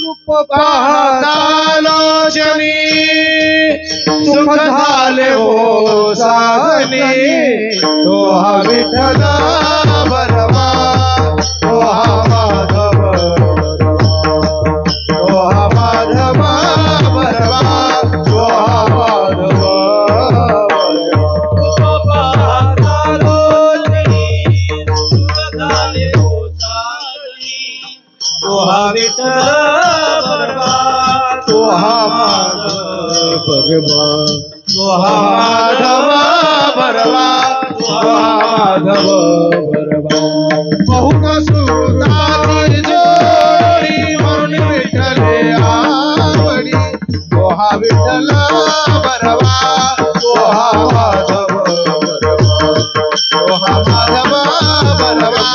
रूप पाहतालोचनी सुख झाले हो साधनी तो हा विठ्ठल बरवा तो हा माधव तो हा माधव बरवा तो हा माधव रूप पाहतालोचनी सुख झाले हो साधनी तो हा विठ्ठल तो हा माधव बरवा तो हा माधव बरवा तो हा माधव बरवा बहुत सुताची जोडी म्हणून विठ्ठले आवडी तो हा विठ्ठल बरवा तो हा माधव बरवा तो हा माधव बरवा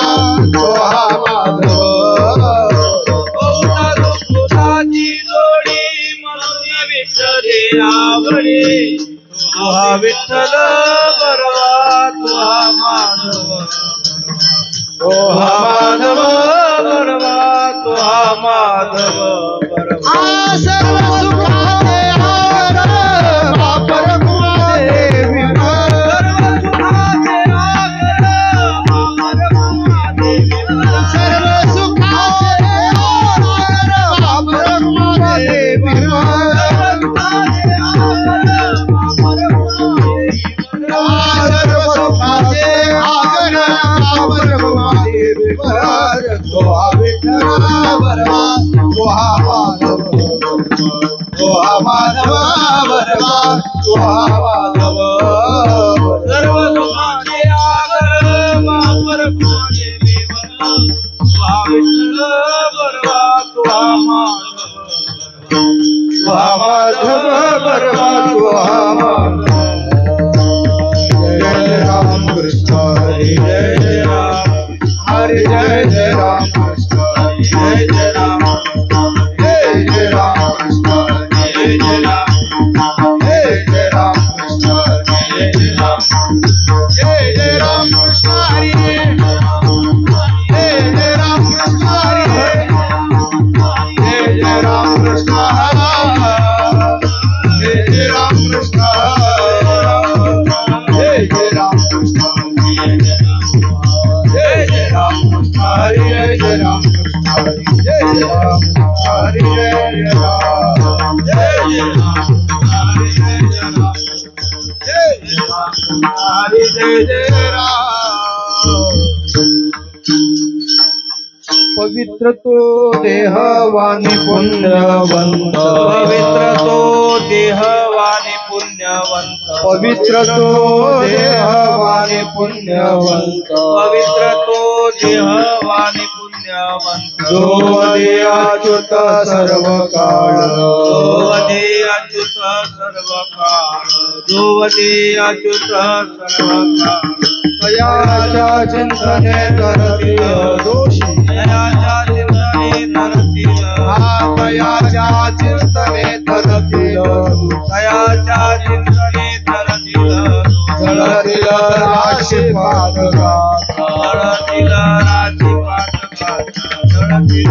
तो हा माधव आवडे तू हा विठ्ठल बरवा तू हा माधव तो हा माधव बरवा तू हा माधव बरवा सर्व सुखाचे आगर वापर कुमारे विवर सर्व सुखाचे आगर वापर कुमारे विवर सर्व सुखाचे आगर वापर कुमारे विवर तो हा विठ्ठल बरवा तो हा माधव तो हा माधव बरवा तो हा माधव सर्व सुखाचे आगर वापर कुमारे विवर तू हा विठ्ठल बरवा तू हा माधव तो हा माधव बरवा तो हा माधव जय राम कृष्ण हरी जय राम हरे जय जय राम कृष्ण जय जय राम जय जय राम कृष्ण जय जय राम जय जय राम कृष्ण जय जय राम जय जय राम कृष्ण हरी जय जय राम कृष्ण हरी जय जय राम कृष्ण जय जय राम कृष्ण जय जय राम कृष्ण जय जय राम कृष्ण हरी जय जय राम कृष्ण हरी जय जय राम हरी जय जय राम जय जय राम हरी जय जय राम जय जय राम हरी जय जय राम पवित्र तो देहवानी पुण्यवंत पवित्र तो देहवाने पुण्यवंत पवित्र तो देहवानी पुण्यवंत पवित्र तो देहवाने पुण्यवंत जो दे अच्युत सर्व काळ जो वदे अच्युत सर्व काळ जो वदे अच्युत सर्व काळ कयाच्या चिंतने करतील दोषी दयाच्या चिंतने नरतील कयाच्या चिंतने करतील दयाच्या चिंतने तरतील जळतील राशी पादकात जळतील राशी पातकात जळतील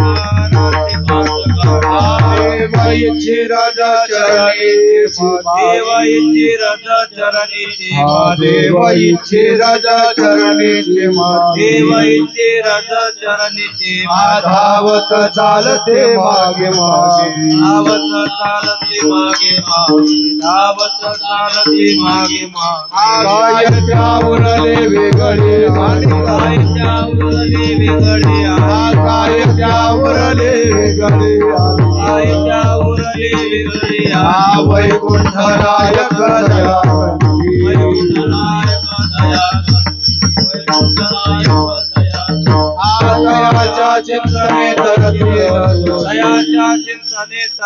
राशी पातकात देवाईची राजा चरणी देवाईची राजा चरणीची देवाईची राजा चरणीची देवाईची राजा चरणीची धावत चालते मागे मागे धावत चालते मागे मागे धावत चालते मागे मागे काय त्यावरले वेगळे आणि काय त्यावरले वेगळे काय त्यावरले वेगळे काय त्यावरले वेगळे वैकुंठ नायक दयावंती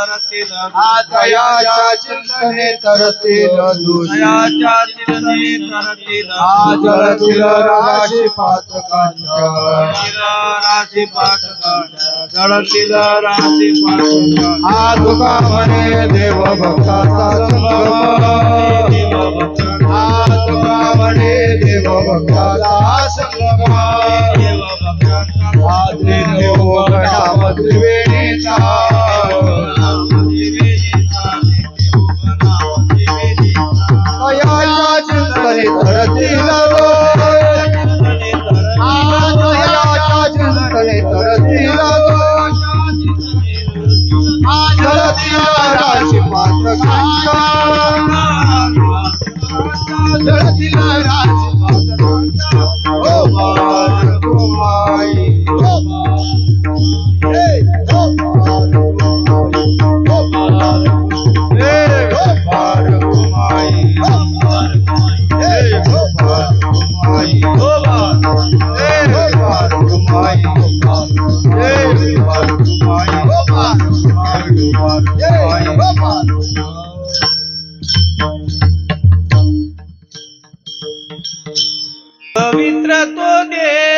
तरतील दयाच्या चिंतने तरतील दूषी दयाच्या चिंतने तरतील जळतील राशी पातकांच्या राशी पाटकांच्या जळतील राशी पाटकांच्या तुका म्हणे देव भक्ताचा संगम तुका म्हणे देव भक्ताचा संगम नाम त्रिवेणीचा दयाच्या चिंतने तरतील दयाच्या चिंतने तरतील जळतील राशी पातकांच्या जळतील राशी पातकांच्या ओ बाळकुमारी पवित्र तो देह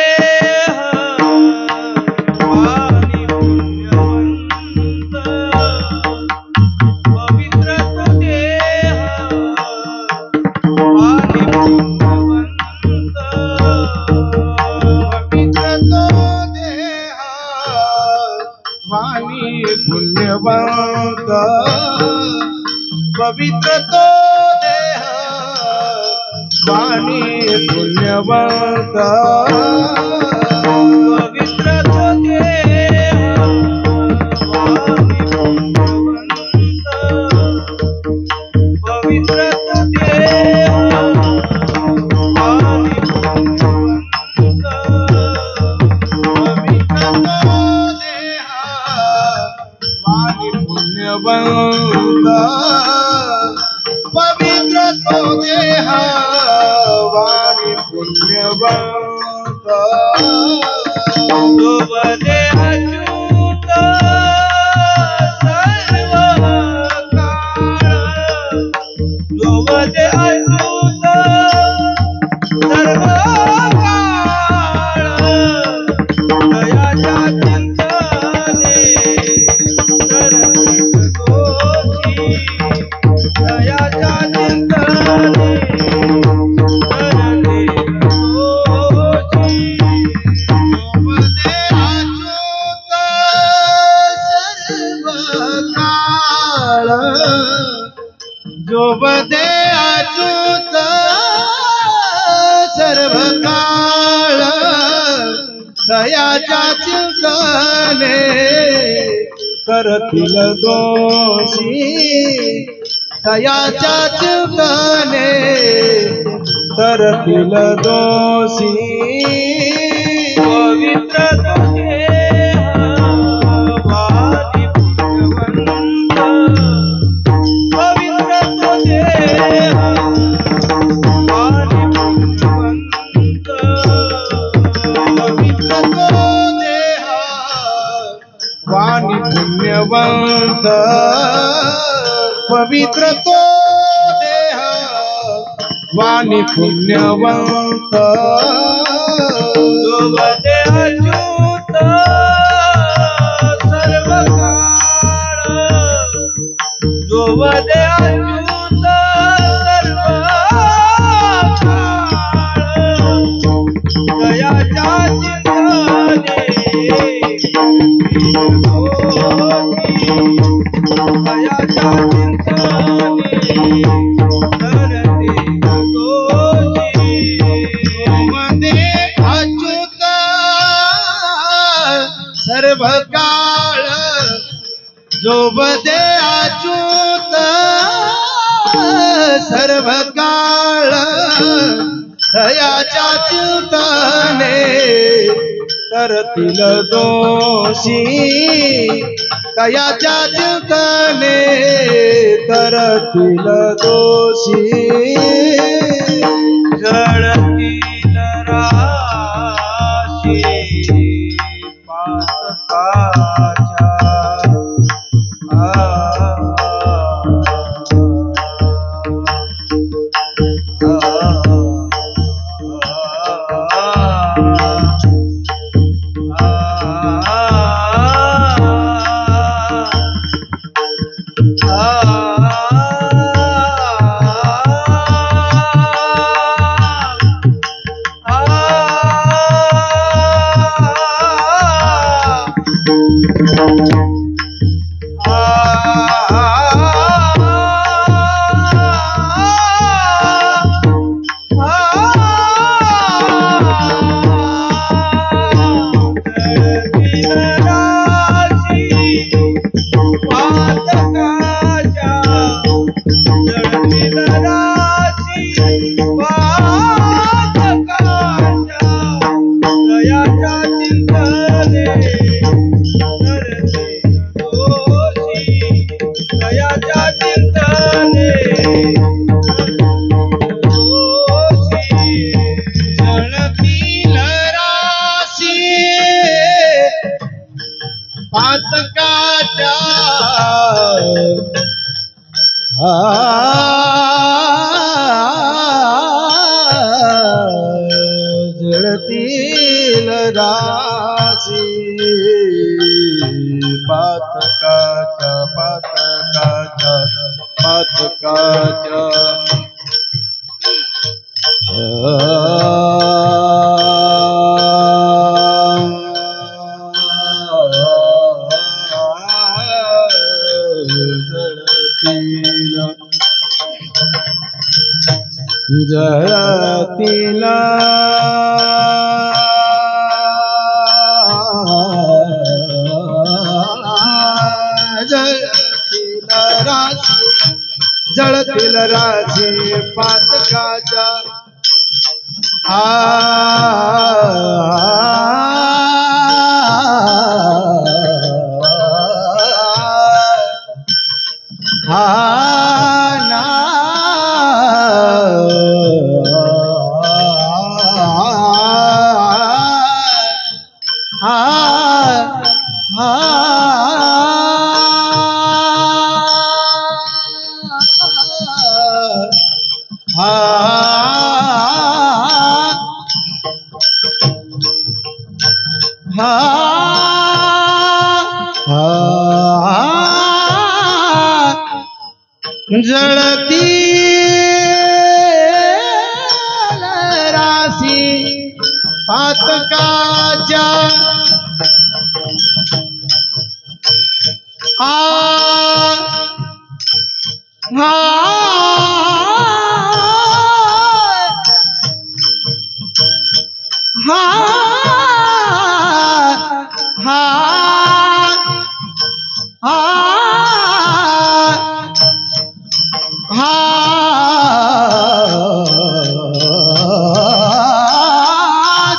वाणी पुण्यवंत पवित्र तो देह वाणी पुण्यवंत पवित्र तो देह वाणी पुण्यवंत पवित्र तो देह वाणी पुण्यवंत पवित्र तो देह वाणी पुण्यवंत पवित्र तो देह वाणी पुण्यवंत पवित्र तो देह वाणी पुण्यवंत पवित्र तो देह वाणी पुण्यवंत शुभ देह अच्युत सर्व काळ शुभ देह अच्युत सर्व काळ दयाच्या चिंतने तरतील दोषी दयाच्या चिंतने जो बदे अच्युत सर्व काळ दयाच्या चिंतने करतील दोषी दयाच्या चिंतने करतील दोषी पवित्र तो देह वाणी पुण्यवंत पवित्र तो देह वाणी पुण्यवंत पवित्र तो देह वाणी पुण्यवंत पवित्र तो देह वाणी पुण्यवंत शुभ देह अच्युत सर्व काळ शुभ देह अच्युत सर्व काळ दयाच्या चिंतने दयाच्या चिंतने तरतील दोषी मध्ये अच्युत सर्व काळ जो बदे अच्युत सर्व काळ दयाच्या चिंतने करतील दोषी दयाच्या चिंतने करतील दोषी जळतील राशी पातकाच्या पातकाच्या जळतील जळतील राशी पातकाच्या जळतील राशी पातकाच्या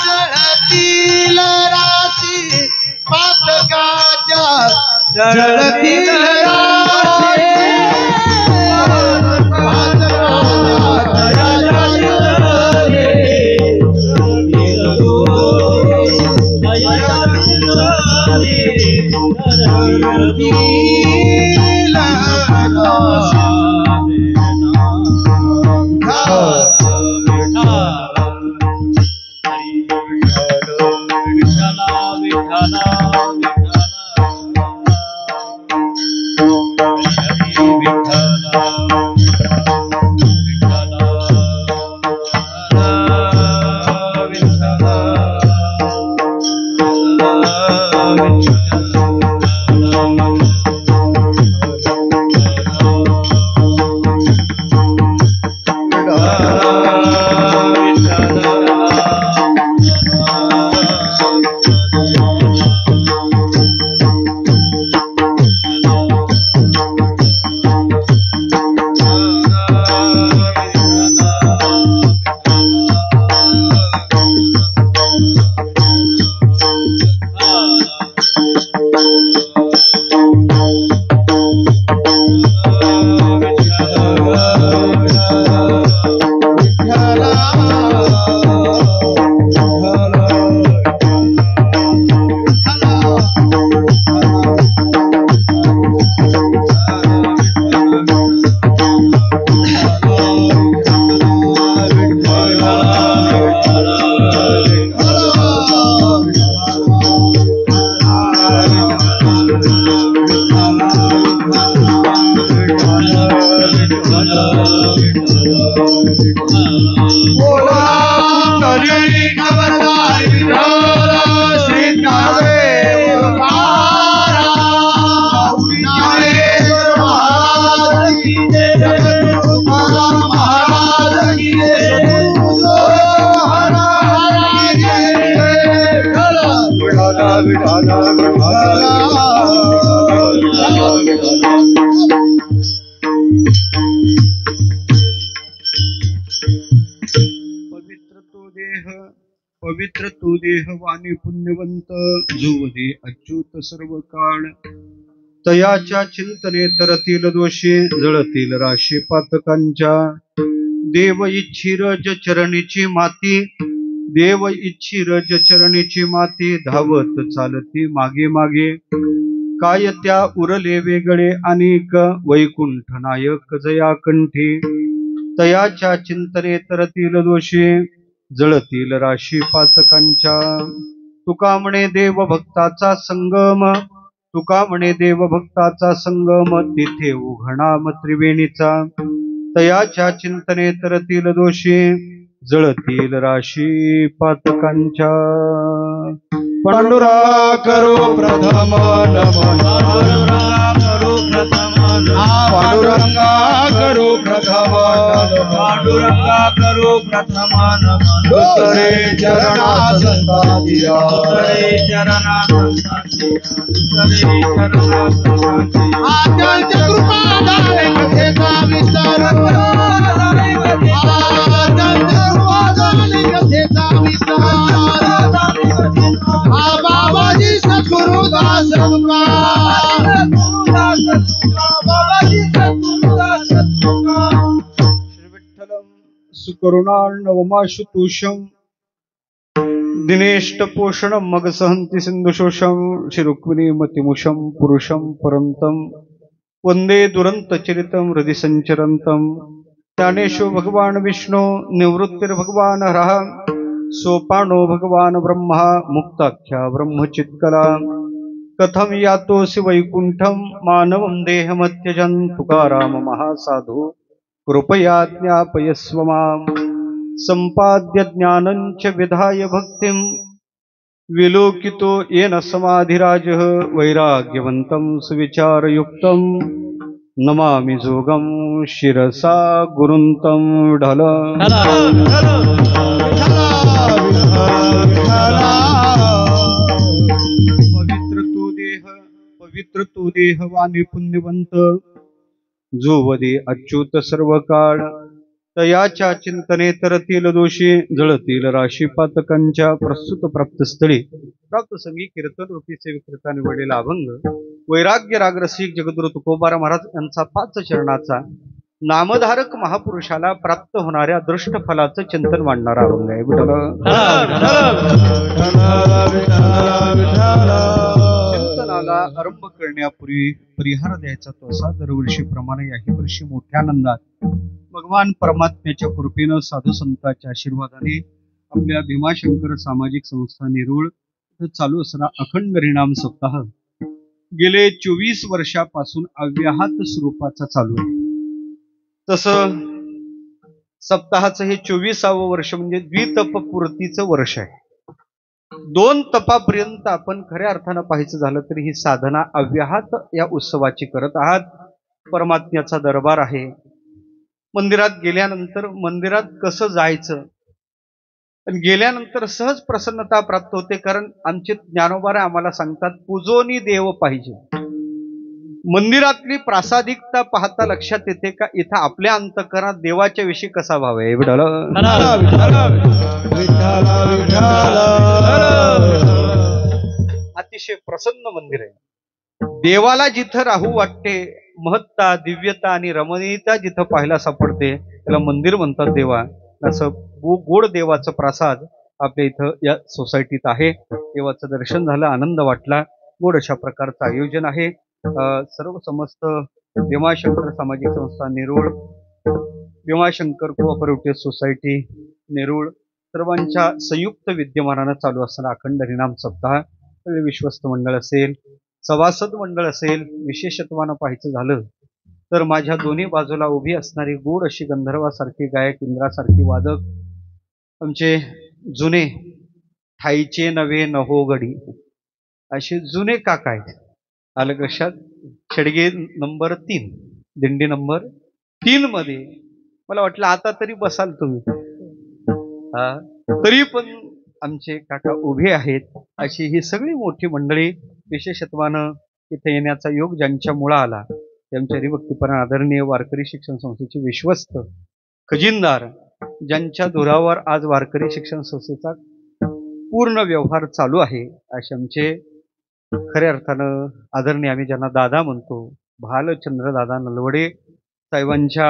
जळतील राशी पातकाच्या जळतील पवित्र तो देह वाणी पुण्यवंत जुवदे अच्युत सर्व काळ तयाच्या चिंतने तरतील दोषी जळतील राशी पातकांच्या देव इच्छी रज चरणीची माती देव इच्छी रज चरणीची माती धावत चालती मागे मागे काय त्या उरले वेगळे अनेक वैकुंठ नायक जया कंठी तयाच्या चिंतने तरतील दोषी जळतील राशी पातकांच्या तुका म्हणे देव भक्ताचा संगम तुका म्हणे देव भक्ताचा संगम तिथे उघणाम त्रिवेणीचा तयाच्या चिंतने तरतील दोषी जळतील राशी पातकांच्या पांडुरंगा करो प्रथम नमन पांडुरंगा करो प्रथम पांडुरंगा करो प्रथम दुसरे चरणा संतादिया चरणा आद्यांच्या कृपा झाले कथेचा विस्तार आद्यांच्या कृपा झाले कथेचा विस्तार बाबाजी सद्गुरुदास सुकरुणार्णवमाशुतोषं दिनेष्टपोषणं मगसहन्ति सिन्धुशोषं श्रीरुक्मिणीमतिमुषं पुरुषं परन्तं वन्दे दुरन्तचरितं हृदि सञ्चरन्तं ज्ञानेशो भगवान् विष्णु निवृत्तिर्भगवान् हरः सोपानो भगवान् ब्रह्मा मुक्ताख्या ब्रह्मचित्कला कथं यातोऽसि वैकुण्ठं मानवं देहमत्यजन् तुकाराम महासाधु कृपया ज्ञापयस्व मां सम्पाद्य ज्ञानं च विधाय भक्तिं विलोकितो येन समाधिराजः वैराग्यवन्तं सुविचारयुक्तं नमामि जोगं शिरसा गुरुन्तं ढल पवित्र तो देह वाणी पुण्यवंत जो वदे अच्युत सर्व काळ तयाच्या चिंतने तरतील दोषी जळतील राशी पातकांच्या प्रस्तुत प्राप्तस्थळी प्राप्त संगी कीर्तन रूपी सेविकृता निवडलेला अभंग वैराग्य रागरसिक जगद्गुरु तुकोबाराम महाराज यांचा 5 चरणाचा नामधारक महापुरुषाला प्राप्त होणाऱ्या दृष्ट फलाचं चिंतन मांडणारा अभंग आहे. चिंतनाला आरंभ करण्यापूर्वी परिहार द्यायचा तो असा दरवर्षीप्रमाणे याही वर्षी मोठ्या आनंदात भगवान परमात्म्याच्या कृपेनं साधू संतांच्या आशीर्वादाने आपल्या भीमाशंकर सामाजिक संस्था नेरूळ चालू असणारा अखंड हरिनाम सप्ताह गेले 24 वर्षापासून अव्याहत स्वरूपाचा चालू आहे. तसं सप्ताहाचं हे 24वे वर्ष म्हणजे द्वितपपूर्तीचं वर्ष आहे. 2 तपापर्यंत आपण खऱ्या अर्थानं पाहायचं झालं तरी ही साधना अव्याहत या उत्सवाची करत आहात. परमात्म्याचा दरबार आहे. मंदिरात गेल्यानंतर मंदिरात कसं जायचं आणि गेल्यानंतर सहज प्रसन्नता प्राप्त होते. कारण आमचे ज्ञानोबा आम्हाला सांगतात पूजोनी देव पाहिजे. मंदिरातली प्रासादिकता पाहता लक्षात येते का इथं आपल्या अंतःकरणात देवाच्या विषयी कसा भाव आहे. अतिशय प्रसन्न मंदिर आहे. देवाला जिथं राहू वाटते महत्ता दिव्यता आणि रमणीयता जिथं पाहायला सापडते त्याला मंदिर म्हणतात. देवा असं गोड देवाचं प्रसाद आपल्या इथं या सोसायटीत आहे. देवाचं दर्शन झालं, आनंद वाटला. गोड अशा प्रकारचं आयोजन आहे. सर्व समस्त भीमाशंकर सामाजिक संस्था नेरूळ, भीमाशंकर कोऑपरेटिव्ह सोसायटी नेरूळ सर्वांच्या संयुक्त विद्यमानानं चालू असणारा अखंड हरिनाम सप्ताह विश्वस्त मंडळ असेल, सभासद मंडळ असेल, विशेषत्वानं पाहायचं झालं तर माझ्या दोन्ही बाजूला उभी असणारी गोड अशी गंधर्वासारखी गायक, इंद्रासारखी वादक आमचे जुने ठाईचे नवे नहोगडी असे जुने काका आहेत. आलं लक्षात. छडगे नंबर 3 दिंडी नंबर 3 मध्ये मला वाटलं आता तरी बसाल तुम्ही. तरी पण आमचे काका उभे आहेत. अशी ही सगळी मोठी मंडळी विशेषत्वानं इथे येण्याचा योग ज्यांच्या मुळा आला त्यांच्या हरिभक्तीपरायण आदरणीय वारकरी शिक्षण संस्थेचे विश्वस्त खजिनदार ज्यांच्या धुरावर आज वारकरी शिक्षण संस्थेचा पूर्ण व्यवहार चालू आहे असे आमचे खऱ्या अर्थानं आदरणीय आम्ही ज्यांना दादा म्हणतो भालचंद्र दादा नलवडे साहेबांच्या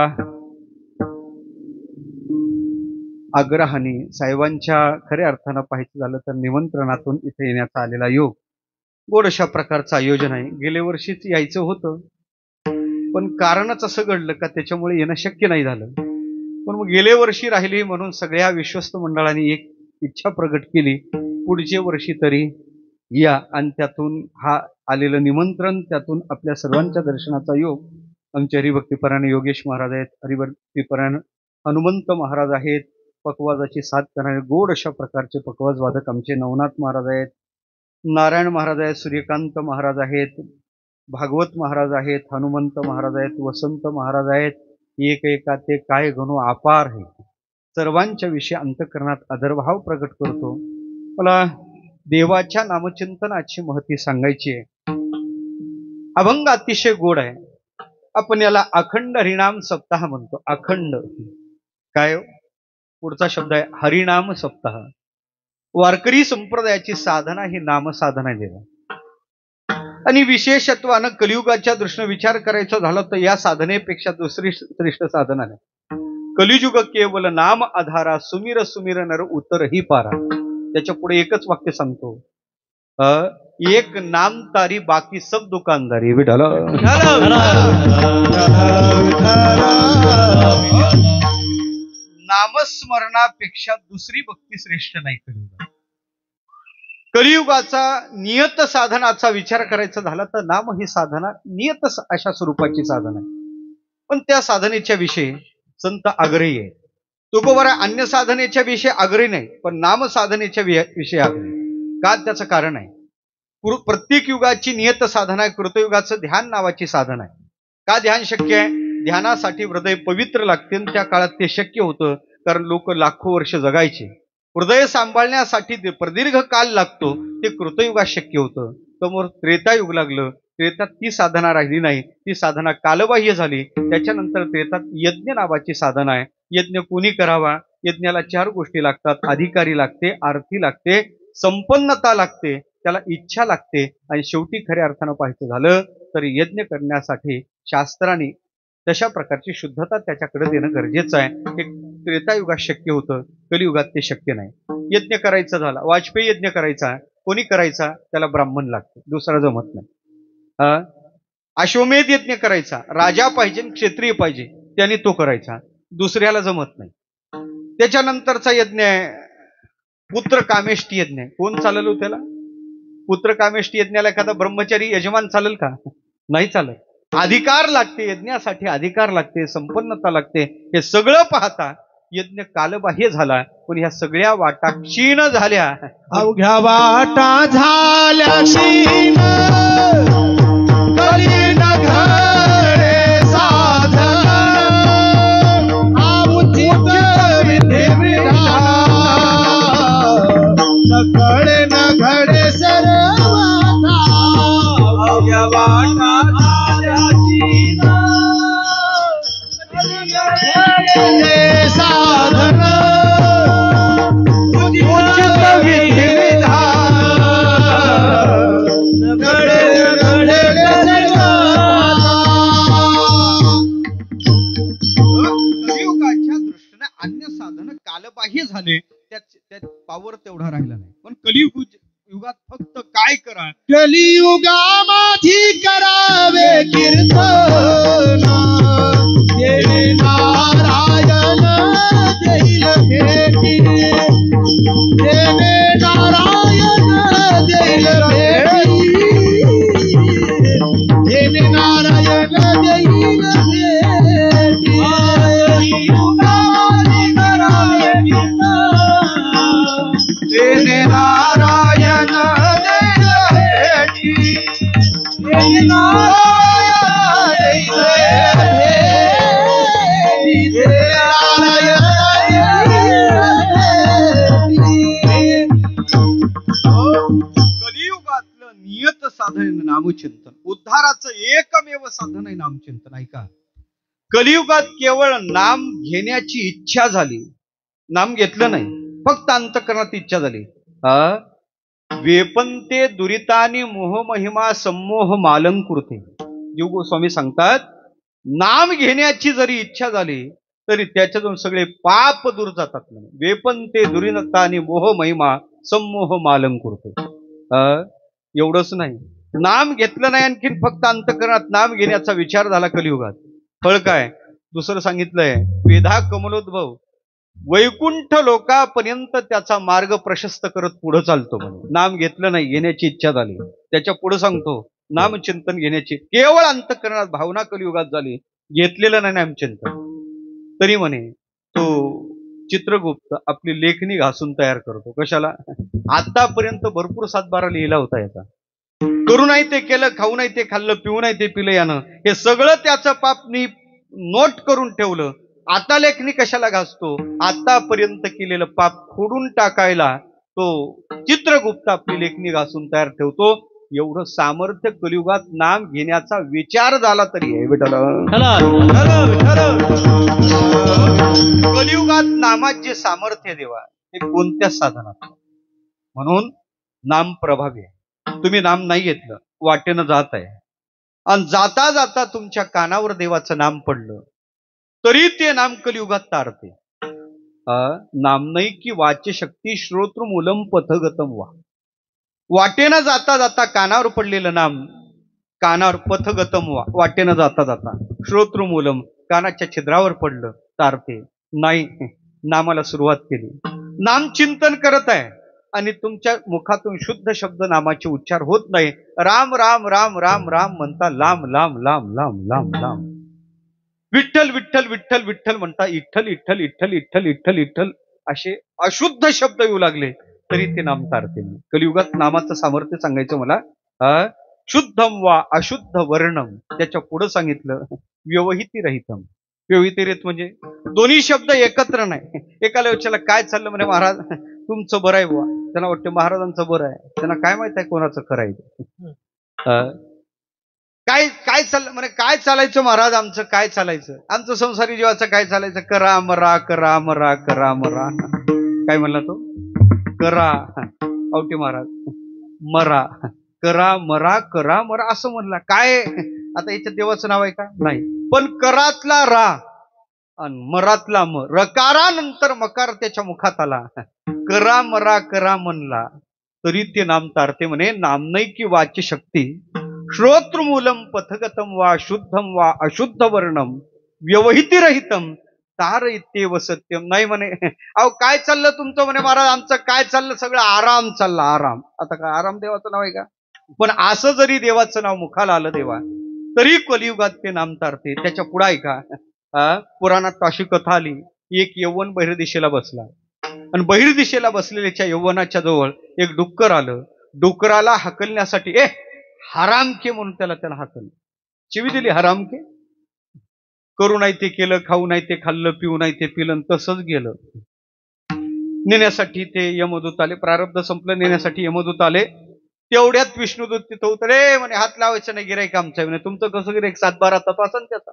आग्रहाने साहेबांच्या खऱ्या अर्थानं पाहायचं झालं तर निमंत्रणातून इथे येण्याचा आलेला योग गोड अशा प्रकारचं आयोजन आहे. गेल्या वर्षीच यायचं होतं पण कारणच असं घडलं का त्याच्यामुळे येणं शक्य नाही झालं. पण मग गेल्या वर्षी राहिली म्हणून सगळ्या विश्वस्त मंडळांनी एक इच्छा प्रगट केली पुढच्या वर्षी तरी या आणि त्यातून हा आलेलं निमंत्रण, त्यातून आपल्या सर्वांच्या दर्शनाचा योग आमचे हरिभक्तीपरायण योगेश महाराज आहेत, हरिभक्तीपरायण हनुमंत महाराज आहेत, पकवाजाची साथ करणारे गोड अशा प्रकारचे पकवाज वादक आमचे नवनाथ महाराज आहेत, नारायण महाराज आहेत, सूर्यकांत महाराज आहेत, भागवत महाराज आहेत, हनुमंत महाराज आहेत, वसंत महाराज आहेत. एक एका ते काय गणू अपार आहे. सर्वांच्या विषयी अंतःकरणात आदरभाव प्रकट करतो. मला देवाच्या नामचिंतनाची महती सांगायची आहे. अभंग अतिशय गोड आहे. आपण याला अखंड हरिनाम सप्ताह म्हणतो. अखंड काय? पुढचा शब्द आहे हरिनाम सप्ताह. वारकरी संप्रदायाची साधना ही नामसाधना आहे देवा. आणि विशेषत्वानं कलियुगाच्या दृष्टीने विचार करायचा झाला तर या साधनेपेक्षा दुसरी श्रेष्ठ साधना नाही. कलियुग केवल नाम आधारा, सुमिर सुमिर नर उतरही पारा. त्याच्या पुढे एकच वाक्य सांगतो, एक नाम तारी बाकी सब दुकानदारी. विठ्ठल नामस्मरणापेक्षा दुसरी भक्ती श्रेष्ठ नाही. कलियुगाचा नियत साधनाचा विचार करायचा झाला तर नाम ही साधना नियत अशा स्वरूपाची साधना आहे. पण त्या साधनेच्या विषयी संत आग्रही आहे. तुकोबारा अन्य साधनेच्या विषयी आग्रही नाही, पण नाम साधनेच्या विषयी आग्रही. का? त्याचं कारण आहे, प्रत्येक युगाची नियत साधना आहे. कृतयुगाचं ध्यान नावाची साधना आहे. का ध्यान शक्य आहे? ध्यानासाठी हृदय पवित्र लागते. त्या काळात ते शक्य होतं, कारण लोक लाखो वर्ष जगायचे. हृदय सांभाळण्यासाठी प्रदीर्घ काल लागतो, ते कृतयुगात शक्य होतं. समोर त्रेतायुग लागलं. त्रेतात ती साधना राहिली नाही, ती साधना कालबाह्य झाली. त्याच्यानंतर त्रेतात यज्ञ नावाची साधना आहे. यज्ञ कोणी करावा? यज्ञाला 4 गोष्टी लागतात. अधिकारी लागते, आरती लागते, संपन्नता लागते, त्याला इच्छा लागते, आणि शेवटी खऱ्या अर्थानं पाहायचं झालं तर यज्ञ करण्यासाठी शास्त्राने तशा प्रकारची शुद्धता त्याच्याकडे देणं गरजेचं आहे. हे त्रेतायुगात शक्य होतं, कलियुगात ते शक्य नाही. यज्ञ करायचा झाला, वाजपेयी यज्ञ करायचा, कोणी करायचा? त्याला ब्राह्मण लागतो, दुसरा जमत नाही. अश्वमेध यज्ञ करायचा, राजा पाहिजे, क्षत्रिय पाहिजे, त्याने तो करायचा, दुसऱ्याला जमत नाही. त्याच्यानंतरचा यज्ञ आहे पुत्र कामेष्टी यज्ञ. कोण चालेल त्याला? पुत्र कामेष्टी यज्ञाला एखादा ब्रह्मचारी यजमान चालेल का? नाही चालत. अधिकार लागते, यज्ञासाठी अधिकार लागते, संपन्नता लागते. हे सगळं पाहता यज्ञ कालबाह्य झाला, पण ह्या सगळ्या वाटा क्षीण झाल्या. अवघ्या वाटा झाल्या क्षीण, कलीन घडे साधन, आमुचित विधी विधान, सकळे न घडे सर्वथा. अवघ्या वाटा झाल्या क्षीण, घडे साधन, उचित विधी विधान, घडे घडे सर्वथा. कलियुगाच्या दृष्टीने अन्य साधन कालबाह्य झाले, त्यात पावर तेवढा राहिला नाही. पण युगात फक्त काय करा? कलियुगामाधी करावे कीर्तन, देवी नारायण देईल भेटी, देवी नारायण देईल भेटी, देवी नारायण देईल भेटी. कलियुगामाधी करावे कीर्तन, देवी नारायण देईल भेटी, देवी नारायण देईल भेटी, देवी नारायण देईल भेटी. कलियुगातलं नियत साधन आहे नामचिंतन. उद्धाराचं एकमेव साधन आहे नामचिंतन. ऐका, कलियुगात केवळ नाम घेण्याची इच्छा झाली, नाम घेतलं नाही, फक्त अंतःकरणात इच्छा झाली. वेपंते दुरितानी मोह महिमा सम्मोह मालंकृते. जीव गोस्वामी सांगतात, नाम घेण्याची जरी इच्छा झाली तरी त्याच्यातून सगळे पाप दूर जातात. वेपंते दुरितानी मोह महिमा सम्मोह मालंकृते. एवढंच नाही, नाम घेतलं नाही, आणखीन फक्त अंतःकरणात नाम घेण्याचा विचार झाला कलियुगात. फळ काय? दुसरं सांगितलंय, वेधा कमलोद्भव, वैकुंठ लोकापर्यंत त्याचा मार्ग प्रशस्त करत पुढे चालतो. नाम घेतलं नाही, घेण्याची इच्छा झाली. त्याच्या पुढे सांगतो, नामचिंतन घेण्याची केवळ अंतःकरणात भावना कलियुगात झाली, घेतलेलं नाही नामचिंतन, तरी म्हणे तो चित्रगुप्त आपली लेखणी घासून तयार करतो. कशाला? आतापर्यंत भरपूर सातबारा लिहिला होता याचा. करू नाही ते केलं, खाऊ नाही ते खाल्लं, पिऊ नाही ते पिलं यानं, हे सगळं त्याचं पापनी नोट करून ठेवलं. आता लेखणी कशाला घासतो? आतापर्यंत केलेलं पाप खोडून टाकायला तो चित्रगुप्त आपली लेखणी घासून तयार ठेवतो. एवढं सामर्थ्य कलियुगात नाम घेण्याचा विचार झाला तरी आहे. कलियुगात नामात जे सामर्थ्य देवा ते कोणत्या साधनात? म्हणून नाम प्रभावी आहे. तुम्ही नाम नाही घेतलं, वाटेनं जात आहे, आणि जाता जाता तुमच्या कानावर देवाचं नाम पडलं तरी ते नाम कलियुगात तारते. नाम नाही की वाच्य शक्ती श्रोत्र मूलम पथगतम वा. वाटेनं जाता जाता कानावर पडलेलं नाम, कानावर पथगतम वा, वाटेनं जाता जाता श्रोत्र मूलम कानाच्या छिद्रावर पडलं तारते नाही. नामाला सुरुवात केली, नाम चिंतन करत आहे आणि तुमच्या मुखातून शुद्ध शब्द नामाचे उच्चार होत नाही. राम राम राम राम राम म्हणता लांब लांब लांब लांब लांब लांब. विठ्ठल विठ्ठल विठ्ठल विठ्ठल म्हणता इठ्ठल इठ्ठल इठ्ठल इठ्ठल इठ्ठल इठ्ठल असे अशुद्ध शब्द येऊ लागले तरी ते नाम तारते. कलियुगात नामाचं सामर्थ्य सांगायचं मला. शुद्धम वा अशुद्ध वर्णम, त्याच्या पुढे सांगितलं व्यवहिती रहितम. व्यवहिती रहित म्हणजे दोन्ही शब्द एकत्र नाही. एकाला विचारलं काय चाललं, म्हणे महाराज तुमचं बरं आहे बुवा. त्यांना वाटतं महाराजांचं बरं आहे, त्यांना काय माहित आहे कोणाचं करायचं. काय काय चाललं, म्हणे काय चालायचं महाराज आमचं, काय चालायचं आमचं संसारी जीवाचं काय चालायचं. करा मरा करा मरा करा मरा. काय म्हणला तो? करा आवटे महाराज, मरा करा मरा करा मरा असं म्हणला. काय आता याच्यात देवाचं नाव आहे का? नाही. पण करातला रा आणि मरातला म, रकारानंतर मकार त्याच्या मुखात आला. करा मरा करा म्हणला तरी ते नाम तारते. म्हणे नाम नाही की वाच्य शक्ती श्रोत्रमूलम पथगतम वा शुद्धम वा अशुद्ध वर्णम व्यवहितीरहितम तार इत्येव सत्यम. नाही म्हणे अहो काय चाललं तुमचं, म्हणे महाराज आमचं काय चाललं, सगळं आराम चालला आराम. आता काय आराम देवाचं नाव आहे का? पण असं जरी देवाचं नाव मुखाला आलं देवा तरी कलियुगात ते नाम तारते. त्याच्या पुढे आहे का? पुराणात अशी कथा आली, एक यौवन बहिर्दिशेला बसला आणि बहिर्दिशेला बसलेल्याच्या यौवनाच्या जवळ एक डुक्कर आलं. डुकराला हकलण्यासाठी हरामके म्हणून त्याला हाकल शिवी दिली. हरामके, करू नाही ते केलं, खाऊ नाही ते खाल्लं, पिऊ नाही ते पिलं, तसंच गेलं. नेण्यासाठी ते यमदूत आले, प्रारब्ध संपलं, नेण्यासाठी यमदूत आले. तेवढ्यात विष्णुदूत तिथं उतरे. म्हणे हात लावायचं नाही, गिराईक आमचं आहे. म्हणे तुमचं कसं गिराईक? 7-12 तपासन त्याचा.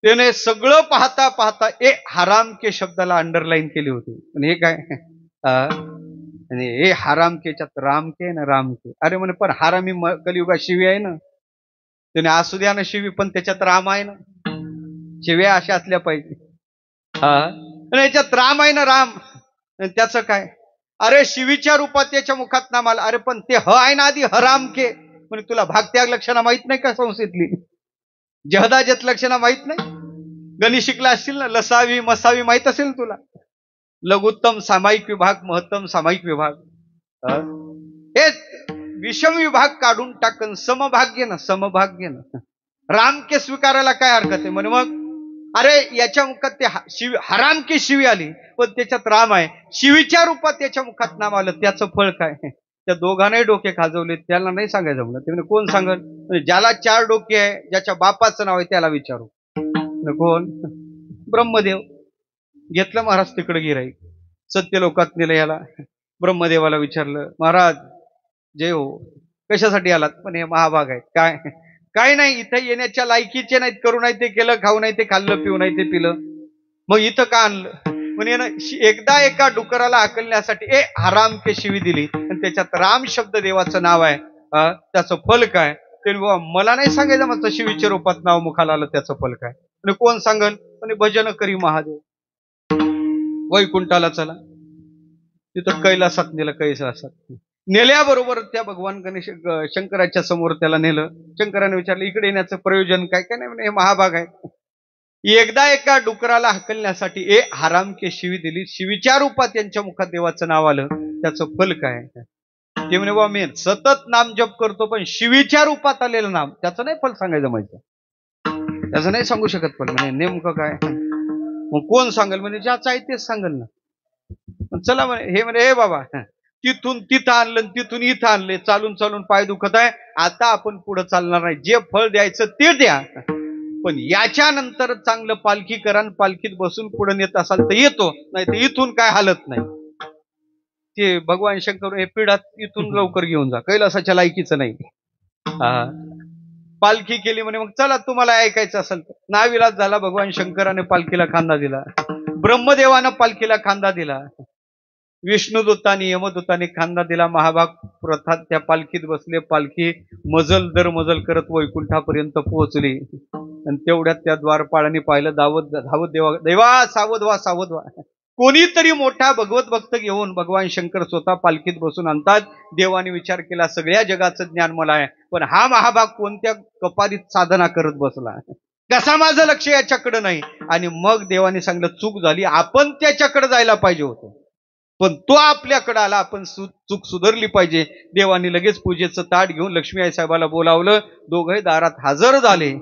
त्याने सगळं पाहता पाहता हरामके शब्दाला अंडरलाईन केली होती. आणि हे काय? आणि हे हरामकेच्यात रामके ना रामके. अरे म्हणे पण हरामी कलियुगात शिवी आहे ना. त्याने असू द्या ना शिवी, पण त्याच्यात राम आहे ना. शिव्या अशा असल्या पाहिजे. याच्यात राम आहे ना राम. त्याचं काय? अरे शिवीच्या रूपात त्याच्या मुखात नाम आलं. अरे पण ते आहे ना आधी हरामके. म्हणजे तुला भागत्याग लक्षणा माहित नाही का संस्थेतली? जहदाजत लक्षणा माहित नाही? गणित शिकला असतील ना, लसावी मसावी माहित असेल तुला. लघुत्तम सामायिक विभाग, महत्तम सामायिक विभाग, हे विषम विभाग काढून टाकन समभाग्य ना समभाग्य ना. रामके स्वीकारायला काय हरकत आहे? म्हणे मग अरे याच्या मुखात ते हरामके शिवी आली, पण त्याच्यात राम आहे. शिवीच्या रूपात त्याच्या मुखात नाम आलं, त्याचं फळ काय? त्या दोघांनाही डोके खाजवले. त्याला नाही सांगायचं म्हणलं. ते म्हणजे कोण सांगल? ज्याला 4 डोके आहे, ज्याच्या बापाचं नाव आहे त्याला विचारू. कोण? ब्रह्मदेव. घेतलं महाराज तिकडे गिराईक, सत्यलोकात नेलं याला. ब्रह्मदेवाला विचारलं, महाराज जय हो, कशासाठी आलात? पण हे महाभाग आहेत. काय? काय नाही, इथं येण्याच्या लायकीचे नाहीत, करू नाही ते केलं, खाऊ नाही ते खाल्लं, पिऊ नाही ते पिलं, मग इथं का आणलं? म्हणजे एकदा एका डुकराला हाकलण्यासाठी हरामके शिवी दिली आणि त्याच्यात राम शब्द देवाचं नाव आहे. त्याचं फल काय? ते मला नाही सांगायचं मग शिवीच्या रूपात नाव मुखाला आलं, त्याचं फल काय? आणि कोण सांगल? म्हणजे भजन करी महादेव. वैकुंठाला चला, तिथं कैलासात नेलं. कैलासात नेल्याबरोबर त्या भगवान गणेश शंकराच्या समोर त्याला नेलं. शंकराने विचारलं इकडे येण्याचं प्रयोजन काय? काय नाही म्हणे हे महाभाग आहे. एकदा एका डुकराला हकलण्यासाठी हरामके शिवी दिली, शिवीच्या रूपात त्यांच्या मुखात देवाचं नाव आलं, त्याचं फल काय? ते म्हणे बा मी सतत नाम जप करतो, पण शिवीच्या रूपात आलेलं नाम त्याचं नाही फल सांगायचं माहिती, त्याचं नाही सांगू शकत फल. म्हणे नेमकं काय? मग कोण सांगेल? म्हणे ज्याचं आहे तेच सांगेल ना. चला म्हणे, हे म्हणे हे बाबा तिथून तिथं आणलं, तिथून इथं आणले, चालून चालून पाय दुखत आहे, आता आपण पुढे चालणार नाही, जे फळ द्यायचं ते द्या, पण याच्यानंतर चांगलं पालखी करा, पालखीत बसून पुढे नेत असाल तर येतो, नाही तर इथून काय हालत नाही. ते भगवान शंकर हे पिढात इथून लवकर घेऊन जा, कैलासाच्या लायकीचं नाही. पालखी केली म्हणे, मग चला तुम्हाला ऐकायचं असेल तर. नाविलाज झाला, भगवान शंकराने पालखीला खांदा दिला, ब्रह्मदेवानं पालखीला खांदा दिला, विष्णुदूतानी यमदूतानी खांदा दिला. महाभाग प्रथात त्या पालखीत बसले, पालखी मजल दर मजल करत वैकुंठापर्यंत पोहोचली. आणि तेवढ्यात त्या द्वारपाळाने पाहिलं, धावत देवा सावध व्हा, सावध व्हा. कोणीतरी मोठा भगवत भक्त घेऊन भगवान शंकर स्वतः पालखीत बसून आणतात. देवाने विचार केला, सगळ्या जगाचं ज्ञान मला आहे, पण हा महाभाग कोणत्या कपारीत साधना करत बसला, कसा माझं लक्ष याच्याकडे नाही. आणि मग देवाने सांगितलं, चूक झाली, आपण त्याच्याकडे जायला पाहिजे होतं, पण तो आपल्याकडे आला, आपण चूक सुधारली पाहिजे. देवाने लगेच पूजेचं ताट घेऊन लक्ष्मी आई साहेबाला बोलावलं, दोघे दारात हजर झाले.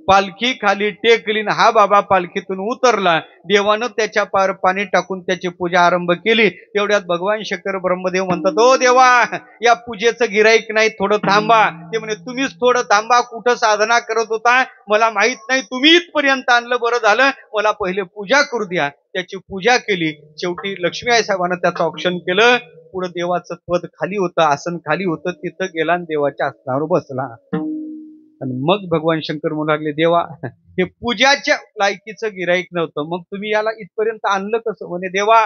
पालखी खाली टेकली, हा बाबा पालखीतून उतरला. देवानं त्याच्या पार पाणी टाकून त्याची पूजा आरंभ केली. तेवढ्यात भगवान शंकर ब्रह्मदेव म्हणतात, ओ देवा, या पूजेचं गिराईक नाही, थोडं थांबा. ते म्हणे, तुम्हीच थोडं थांबा, कुठं साधना करत होता मला माहित नाही, तुम्ही इथपर्यंत आणलं, बरं झालं, मला पहिले पूजा करू द्या. त्याची पूजा केली. शेवटी लक्ष्मी आई साहेबांना त्याचं औक्षण केलं. पुढे देवाचं पद खाली होतं, आसन खाली होतं, तिथं गेला आणि देवाच्या आसनावर बसला. आणि मग भगवान शंकर म्हणू लागले, देवा, हे पूजाच्या लायकीचं गिराईक नव्हतं, मग तुम्ही याला इथपर्यंत आणलं कसं? म्हणे, देवा,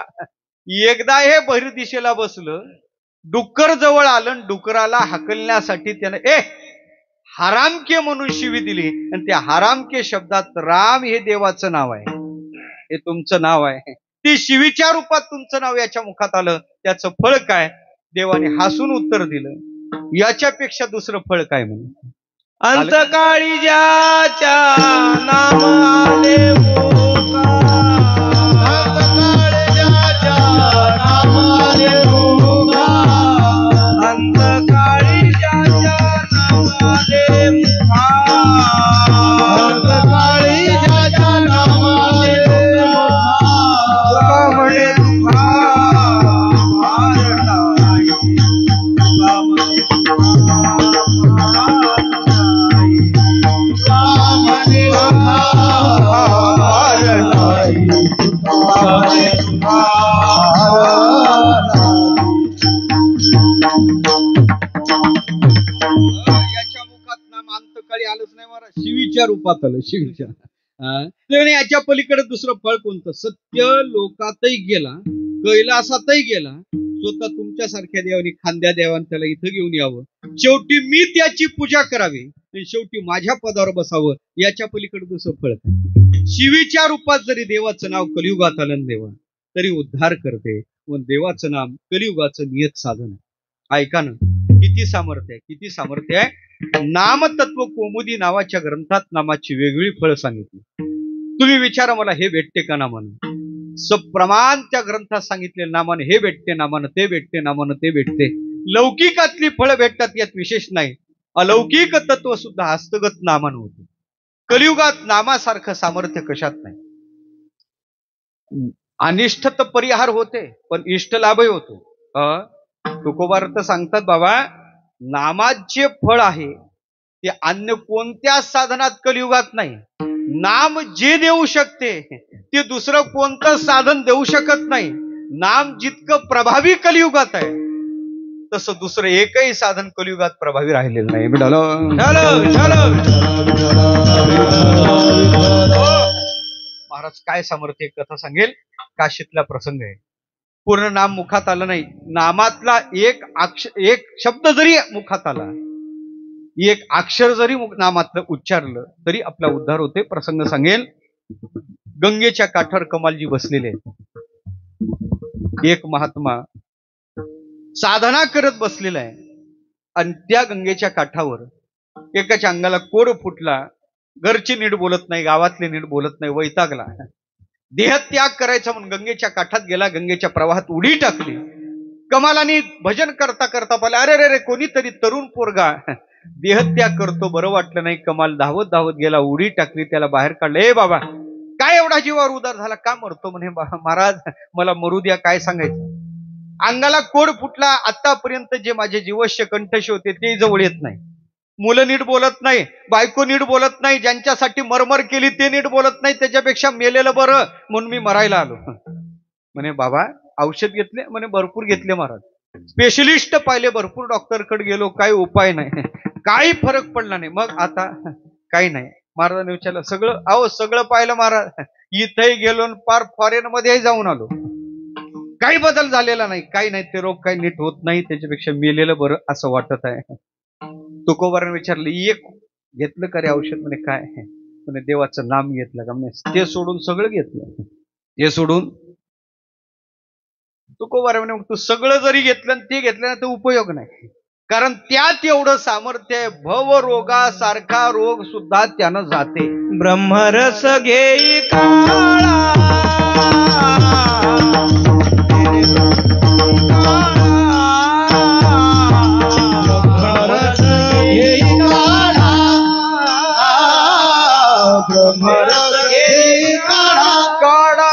एकदा हे बहिर दिशेला बसलं, डुक्कर जवळ आलं, डुकराला हकलण्यासाठी त्यानं हरामके म्हणून शिवी दिली. आणि त्या हरामके शब्दात राम हे देवाचं नाव आहे, हे तुमचं नाव आहे, ती शिवीच्या रूपात तुमचं नाव याच्या मुखात आलं, त्याचं फळ काय? देवाने हसून उत्तर दिलं, याच्यापेक्षा दुसरं फळ काय? म्हणून अंतकाळी ज्याच्या नामाने मुका, अंतकाळी ज्याच्या नामाने मुका, अंतकाळी ज्याच्या नामाने मुका, अंतकाळी ज्याच्या नामाने मुका, म्हणे तुका मारणाई, तुका म्हणे तुका याच्या मुखात नाम अंतकाळी आलंच नाही महाराज, शिवीच्या रूपात आलं, शिवीच्या. याच्या पलीकडे दुसरं फळ कोणतं? सत्य लोकातही गेला, कैलासातही गेला, स्वतः तुमच्यासारख्या देवानी खांद्या देवान त्याला इथं घेऊन यावं, शेवटी मी त्याची पूजा करावी, शेवटी माझ्या पदावर बसावं, याच्या पलीकडे दुसरं फळ काय? शिवीच्या रूपात जरी देवाचं नाव कलियुगात आलं देवा, तरी उद्धार करते. व देवाचं नाम कलियुगाचं नियत साधन आहे. ऐका ना, किती सामर्थ्य आहे, किती सामर्थ्य आहे. नामतत्व कौमुदी नावाच्या ग्रंथात नामाची वेगळी फळं सांगितली. तुम्ही विचारा मला, हे भेटते का नामानं? सप्रमाण त्या ग्रंथात सांगितले, नामानं हे भेटते, नामानं ते भेटते, नामानं ते भेटते. लौकिकातली फळं भेटतात यात विशेष नाही, अलौकिक तत्व सुद्धा हस्तगत नामानं होते. कलियुगात नामासारखं सामर्थ्य कशात नाही. अनिष्ट तर परिहार होते, पण इष्ट लाभही होतो. तुकोबा तर सांगतात, बाबा, नामात जे फळ आहे ते अन्य कोणत्या साधनात कलियुगात नाही. नाम जे देऊ शकते ते दुसरं कोणतं साधन देऊ शकत नाही. नाम जितकं प्रभावी कलियुगात आहे, तसं दुसरं एकही साधन कलियुगात प्रभावी राहिलेलं नाही. महाराज काय सामर्थ्य, कथा सांगेल. काशीतला प्रसंग आहे. पूर्ण नाम मुखात आलं नाही, नामातला एक शब्द जरी मुखात आला, एक अक्षर जरी नामातलं उच्चारलं, तरी आपला उद्धार होते. प्रसंग सांगेल. गंगेच्या काठावर कमालजी बसलेले, एक महात्मा साधना करत बसलेला आहे, आणि त्या गंगेच्या काठावर एकाच्या अंगाला कोड फुटला. घरची नीट बोलत नाही, गावातले नीट बोलत नाही, वैतागला. देहत्याग करायचा म्हणून गंगेच्या काठात गेला, गंगेच्या प्रवाहात उडी टाकली. कमालानी भजन करता करता पाहिलं, अरे रे रे कोणीतरी तरुण पोरगा देहत्याग करतो, बरं वाटलं नाही. कमाल धावत धावत गेला, उडी टाकली, त्याला बाहेर काढलं. ए बाबा, काय एवढा जीवावर उदार झाला, का मरतो म्हणे. महाराज मला मरू द्या, काय सांगायचं. अंगाला कोड फुटला. आतापर्यंत जे माझे जीवश्य कंठश होते ते जवळ येत नाही. मुलं नीट बोलत नाही, बायको नीट बोलत नाही, ज्यांच्यासाठी मरमर केली ते नीट बोलत नाही, त्याच्यापेक्षा मेलेलं बरं म्हणून मी मरायला आलो. म्हणे बाबा औषध घेतले म्हणे, भरपूर घेतले महाराज. स्पेशलिस्ट पाहिले, भरपूर डॉक्टरकडे गेलो, काही उपाय नाही, काही फरक पडला नाही. मग आता काही नाही. महाराजांनी विचारलं सगळं, अहो सगळं पाहिलं महाराज, इथेही गेलो, पार फॉरेन मध्येही जाऊन आलो, काही बदल झालेला नाही, काही नाही, ते रोग काही नीट होत नाही, त्याच्यापेक्षा मेलेलं बरं असं वाटत आहे. तुकोबाराने विचारलं एक घेतलं का रे औषध. म्हणे काय. म्हणे देवाचं नाम घेतलं का. म्हणे ते सोडून सगळं घेतलं. ते सोडून. तुकोबारा म्हणे तू सगळं जरी घेतलं आणि ते घेतलं ना तर उपयोग नाही, कारण त्यात एवढं सामर्थ्य आहे, भव रोगासारखा रोग सुद्धा त्यानं जाते. ब्रह्मरस घेई काळा ब्रह्मरस घेई काळा, ब्रह्मरस घेई काळा, काळा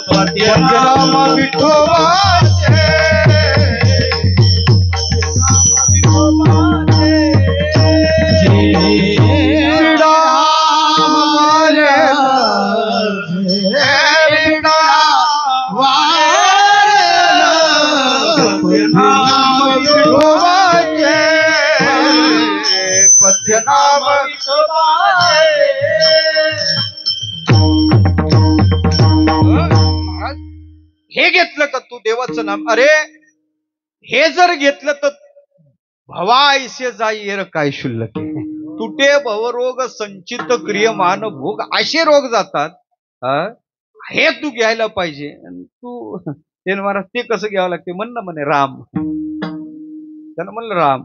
पंचनाम विठोबाचे, पथ्यनाम हे घेतलं का तू देवाचं नाम. अरे हे जर घेतलं तर भवा ऐसे जाई काय शुल्लक. तुटे भवरोग संचित क्रियमान भोग असे रोग जातात. हे तू घ्यायला पाहिजे. तू ते महाराज ते कसं घ्यावं लागते. म्हणणं म्हणे राम. त्यानं म्हणलं राम.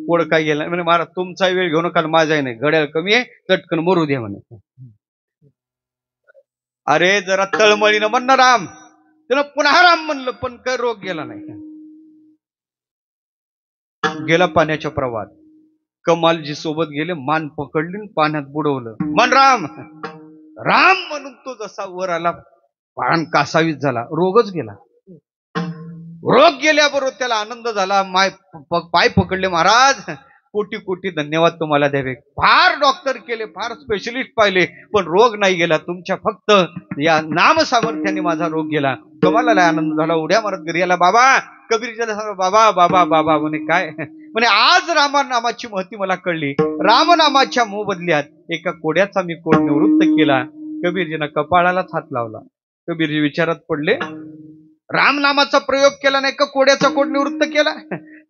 कोड काय गेला म्हणे महाराज तुमचा वेळ घेऊ नका, माझाही नाही, घड्याळ कमी आहे, चटकन मरू दे म्हणे. अरे जरा तळमळीनं म्हणणं राम. त्यानं पुन्हा राम म्हणलं, पण काय रोग गेला नाही. गेला पाण्याच्या प्रवाहात. कमालजी सोबत गेले, मान पकडली, पाण्यात बुडवलं. मन राम राम म्हणून तो जसा वर आला, पान कासावीस झाला, रोगच गेला. रोग गेल्याबरोबर त्याला आनंद झाला. पाय पकडले. महाराज कोटी कोटी धन्यवाद तुम्हाला द्यावे. फार डॉक्टर केले, फार स्पेशलिस्ट पाहिले, पण रोग नाही गेला. तुमच्या फक्त या नाम सामर्थ्याने माझा रोग गेला. तुम्हाला लय आनंद झाला. उड्या मारत घरी आला. बाबा कबीरजीला सांगा, बाबा बाबा बाबा. म्हणे काय. म्हणे आज रामनामाची महती मला कळली. रामनामाच्या मोबदल्यात एका कोड्याचा मी कोड निवृत्त केला. कबीरजीनं कपाळालाच हात लावला. कबीरजी विचारात पडले, रामनामाचा प्रयोग केला नाही का कोड्याचा कोड निवृत्त केला.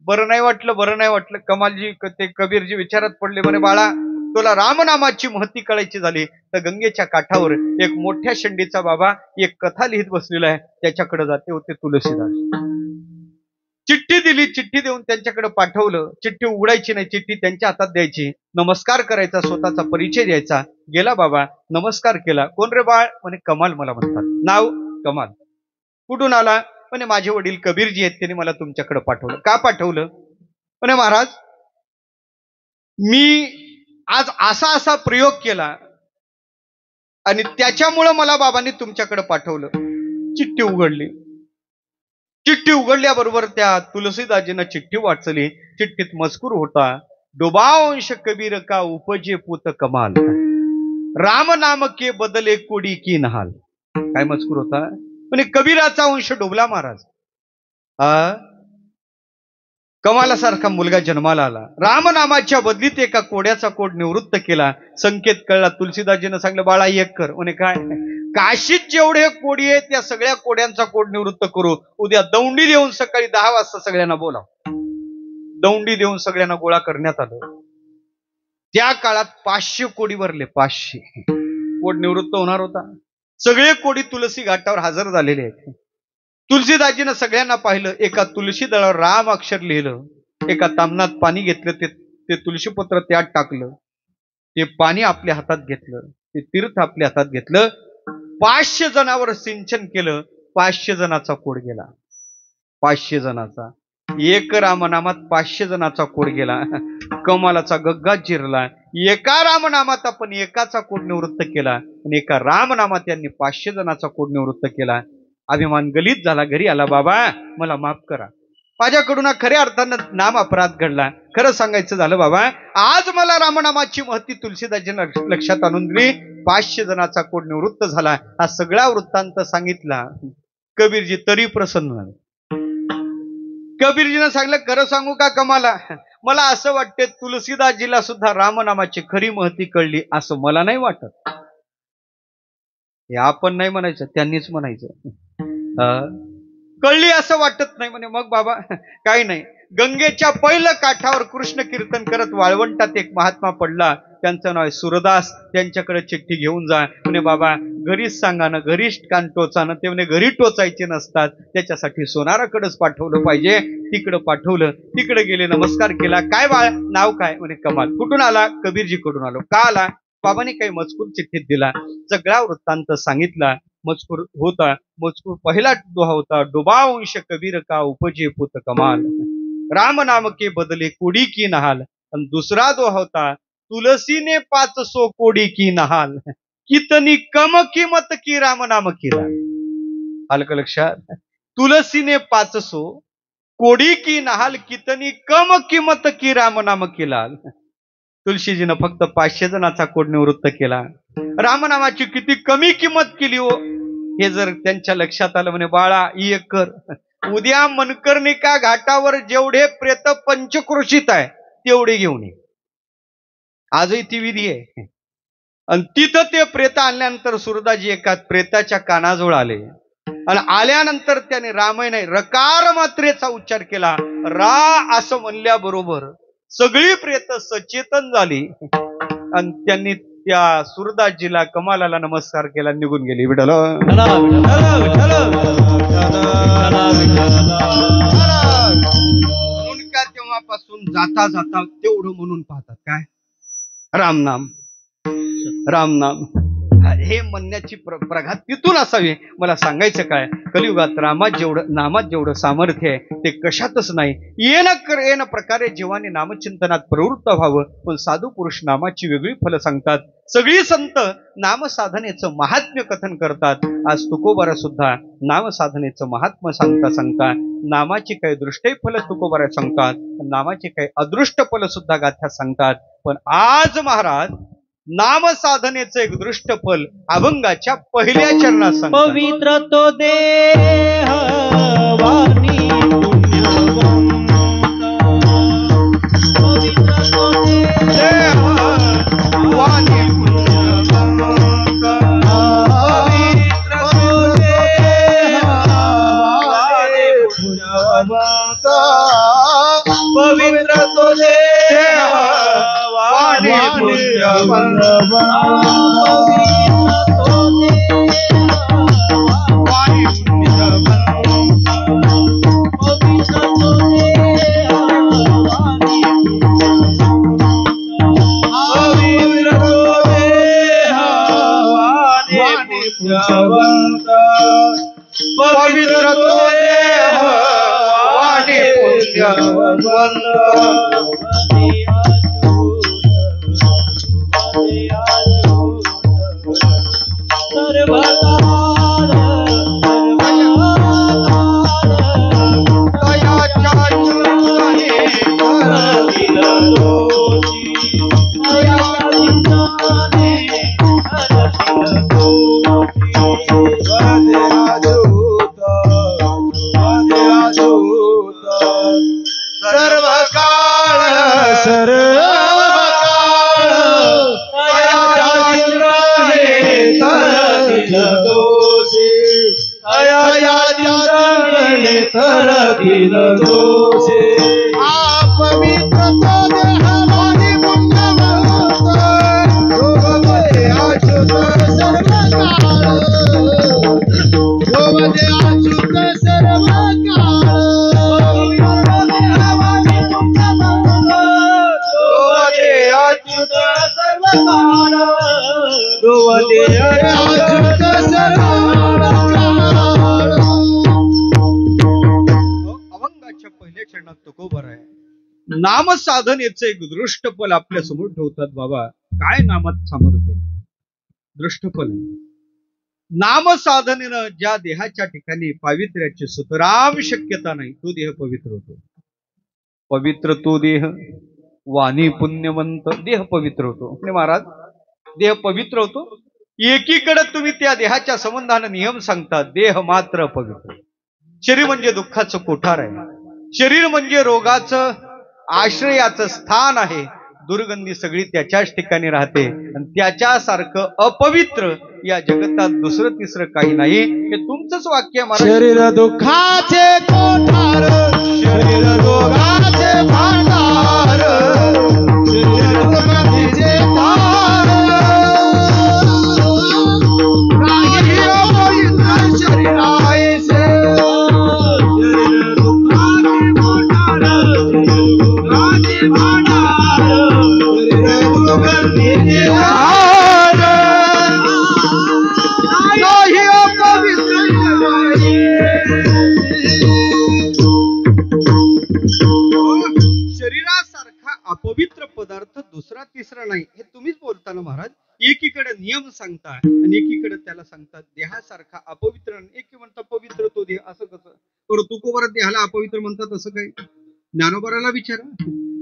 बरं नाही वाटलं, बरं नाही वाटलं. कमालजी ते कबीरजी विचारात पडले. म्हणे बाळा तुला रामनामाची महती कळायची झाली तर गंगेच्या काठावर एक मोठ्या शेंडीचा बाबा एक कथा लिहित बसलेला आहे, त्याच्याकडे जाते. होते तुलसीदास. चिठ्ठी दिली. चिठ्ठी देऊन त्यांच्याकडे पाठवलं. चिठ्ठी उघडायची नाही, चिठ्ठी त्यांच्या हातात द्यायची. नमस्कार करायचा, स्वतःचा परिचय द्यायचा. गेला बाबा, नमस्कार केला. कोण रे बाळ. म्हणे कमाल मला म्हणतात. नाव कमाल. कुठून आला. म्हणे माझे वडील कबीरजी आहेत, त्यांनी मला तुमच्याकडे पाठवलं. का पाठवलं. म्हणे महाराज मी आज असा असा प्रयोग केला आणि त्याच्यामुळं मला बाबांनी तुमच्याकडे पाठवलं. चिठ्ठी उघडली. चिठ्ठी उघडल्याबरोबर त्या तुलसीदाजीनं चिठ्ठी वाचली. चिठ्ठीत मजकूर होता, डोबावंश कबीर का उपजे पुत कमाल, राम नाम के बदले कोडी की नहाल. काय मजकूर होता. म्हणजे कबीराचा अंश डोबला महाराज. कमालासारखा मुलगा जन्माला आला. रामनामाच्या बदलीत एका कोड्याचा कोड निवृत्त केला. संकेत कळला. तुलसीदासजीनं सांगलं बाळा एक कर. म्हणे काय. काशीत जेवढे कोडी आहेत त्या सगळ्या कोड्यांचा कोड निवृत्त करू. उद्या दौंडी देऊन सकाळी 10 वाजता सगळ्यांना बोलाव. दौंडी देऊन सगळ्यांना गोळा करण्यात आलं. त्या काळात 500 कोडी भरले. 500 कोड निवृत्त होणार होता. सगळे कोडी तुलसी घाटावर हजर झालेले आहेत. तुलसीदाजीनं सगळ्यांना पाहिलं. एका तुलसी दळावर राम अक्षर लिहिलं. एका तामनात पाणी घेतलं, ते ते तुळशीपत्र त्यात टाकलं, ते पाणी आपल्या हातात घेतलं, ते तीर्थ आपल्या हातात घेतलं, 500 जणांवर सिंचन केलं. 500 जणांचा कोड गेला. 500 जणांचा. एक रामनामात 500 जणांचा कोड गेला. कमालाचा गग्गा चिरला. एका रामनामात आपण एकाचा कोड निवृत्त केला आणि एका रामनामात त्यांनी 500 जणांचा कोड निवृत्त केला. अभिमान गलित झाला. घरी आला, बाबा मला माफ करा, माझ्याकडून खऱ्या अर्थानं नाम अपराध घडला. खरं सांगायचं झालं बाबा, आज मला रामनामाची महती तुलसीदासजींना लक्षात आणून दिली. 500 जणांचा कोड निवृत्त झाला. हा सगळा वृत्तांत सांगितला. कबीरजी तरी प्रसन्न झाले. कबीरजीनं सांगलं, खरं सांगू का कमाला, मला असं वाटते तुलसीदासजीला सुद्धा रामनामाची खरी महती कळली असं मला नाही वाटत. हे आपण नाही म्हणायचं, त्यांनीच म्हणायचं. कळली असं वाटत नाही म्हणे. मग बाबा काही नाही. गंगेच्या पहिलं काठावर कृष्ण कीर्तन करत वाळवंटात एक महात्मा पडला. त्यांचं नाव आहे सूरदास. त्यांच्याकडे चिठ्ठी घेऊन जा म्हणे. बाबा घरीच सांगा ना, घरीच कान टोचा ना. ते म्हणे घरी टोचायचे नसतात, त्याच्यासाठी सोनाराकडेच पाठवलं पाहिजे. तिकडं पाठवलं. तिकडे गेले, नमस्कार केला. काय बाळ, नाव काय म्हणे कमाल. कुठून आला? कबीरजीकडून आलो. का आला? बाबांनी काही मजकूर चिठ्ठीत दिला. सगळा वृत्तांत सांगितला. मजकूर होता. मजकूर पहिला दोहा होता, डुबावंश कबीर का उपजे पुत कमाल, राम नाम के बदले कोडी की नहाल. आणि दुसरा दोहा होता, तुलसीने 500 कोडी की नहाल, कितनी कम किमत की राम नाम की लाल. आलं का लक्षात? तुलसीने 500 कोडी की नहाल, कितनी कम किमत की राम नाम की लाल. तुळशीजीनं फक्त 500 जणांचा कोड निवृत्त केला. रामनामाची किती कमी किंमत केली हो, हे जर त्यांच्या लक्षात आलं म्हणे, बाळा एक कर, उद्या मनकर्णिका घाटावर जेवढे प्रेत पंचक्रोशीत आहे तेवढे घेऊन ये. आजही ती विधी आहे. आणि तिथं ते प्रेत आणल्यानंतर सूरदासजी एका प्रेताच्या कानाजवळ आले आणि आल्यानंतर त्याने रामय नाही रकार मात्रेचा उच्चार केला. रा असं म्हणल्याबरोबर सगळी प्रेत सचेतन झाली आणि त्यांनी त्या सूरदासजीला कमालाला नमस्कार केला, निघून गेली. विठ्ठल म्हणून का तेव्हापासून जाता जाता तेवढं म्हणून पाहतात काय, रामनाम रामनाम. हे म्हणण्याची प्रघात तिथून असावी. मला सांगायचं काय, कलियुगात नामात जेवढं सामर्थ्य आहे ते कशातच नाही. येणं प्रकारे जीवाने नामचिंतनात प्रवृत्त व्हावं. पण साधू पुरुष नामाची वेगळी फलं सांगतात. सगळी संत नामसाधनेचं महात्म्य कथन करतात. आज तुकोबारा सुद्धा नामसाधनेचं महात्म्य सांगता नामाची काही दृष्टी फल तुकोबारा सांगतात, नामाची काही अदृष्ट फल सुद्धा गाथा सांगतात. पण आज महाराज नाम साधनेचं एक दृष्ट फल अभंगाच्या पहिल्या चरणात सांगतात. पवित्र तो देह वाणी पवित्र तो देह वाणी पवित्र तो देह वाणी पवित्र तो देह वाणी पुण्यवंत. अभंगाच्या पहिल्या चरणात तुकोबर आहे. नाम साधनेचं एक दृष्ट फल आपल्या समोर ठेवतात बाबा. काय नामात सामर्थ्य? दृष्ट फल. नाम साधनेनं ज्या देहाच्या ठिकाणी पावित्र्याची सुतराम शक्यता नाही, तो देह पवित्र होतो. पवित्र तो देह, वाणी पुण्यवंत, देह पवित्र होतो. म्हणजे महाराज देह पवित्र होतो. एकीकडे तुम्ही त्या देहाच्या संबंधाने नियम सांगता, देह मात्र पवित्र. शरीर म्हणजे दुःखाचं कोठार आहे. शरीर म्हणजे रोगाचं आश्रयाचं स्थान आहे. दुर्गंधी सगळी त्याच्याच ठिकाणी राहते आणि त्याच्यासारखं अपवित्र या जगतात दुसरं तिसरं काही नाही. हे तुमचंच वाक्य आहे महाराज. शरीर दुःखाचे कोठार, शरीर रोगाचे भांडार, शरीर दुर्गंधीचे तार, काही अपवित्र शरीरायसे. शरीर दुःखाचे कोठार, शरीर रोगाचे भांडार, शरीर दुर्गंधीचे तार, काही अपवित्र शरीरासारखा अपवित्र पदार्थ दुसरा तिसरा नाही. हे तुम्हीच बोलता ना महाराज. एकीकडे नियम सांगता आणि एकीकडे त्याला सांगतात देहासारखा अपवित्र. एकी म्हणता पवित्र तो देह, असं कसं? बरं तुकोबर देहाला अपवित्र म्हणतात असं काही? ज्ञानोबराला विचारा.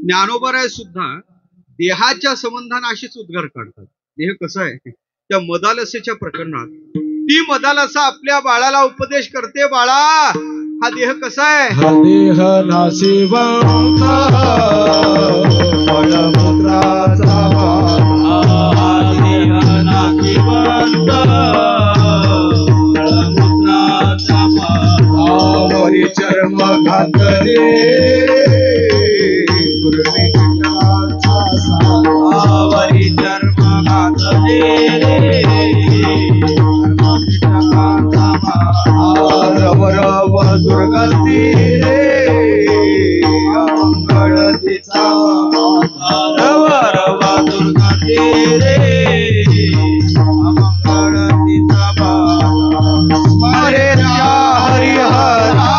ज्ञानोबरा सुद्धा देहाच्या संबंधाने अशीच उद्गार काढतात. देह कसं आहे? त्या मदालसेच्या प्रकरणात ती मदालसा आपल्या बाळाला उपदेश करते, बाळा हा देह कसा आहे? हा देह नाशिवंत, मलमूत्राचा आवरी चर्म घातले, पूर्वी चित्राचा आवरी चर्म घातले, रव दुर्गती मंगळ तिचा, रव दुर्गती मंगळ तिचा. स्मरे हरिहरा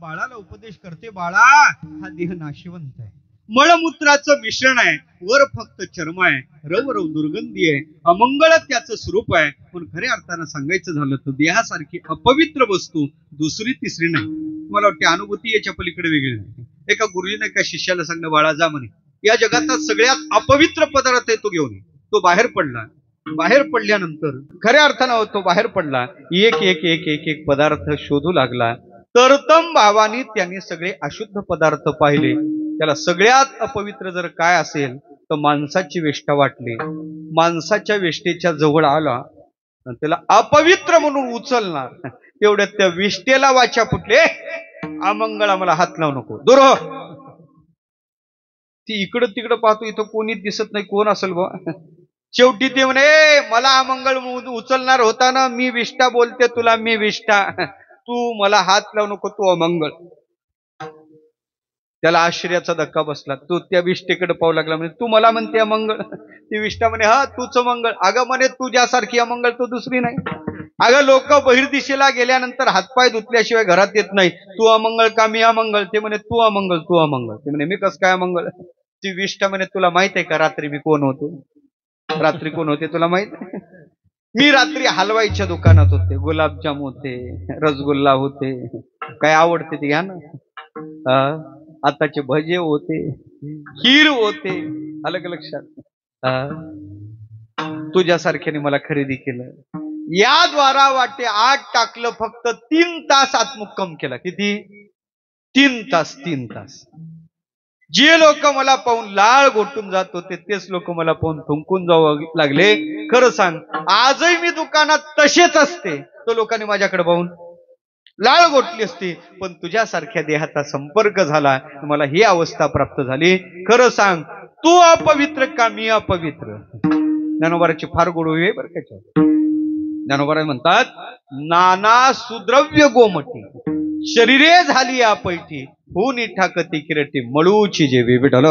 बाळाला उपदेश करते, बाळा हा देह नाशिवंत आहे, मळमूत्राचं मिश्रण आहे, वर फक्त चर्म आहे, रव रव दुर्गंधी आहे, अमंगळ त्याचं स्वरूप आहे. पण खऱ्या अर्थानं सांगायचं झालं तर देहासारखी अपवित्र वस्तू दुसरी तिसरी नाही. मला वाटते अनुभूती याच्या पलीकडे वेगळी नाही. एका गुरुजीने एका शिष्याला सांगणं, बाळा जा म्हणे, या जगात सगळ्यात अपवित्र पदार्थ आहे तो घेऊन ये. तो बाहेर पडला. बाहेर पडल्यानंतर खऱ्या अर्थानं तो बाहेर पडला, एक एक एक एक एक पदार्थ शोधू लागला. तरतम भावानी त्यांनी सगळे अशुद्ध पदार्थ पाहिले. त्याला सगळ्यात अपवित्र जर काय असेल तर माणसाची वेष्टा वाटली. माणसाच्या वेष्टेच्या जवळ आला, त्याला अपवित्र म्हणून उचलणार. तेवढ्यात त्या वेष्टेला वाचा फुटले, अमंगळा मला हात लावू नको, दूर हो. ती इकडं तिकडं पाहतो, इथं कोणी दिसत नाही, कोण असेल बा. शेवटी ते म्हणे, मला अमंगळ उचलणार होता ना, मी विष्ठा बोलते तुला, मी विष्ठा, तू मला हात लावू नको, तू अमंगळ. त्याला आश्चर्याचा धक्का बसला. तो त्या विष्ठेकडे पाहू लागला, म्हणजे तू मला म्हणते अमंगळ? ती विष्ठा म्हणे, हा तूच मंगळ. अगं म्हणे, तुझ्यासारखी अमंगळ तो दुसरी नाही. अगं लोक बहिर्दिशेला गेल्यानंतर हातपाय धुतल्याशिवाय घरात येत नाही. तू अमंगळ का मी अमंगळ? ते म्हणे तू अमंगळ, तू अमंगळ. ते म्हणे मी कस काय अमंगळ? ती विष्ठा म्हणे, तुला माहित आहे का रात्री मी कोण होतो? रात्री कोण होते तुला माहित? मी रात्री हलवाईच्या दुकानात होते. गुलाबजाम होते, रसगुल्ला होते, काय आवडते ते घ्या ना. आताचे भजे होते, खीर होते. अलग लक्षात. तुझ्यासारख्याने मला खरेदी केलं. या द्वारा वाटे आत टाकलं, फक्त 3 तास आत्मुक्कम केला. किती? 3 तास जे लोक मला पाहून लाळ गोटून जात होते तेच लोक मला पाहून थुंकून जाऊ लागले. खरं सांग, आजही मी दुकानात तसेच असते, तो लोकांनी माझ्याकडे पाहून लाळ गोटली असती, पण तुझ्यासारख्या देहाचा संपर्क झाला, मला ही अवस्था प्राप्त झाली. खरं सांग, तू अपवित्र का मी अपवित्र? ज्ञानोबाराची फार गोड आहे बरं का. ज्ञानोबा म्हणतात, नाना सुद्रव्य गोमटी शरीरे झाली अपैठी, होऊन ठाकती किरटी मळूची जेवी विठल.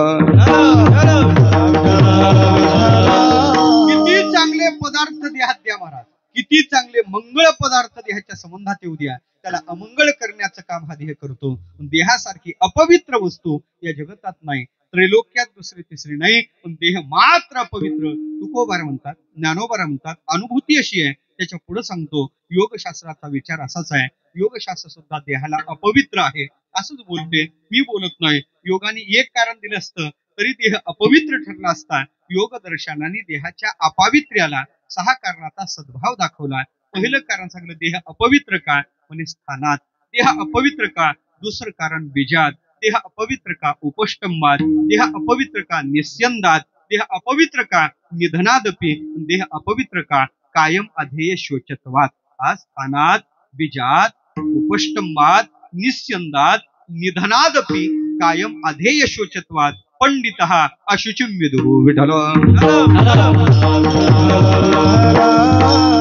किती चांगले पदार्थ देहात द्या महाराज, किती चांगले मंगळ पदार्थ देहाच्या संबंधात येऊ द्या, त्याला अमंगळ करण्याचं काम हा देह करतो. देहासारखी अपवित्र वस्तू या जगतात नाही, त्रैलोक्यात दुसरी तिसरी नाही, पण देह मात्र अपवित्र. तुकोबार म्हणतात, ज्ञानोबार म्हणतात, अनुभूती अशी आहे. त्याच्या पुढे सांगतो, योगशास्त्राचा विचार असाच आहे. योगशास्त्र सुद्धा देहाला अपवित्र आहे असंच बोलते, मी बोलत नाही. योगाने एक कारण दिलं असतं तरी देह अपवित्र ठरला असता. योग दर्शनाने देहाच्या अपावित्र्याला 6 कारणाचा सद्भाव दाखवला. पहिलं कारण सांगलं, देह अपवित्र का? म्हणजे स्थानात. देह अपवित्र का? दुसरं कारण बीजात. देह अपवित्र का? उपष्टंबात. देह अपवित्र का? निस्यंदात. देह अपवित्र का? निधनादपी. देह अपवित्र का? कायम अध्येय शोचत्वात. आज स्थानात, बीजात, उपष्टंबात, निस्यंदात, निधनादपी, कायम अध्येय शोचत्वात पंडित अशुचिम विदुः विठल.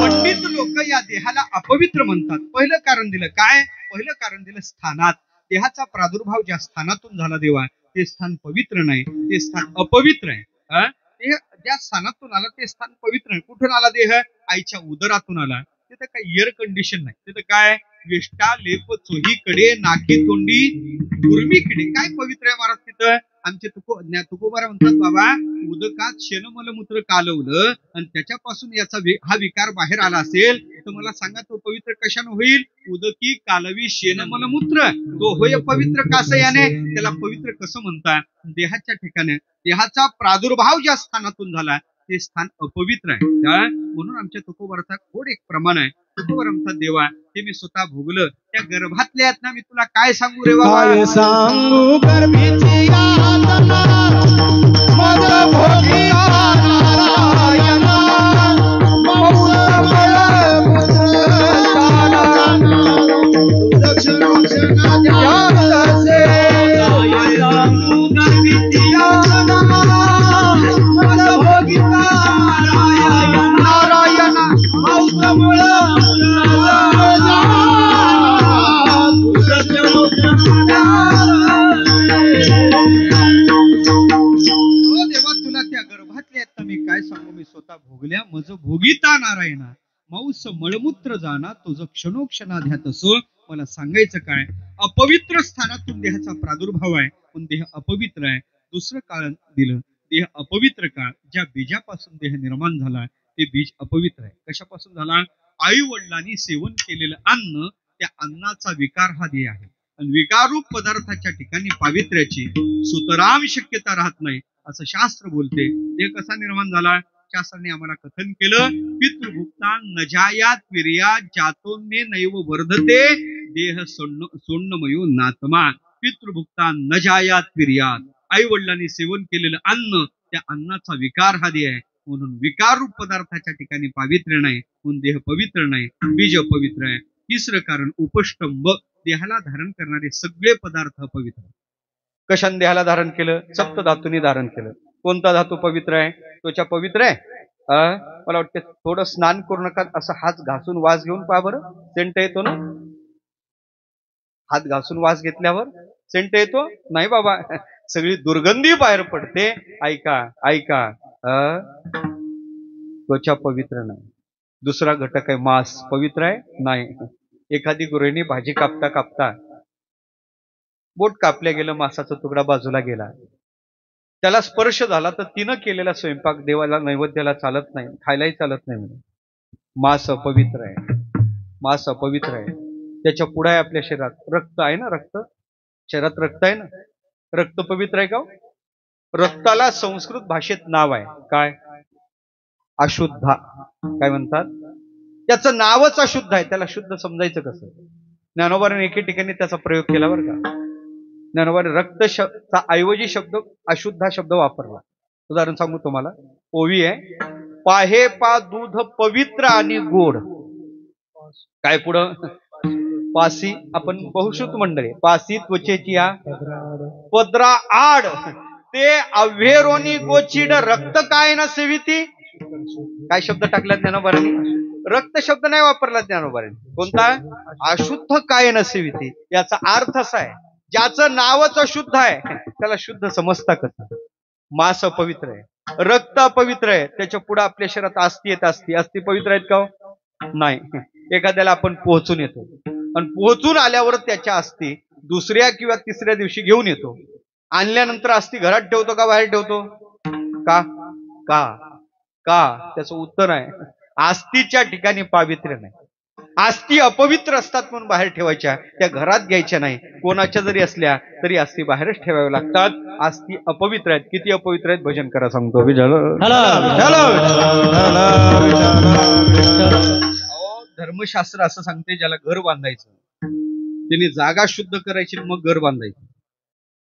पंडित लोक या देहाला अपवित्र म्हणतात. पहिलं कारण दिलं काय? पहिलं कारण दिलं स्थानात. देहाचा प्रादुर्भाव ज्या स्थानातून झाला देवा, ते स्थान पवित्र नाही, ते स्थान अपवित्र आहे. देह ज्या स्थानातून आला ते स्थान पवित्र आहे. कुठून आला देह? आईच्या उदरातून आला. तिथं काही एअर कंडिशन नाही, तिथं काय वेष्टा लेप चोहीकडे नाकी तोंडी उर्मीकडे. काय पवित्र आहे महाराज तिथं? आमचे तुकोबारा म्हणतात, बाबा उदकात शेणमलमूत्र कालवलं आणि त्याच्यापासून याचा हा विकार बाहेर आला असेल तर मला सांगा, तो पवित्र कशाने होईल? उदकी कालवी शेणमलमूत्र, तो होय पवित्र कसं? याने त्याला पवित्र कसं म्हणता? देहाच्या ठिकाणी देहाचा प्रादुर्भाव ज्या स्थानातून झाला ते स्थान अपवित्र आहे. म्हणून आमच्या तुकोबाराचा गोड एक प्रमाण आहे. तुकोबारा म्हणतात, देवा ते मी स्वतः भोगलं, त्या गर्भातल्या आहेत ना, मी तुला काय सांगू रे बाबा? काय सांगू गर्भीची यातना, माझा भोगी नारायण, मौसमळ पुत्र तारा, दक्षिणोक्षणा ध्यानसे. काय सांगू गर्भीची यातना, माझा भोगी नारायण, मौसमळ मी काय सांगू, मी स्वतः भोगल्या मज भोगिता नारायणा, मांस मळमूत्र जाना तुझं क्षणोक्षणाध्यात असो. मला सांगायचं काय? अपवित्र स्थानातून देहाचा प्रादुर्भाव आहे, पण देह अपवित्र आहे. दुसरं कारण दिलं, देह अपवित्र का? ज्या बीजापासून देह निर्माण झाला ते बीज अपवित्र आहे. कशापासून झाला? आई वडिलांनी सेवन केलेलं अन्न, त्या अन्नाचा विकार हा देह आहे. आणि विकारूप पदार्थाच्या ठिकाणी पावित्र्याची सुतराम शक्यता राहत नाही असं शास्त्र बोलते. देह कसा निर्माण झाला? शास्त्राने आम्हाला कथन केलं, पितृभुक्ता नजायात वीर्यात जातोन्ने नैव वर्धते देह सोन्नमयो नात्मा. पितृभुक्ता नजायात वीर्यात, आई वडिलांनी सेवन केलेलं अन्न, त्या अन्नाचा विकार हा देह आहे. म्हणून विकाररूप पदार्थाच्या ठिकाणी पावित्र्य नाही, म्हणून देह पवित्र नाही, बीज अपवित्र आहे. तिसरं कारण उपष्टंब, देहाला धारण करणारे सगळे पदार्थ अपवित्र. कशाने देहाला धारण केलं? सप्त धातूंनी धारण केलं. कोणता धातू पवित्र आहे? त्वचा पवित्र आहे. मला वाटतं थोडं स्नान करू नका, असं हात घासून वास घेऊन पहा बरं, सेंट येतो ना? हात घासून वास घेतल्यावर सेंट येतो? नाही बाबा, सगळी दुर्गंधी बाहेर पडते. ऐका ऐका, त्वचा पवित्र नाही. दुसरा घटक आहे मांस, पवित्र आहे? नाही. एखादी गृहिणी भाजी कापता कापता बोट कापल्या गेलं, मांसाचा तुकडा बाजूला गेला, त्याला स्पर्श झाला तर तिनं केलेला स्वयंपाक देवाला नैवेद्याला चालत नाही, खायलाही चालत नाही. म्हणून मांस अपवित्र आहे, मांस अपवित्र आहे. त्याच्या पुढे आहे आपल्या शरीरात रक्त आहे ना, रक्त शरीरात रक्त आहे ना, रक्त पवित्र आहे का? रक्ताला संस्कृत भाषेत नाव आहे काय? अशुद्धा. काय म्हणतात? त्याचं नावच अशुद्ध आहे, त्याला शुद्ध समजायचं कसं? ज्ञानोबाने एके ठिकाणी त्याचा प्रयोग केला बरं का. ज्ञानोबाने रक्तचा ऐवजी शब्द अशुद्ध शब्द वापरला. उदाहरण सांगू तुम्हाला. ओवी आहे, पाहे पा दूध पवित्र आणि गोड. काय पुढं? पासी, आपण बहुश्रुत मंडळी, पासी त्वचेची या पदरा आड ते अव्हेरोनी गोचिड रक्त काय ना सेविती. काय शब्द टाकला ज्ञानोबारांनी? रक्त शब्द नाही वापरला ज्ञानोबारांनी. कोणता? अशुद्ध काय न सेविती. याचा अर्थ असा आहे, ज्याचं नावच अशुद्ध आहे त्याला शुद्ध समजता कसं? मांस अपवित्र आहे, रक्त अपवित्र आहे, त्याच्या पुढे आपल्या शरीरात अस्थि येत. अस्थि पवित्र आहेत का? नाही. एखाद्याला आपण पोहोचून येतो आणि पोहोचून आल्यावर त्याच्या अस्थि दुसऱ्या किंवा तिसऱ्या दिवशी घेऊन येतो. आणल्यानंतर अस्थि घरात ठेवतो का बाहेर ठेवतो? का का का त्याचं उत्तर आहे, अस्थीच्या ठिकाणी पावित्र्य नाही. अस्थि अपवित्र असतात म्हणून बाहेर ठेवायच्या, त्या घरात घ्यायच्या नाही. कोणाच्या जरी असल्या तरी अस्थि बाहेरच ठेवाव्या लागतात. अस्थि अपवित्र आहेत. किती अपवित्र आहेत? भजन करा सांगतो. धर्मशास्त्र असं सांगते, ज्याला घर बांधायचं त्यांनी जागा शुद्ध करायची, मग घर बांधायचं.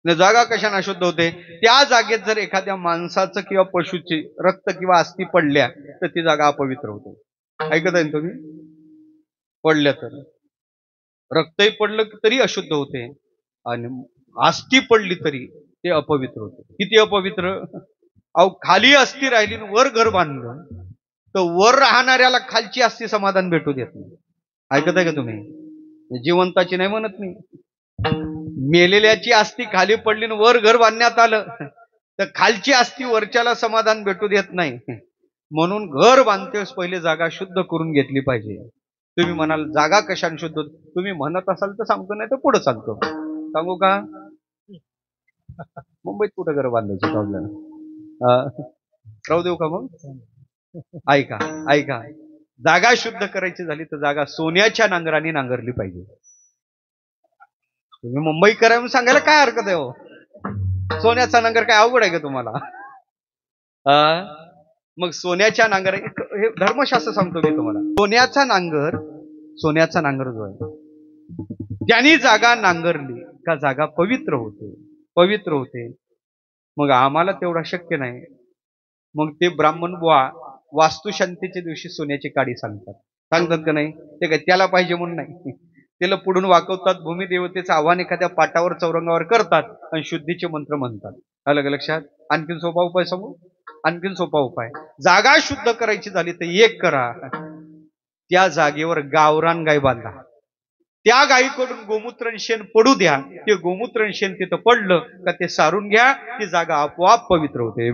जागा कशाने अशुद्ध होते? त्या जागेत जर एखाद्या माणसाचं किंवा पशुची रक्त किंवा अस्थि पडल्या तर ती जागा अपवित्र होते. ऐकत आहे तुम्ही? पडल्या तर रक्तही पडलं तरी अशुद्ध होते आणि अस्थि पडली तरी ते अपवित्र होते. किती अपवित्र? अहो, खाली अस्थि राहिली, वर घर बांधलं तर वर राहणाऱ्याला खालची अस्थि समाधान भेटू देत नाही. ऐकत आहे का तुम्ही? जिवंताची नाही म्हणत मी. मेलेल्याची अस्थि खाली पडली आणि वर घर बांधण्यात आलं तर खालची अस्थि वरच्याला समाधान भेटू देत नाही. म्हणून घर बांधतेस पहिले जागा शुद्ध करून घेतली पाहिजे. तुम्ही म्हणाल जागा कशाने शुद्ध? तुम्ही म्हणत असाल तर सांगतो, नाही तर पुढे सांगतो. सांगू का? मुंबईत कुठं घर बांधायचे प्रॉब्लेम राहू देऊ का मग? ऐका ऐका, जागा शुद्ध करायची झाली तर जागा सोन्याच्या नांगराने नांगरली पाहिजे. तुम्ही मुंबई करा म्हणून सांगायला काय हरकत आहे हो? सोन्याचा नांगर काय अवघड आहे का तुम्हाला? मग सोन्याच्या नांगर, हे धर्मशास्त्र सांगतो मी तुम्हाला. सोन्याचा नांगर जो आहे ज्यांनी जागा नांगरली का जागा पवित्र होते. मग आम्हाला तेवढा शक्य नाही. मग ते ब्राह्मण बुवा वास्तुशांतीच्या दिवशी सोन्याची काडी सांगतात का नाही? ते काय त्याला पाहिजे म्हणून नाही, त्याला पुढून वाकवतात. भूमिदेवतेचं आव्हान एखाद्या पाटावर चौरंगावर करतात आणि शुद्धीचे मंत्र म्हणतात. अलग लक्षात? आणखीन सोपा उपाय सांगू? आणखीन सोपा उपाय, जागा शुद्ध करायची झाली तर एक करा, त्या जागेवर गावरान गाय बांधा. त्या गायीकडून गोमूत्र आणि शेण पडू द्या. ते गोमूत्र आणि शेण तिथं पडलं का ते सारून घ्या. ती जागा आपोआप पवित्र होते.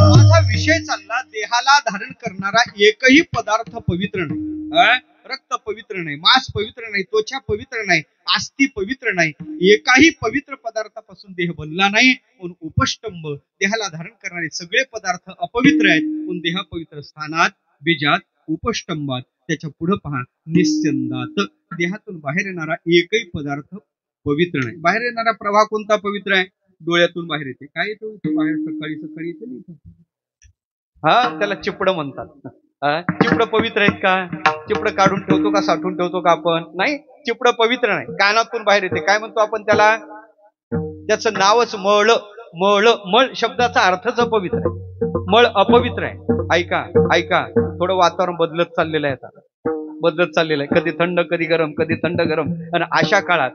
माझा विषय चालला, देहाला धारण करणारा एकही पदार्थ पवित्र नाही. रक्त पवित्र नाही, मांस पवित्र नाही, त्वचा पवित्र नाही, अस्थि पवित्र नाही. एकाही पवित्र पदार्थापासून देह बनला नाही. पण उपष्टंभ, देहाला धारण करणारे सगळे पदार्थ अपवित्र आहेत. पण देहा पवित्र स्थानात, बीजात, उपष्टंभात. त्याच्या पुढे पहा, निस्यंदात, देहातून बाहेर येणारा एकही पदार्थ पवित्र नाही. बाहेर येणारा प्रवाह कोणता पवित्र आहे? डोळ्यातून बाहेर येते. काय येतो बाहेर? सकाळी येते नाही, त्याला चिपड म्हणतात. चिपड पवित्र आहेत का? चिपड काढून ठेवतो का, साठवून ठेवतो का आपण? नाही, चिपड पवित्र नाही. कानातून बाहेर येते. काय म्हणतो आपण त्याला? त्याचं नावच मळ. मळ शब्दाचा अर्थच अपवित्र आहे. मळ अपवित्र आहे. ऐका, थोडं वातावरण बदलत चाललेलं आहे. कधी थंड कधी गरम, कधी थंड गरम. आणि अशा काळात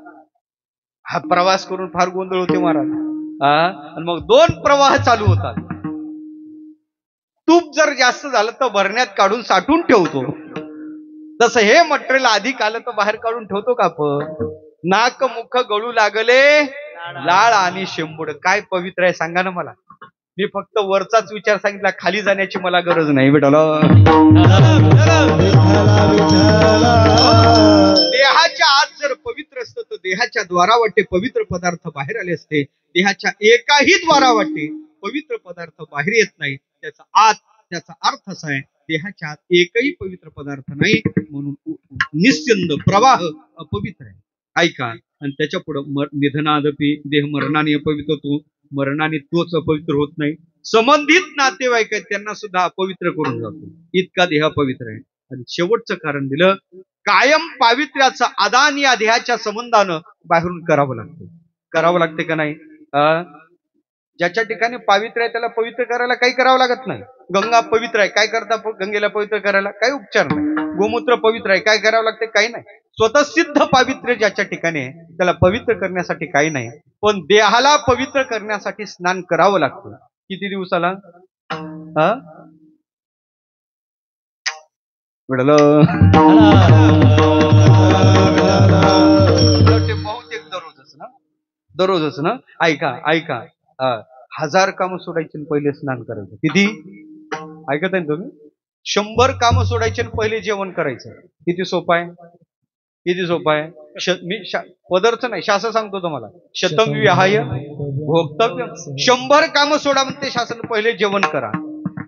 हा प्रवास करून फार गोंधळ होते महाराज. आणि मग 2 प्रवाह चालू होतात. तूप जर जास्त झालं तर भरण्यात काढून साठवून ठेवतो. तसं हे मटेरियल अधिक आलं तर बाहेर काढून ठेवतो का आपण? नाक मुख गळू लागले, लाळ आणि शेंबूड. काय पवित्र आहे सांगा ना मला. मी फक्त वरचाच विचार सांगितला, खाली जाण्याची मला गरज नाही. देहाच्या आत जर पवित्र असतं तर देहाच्या द्वारावाटे पवित्र पदार्थ बाहेर आले असते. देहाच्या एकाही द्वारावाटे पवित्र पदार्थ बाहेर येत नाही. त्याचा अर्थ असा आहे, देहाच्या आत एकही पवित्र पदार्थ नाही. म्हणून निस्यंद प्रवाह अपवित्र आहे. ऐका, आणि त्याच्या पुढे निधनादपी, देह मरणाने अपवित्र होतो. मरणाने तोच अपवित्र होत नाही. संबंधित नातेवाईक आहेत त्यांना सुद्धा अपवित्र करून जातो. इतका देह पवित्र आहे. आणि शेवटचं कारण दिलं, कायम पावित्र्याचं आदान या देहाच्या संबंधानं बाहेरून करावं लागतं. करावं लागते का नाही? ज्याच्या ठिकाणी पावित्र्य आहे त्याला पवित्र करायला काही करावं लागत नाही. गंगा पवित्र आहे, काय करता गंगेला पवित्र करायला? काही उपचार नाही. गोमूत्र पवित्र आहे, काय करावं लागते? काही नाही. स्वतः सिद्ध पावित्र्य ज्याच्या ठिकाणी आहे त्याला पवित्र करण्यासाठी काही नाही. पण देहाला पवित्र करण्यासाठी स्नान करावं लागतं. किती दिवसाला? बहुतेक दररोजच ना. ऐका 1000 कामं सोडायची पहिले स्नान करायचं. किती? ऐकत आहे तुम्ही? 100 कामं सोडायची पहिले जेवण करायचं. किती सोपं आहे? किती सोपं आहे? मी पदार्थ नाही, शास्त्र सांगतो तुम्हाला. शतम विहाय भोक्तव्य. 100 कामं सोडा म्हणते शास्त्र, पहिले जेवण करा.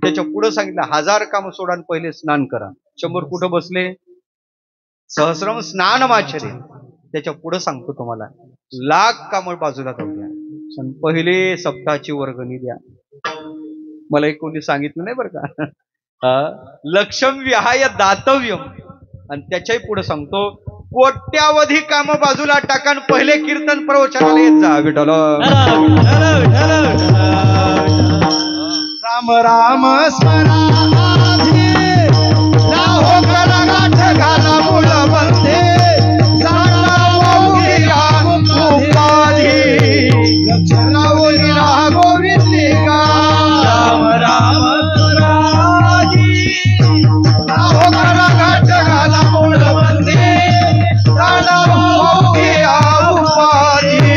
त्याच्या पुढे सांगितलं 1000 कामं सोडा आणि पहिले स्नान करा. 100 कुठं बसले? सहस्रम स्नान माचरे. त्याच्या पुढे सांगतो तुम्हाला 1,00,000 कामं बाजूला जाऊ द्या, पहिले सप्ताहाची वर्गणी द्या. मला एक कोणी सांगितलं नाही बरं का. लक्षम विहाय दातव्यम. आणि त्याच्याही पुढे सांगतो कोट्यावधी कामं बाजूला टाका आणि पहिले कीर्तन प्रवचनाला येत जा. विठ्ठल राम राम स्मराधी लाहो करा गाठ घाला मूळ बंधे जाणा मोगिरा उपाधी लक्षणावो निरा गोविंदिका. राम राम स्मराधी लाहो करा गाठ घाला मूळ बंधे जाणा मोगिरा उपाधी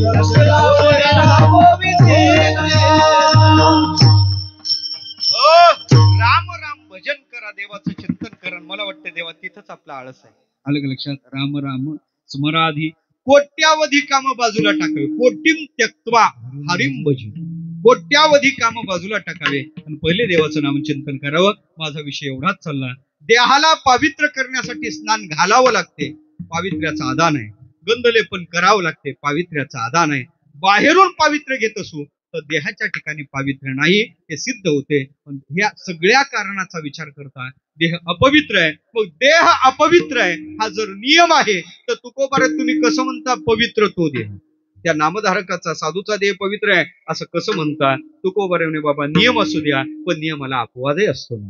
लक्षणावो निरा गोविंदिका. राम राम भजन करा, देवाचं चिंतन करा. मला वाटतं देवा तिथंच आपला आळस आहे. आलं का लक्षात? राम राम स्मराधी. कोट्यावधी कामं बाजूला टाकावे. कोटीम त्यक्त्वा हरिम भजी. कोट्यावधी कामं बाजूला टाकावे आणि पहिले देवाचं नाम चिंतन करावं. माझा विषय एवढाच चालला. देहाला पवित्र करण्यासाठी स्नान घालावं लागते, पावित्र्याचा आदान आहे. गंधलेपन करावं लागते, पावित्र्याचं आदान आहे. बाहेरून पावित्र्य घेत असू तर देहाच्या ठिकाणी पावित्र्य नाही हे सिद्ध होते. पण ह्या सगळ्या कारणाचा विचार करता देह अपवित्र आहे. मग देह अपवित्र आहे हा जर नियम आहे तर तुकोबारे तुम्ही कसं म्हणता पवित्र तो देह? त्या नामधारकाचा साधूचा देह पवित्र आहे असं कसं म्हणता? तुकोबारे म्हणे बाबा नियम असू द्या, पण नियमाला अपवादही असतो ना.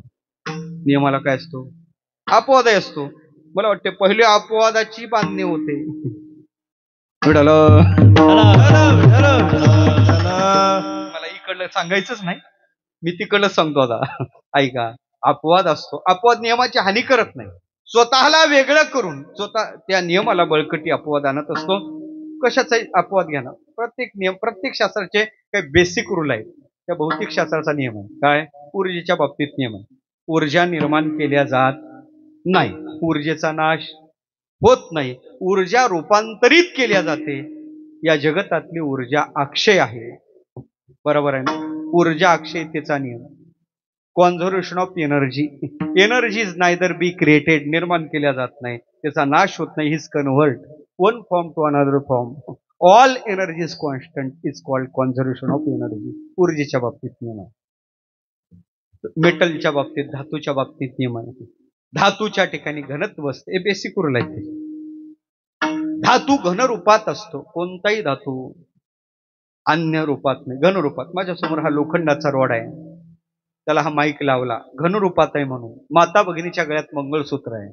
नियमाला काय असतो? अपवादही असतो. मला वाटते पहिले अपवादाची बांधणी होते. मला इकडलं सांगायचंच नाही, मी तिकडलं सांगतो आता. ऐका, अपवाद असतो. अपवाद नियमाची हानी करत नाही, स्वतःला वेगळं करून स्वतः त्या नियमाला बळकटी अपवाद आणत असतो. कशाचाही अपवाद घ्या ना. प्रत्येक नियम, प्रत्येक शास्त्राचे काही बेसिक रूल आहे. त्या भौतिक शास्त्राचा नियम आहे काय? ऊर्जेच्या बाबतीत नियम आहे. ऊर्जा निर्माण केल्या जात नाही, ऊर्जेचा नाश होत नाही, ऊर्जा रूपांतरित केल्या जाते. या जगतातली ऊर्जा अक्षय आहे. बरोबर आहे ना? ऊर्जा अक्षयतेचा नियम. Conservation of energy. Energy is neither be created. निर्माण केल्या जात नाही, त्याचा नाश होत नाही. Is convert one form to another form. All energy is constant is called conservation of energy. ऊर्जेच्या बाबतीत नियम आहे. मेटलच्या बाबतीत, धातूच्या बाबतीत नियम आहे. धातूच्या ठिकाणी घनत्व असते, हे बेसिक रूल आहे. धातू घनरूपात असतो. कोणताही धातू अन्य रूपात नाही, घनरूपात. माझ्यासमोर हा लोखंडाचा रॉड आहे, त्याला हा माईक लावला, घनरूपात आहे म्हणून. माता भगिनीच्या गळ्यात मंगळसूत्र आहे,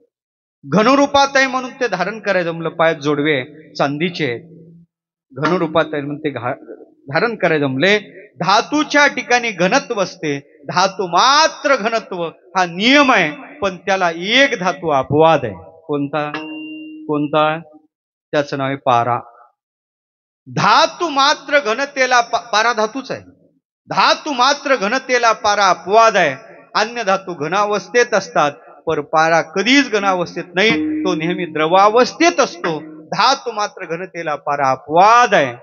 घनरूपात आहे म्हणून ते धारण करायचं. म्हणलं पायात जोडवे चांदीचे, घनरूपात आहे म्हणून ते धारण करायचं. म्हणले धातूच्या ठिकाणी घनत्व असते, धातू मात्र घनत्व हा नियम आहे. पण त्याला एक धातू अपवाद आहे. कोणता? कोणता? त्याचं नाव आहे पारा. धातू मात्र घनतेला पारा धातूच आहे. धातू मात्र घनतेला पारा अपवाद आहे. अन्य धातू घनावस्थेत असतात, पर पारा कधीच घनावस्थेत नाही, तो नेहमी द्रवावस्थेत असतो. धातू मात्र घनतेला पारा अपवाद आहे.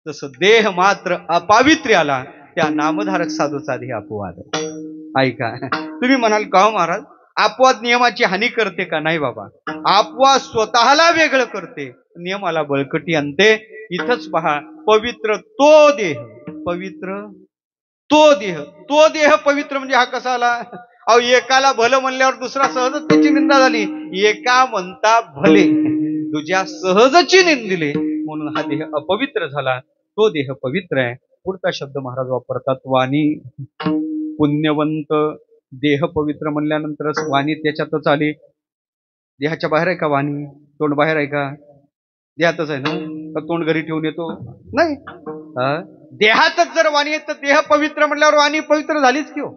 तसं देह मात्र अपावित्र्याला त्या नामधारक साधूचा देह अपवाद आहे. ऐका, तुम्ही म्हणाल का हो महाराज अपवाद नियमाची हानी करते का? नाही बाबा, अपवाद स्वतःला वेगळं करते, नियमाला बळकटी आणते. इथंच पहा, पवित्र तो देह, पवित्र तो देह. तो देह पवित्र म्हणजे हा कसा आला? अहो एकाला भलं म्हणल्यावर दुसरा सहजच त्याची निंदा झाली. एका म्हणता भले, तुझ्या सहजची निंदिले, म्हणून हा देह अपवित्र झाला. तो देह पवित्र आहे. पुढचा शब्द महाराज वापरतात, वाणी पुण्यवंत. देह पवित्र म्हणल्यानंतरच वाणी त्याच्यातच आली. देहाच्या बाहेर आहे का वाणी? तोंड बाहेर आहे का? देहातच आहे ना. का तोंड घरी ठेवून येतो? नाही. देहातच जर वाणी आहे तर देह पवित्र म्हणल्यावर वाणी पवित्र झालीच की हो.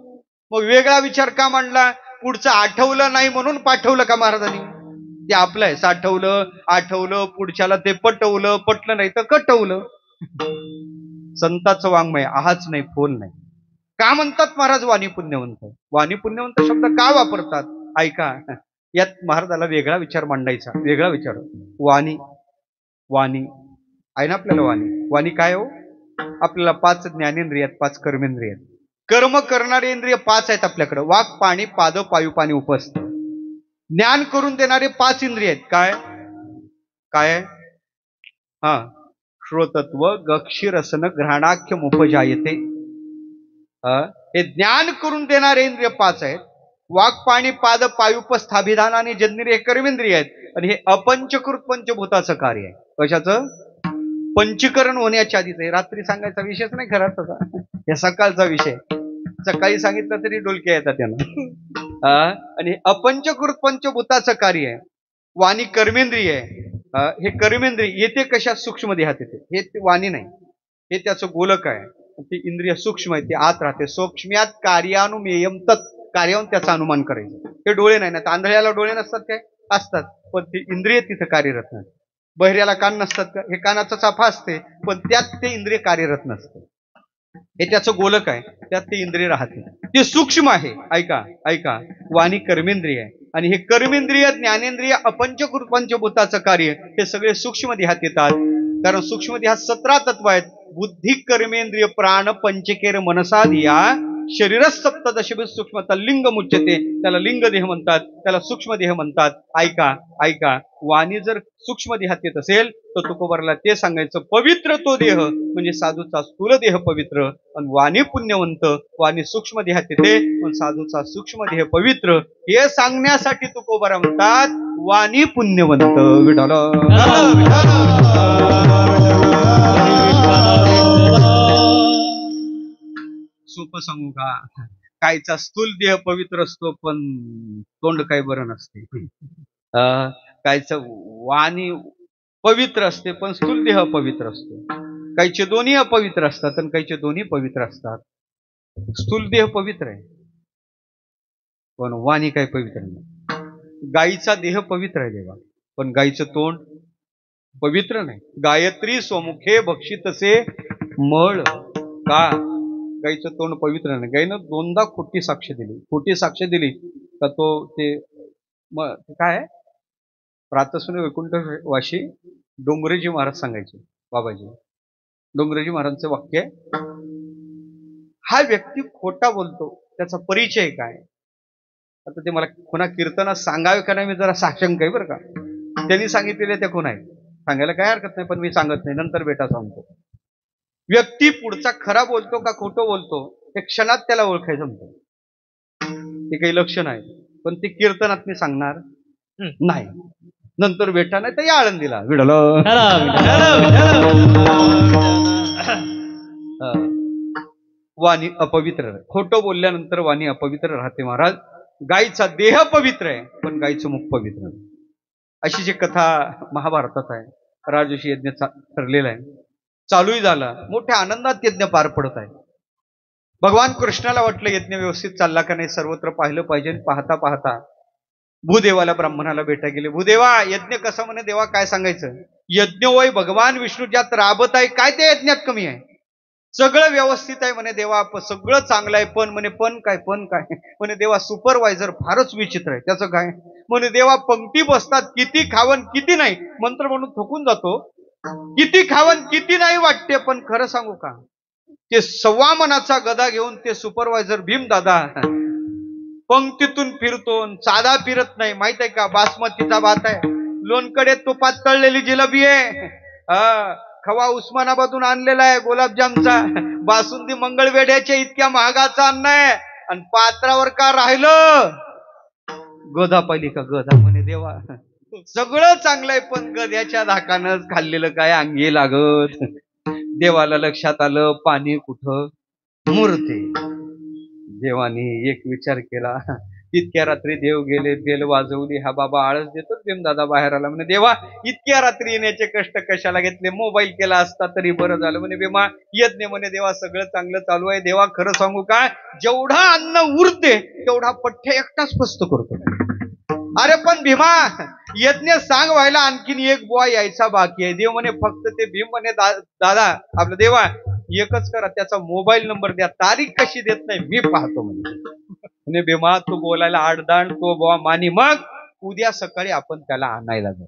मग वेगळा विचार का मांडला? पुढचं आठवलं नाही म्हणून पाठवलं का महाराजांनी? ते आपलं आहे. साठवलं, आठवलं, पुढच्याला ते पटवलं, पटलं नाही तर कटवलं. संताचं वाङ्मय आहाच नाही, फोल नाही. का म्हणतात महाराज वाणी पुण्यवंत? वाणी पुण्यवंत शब्द का वापरतात? ऐका, यात महाराजाला वेगळा विचार मांडायचा. वेगळा विचार. वाणी, वाणी आहे ना आपल्याला. वाणी, वाणी काय हो? आपल्याला 5 ज्ञानेंद्रिय आहेत, 5 कर्मेंद्रिय आहेत. कर्म करणारे इंद्रिय 5 आहेत आपल्याकडे. वाक, पाणी, पाद, पायू, पाणी, उपस्थ. ज्ञान करून देणारे 5 इंद्रिय आहेत. काय काय? हा, श्रोतत्व, गक्षी, रसन, घ्राणाख्य, उपजायते. हे ज्ञान करून देणारे इंद्रिय 5 आहेत. वाक, पाणी, पाद, पायुपस्थाभिधान आणि जन्निरे हे कर्मेंद्रिय आहेत. आणि हे अपंचकृत पंचभूताचं कार्य आहे. कशाचं? पंचीकरण होण्याच्या आधीच आहे. रात्री सांगायचा विषयच नाही खरा तसा, हे सकाळचा विषय. सकाळी सांगितलं तरी डोलक्या येतात त्यांना. आणि अपंचकृत पंचभूताचं कार्य आहे. वाणी कर्मेंद्रिय आहे. हे कर्मेंद्रिय येते कशा? सूक्ष्म देहात येते. हे वाणी नाही, हे त्याचं गोलक आहे. ती इंद्रिय सूक्ष्म आहे, ती आत राहते. सूक्ष्म्यात कार्यानुमेयम तत्, कार्याहून त्याचा अनुमान करायचं. हे डोळे नाही ना, आंधळ्याला डोळे नसतात काय? असतात, पण ती इंद्रिय तिथं कार्यरत नाही. बहिऱ्याला कान नसतात का? हे कानाचा चाफा असते, पण त्यात ते इंद्रिय कार्यरत नसते. हे त्याचं गोलक आहे, त्यात ते इंद्रिय राहते. ते सूक्ष्म आहे. ऐका ऐका, वाणी कर्मेंद्रिय आहे. आणि हे कर्मेंद्रिय, ज्ञानेंद्रिय, अपंचकृत पंचभूताचं कार्य हे सगळे सूक्ष्म देहात येतात. कारण सूक्ष्म देहात 17 तत्व आहेत. बुद्धी, कर्मेंद्रिय, प्राण, पंचकेर, मनसादिया शरीरच सप्तदशभी सूक्ष्म लिंग मुच्यते. त्याला लिंग देह म्हणतात, त्याला सूक्ष्म देह म्हणतात. ऐका ऐका, वाणी जर सूक्ष्म देहात येत असेल तर तुकोबाराला ते सांगायचं, पवित्र तो देह म्हणजे साधूचा स्थूल देह पवित्र, आणि वाणी पुण्यवंत. वाणी सूक्ष्म देहात येते पण साधूचा सूक्ष्म देह पवित्र. हे सांगण्यासाठी तुकोबारा म्हणतात वाणी पुण्यवंत. विठाल सोपं सांगू का? कायचा स्थूल देह पवित्र असतो पण तोंड काही बरं नसते. कायचं वाणी पवित्र असते पण स्थूल देह पवित्र असतो. काहीचे दोन्ही अपवित्र असतात आणि काहीचे दोन्ही पवित्र असतात. स्थूल देह पवित्र आहे पण वाणी काही पवित्र नाही. गायीचा देह पवित्र आहे देवा, पण गायीचं तोंड पवित्र नाही. गायत्री स्वमुखे भक्षितसे मळ. का? गायीचं तोंड पवित्र नाही. गायीनं 2दा खोटी साक्ष दिली. खोटी साक्ष दिली का तो ते काय आहे, प्रातस्मृती वैकुंठ वाशी डोंगरेजी महाराज सांगायचे. बाबाजी डोंगरेजी महाराजांचं वाक्य आहे, हा व्यक्ती खोटा बोलतो त्याचा परिचय काय? आता ते मला कोणा कीर्तनात सांगावे का नाही मी जरा साशंक आहे बरं का. त्यांनी सांगितलेले ते कोण आहे सांगायला काय हरकत नाही, पण मी सांगत नाही, नंतर बेटा सांगतो. व्यक्ती पुढचा खरा बोलतो का खोटं बोलतो हे क्षणात त्याला ओळखायचं म्हणतो. ते काही लक्षण आहे, पण ते कीर्तनात मी सांगणार नाही. नंतर बेटा नाही तर या आळंदीला विडल. वाणी अपवित्र, खोटं बोलल्यानंतर वाणी अपवित्र राहते महाराज. गायीचा देह पवित्र आहे पण गायीचं मुख पवित्र नाही. अशी जी कथा महाभारतात आहे. राजर्षी यज्ञ ठरलेला आहे, चालूही झाला, मोठ्या आनंदात यज्ञ पार पडत आहे. भगवान कृष्णाला वाटलं यज्ञ व्यवस्थित चालला का नाही, सर्वत्र पाहिलं पाहिजे. पाहता पाहता भूदेवाला ब्राह्मणाला भेटा गेले. भूदेवा यज्ञ कसा म्हणे? देवा काय सांगायचं, यज्ञ होय भगवान विष्णू ज्यात राबत आहे, काय त्या यज्ञात कमी आहे? सगळं व्यवस्थित आहे म्हणे देवा, सगळं चांगलं आहे, पण म्हणे पण काय म्हणे देवा, सुपरवायझर फारच विचित्र आहे. त्याचं काय म्हणे देवा, पंक्ती बसतात, किती खावन किती नाही, मंत्र म्हणून थकून जातो, किती खावन किती नाही वाटते. पण खरं सांगू का, ते 1.25 मनाचा गदा घेऊन ते सुपरवायझर भीम दादा पंक्तीतून फिरतो, साधा फिरत नाही. माहित आहे का, बासमतीचा भात आहे, लोणकडे तुपात तळलेली जिलेबी आहे, खवा उस्मानाबादून आणलेला आहे गुलाबजामचा, बासुंदी मंगळवेढ्याच्या इतक्या महागाचा अन्न आहे, आणि पात्रावर का राहिलं? गधा पाहिली का? गधा म्हणे देवा सगळं चांगलंय पण गध्याच्या धाकानच खाल्लेलं काय अंगी लागत. देवाला लक्षात आलं पाणी कुठं? मूर्ती. देवानी एक विचार केला. इतक्या रात्री देव गेले, बेल वाजवली, हा बाबा आळस देतो. भीमदादा बाहेर आला म्हणे देवा इतक्या रात्री येण्याचे कष्ट कशाला घेतले? मोबाईल केला असता तरी बरं झालं. म्हणे भीमा यज्ञ म्हणे देवा सगळं चांगलं चालू आहे. देवा खरं सांगू काय, जेवढा अन्न उरते तेवढा पठ्य एकटाच फस्त करतो. अरे पण भीमा यज्ञ सांग व्हायला आणखीन एक बुवा यायचा बाकी आहे. देव म्हणे फक्त ते भीम म्हणे दादा आपलं देवा एकच करा, त्याचा मोबाईल नंबर द्या. तारीख कशी देत नाही मी पाहतो म्हणे भीमा तू बोलायला आडदाण तो बुवा मानी. मग उद्या सकाळी आपण त्याला आणायला जाऊ.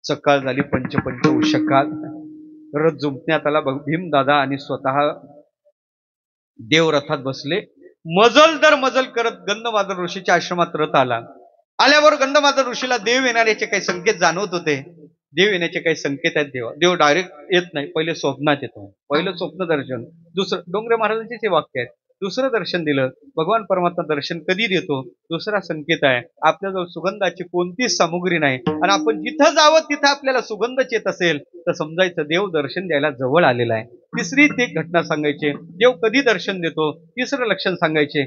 सकाळ झाली, पंचपंच उषकाल रथ जुंपण्यात आला. भीमदादा आणि स्वतः देव रथात बसले. मजल दर मजल करत गंधमादन ऋषीच्या आश्रमात रथ आला. आल्यावर गंधमादन ऋषीला देव येण्याचे काही संकेत जाणवत होते. देव येण्याचे काही संकेत आहेत. देव डायरेक्ट येत नाही, पहिले स्वप्नात येतो. पहिलं स्वप्न दर्शन, दुसरं डोंगरे महाराजांचे ते वाक्य आहेत. दुसरं दर्शन दिलं. भगवान परमात्मा दर्शन कधी देतो? दुसरा संकेत आहे आपल्याजवळ सुगंधाची कोणतीच सामुग्री नाही आणि आपण जिथं जावं तिथं आपल्याला सुगंधच येत असेल तर समजायचं देव दर्शन द्यायला जवळ आलेला आहे. तिसरी ते घटना सांगायचे. देव कधी दर्शन देतो? तिसरं लक्षण सांगायचे.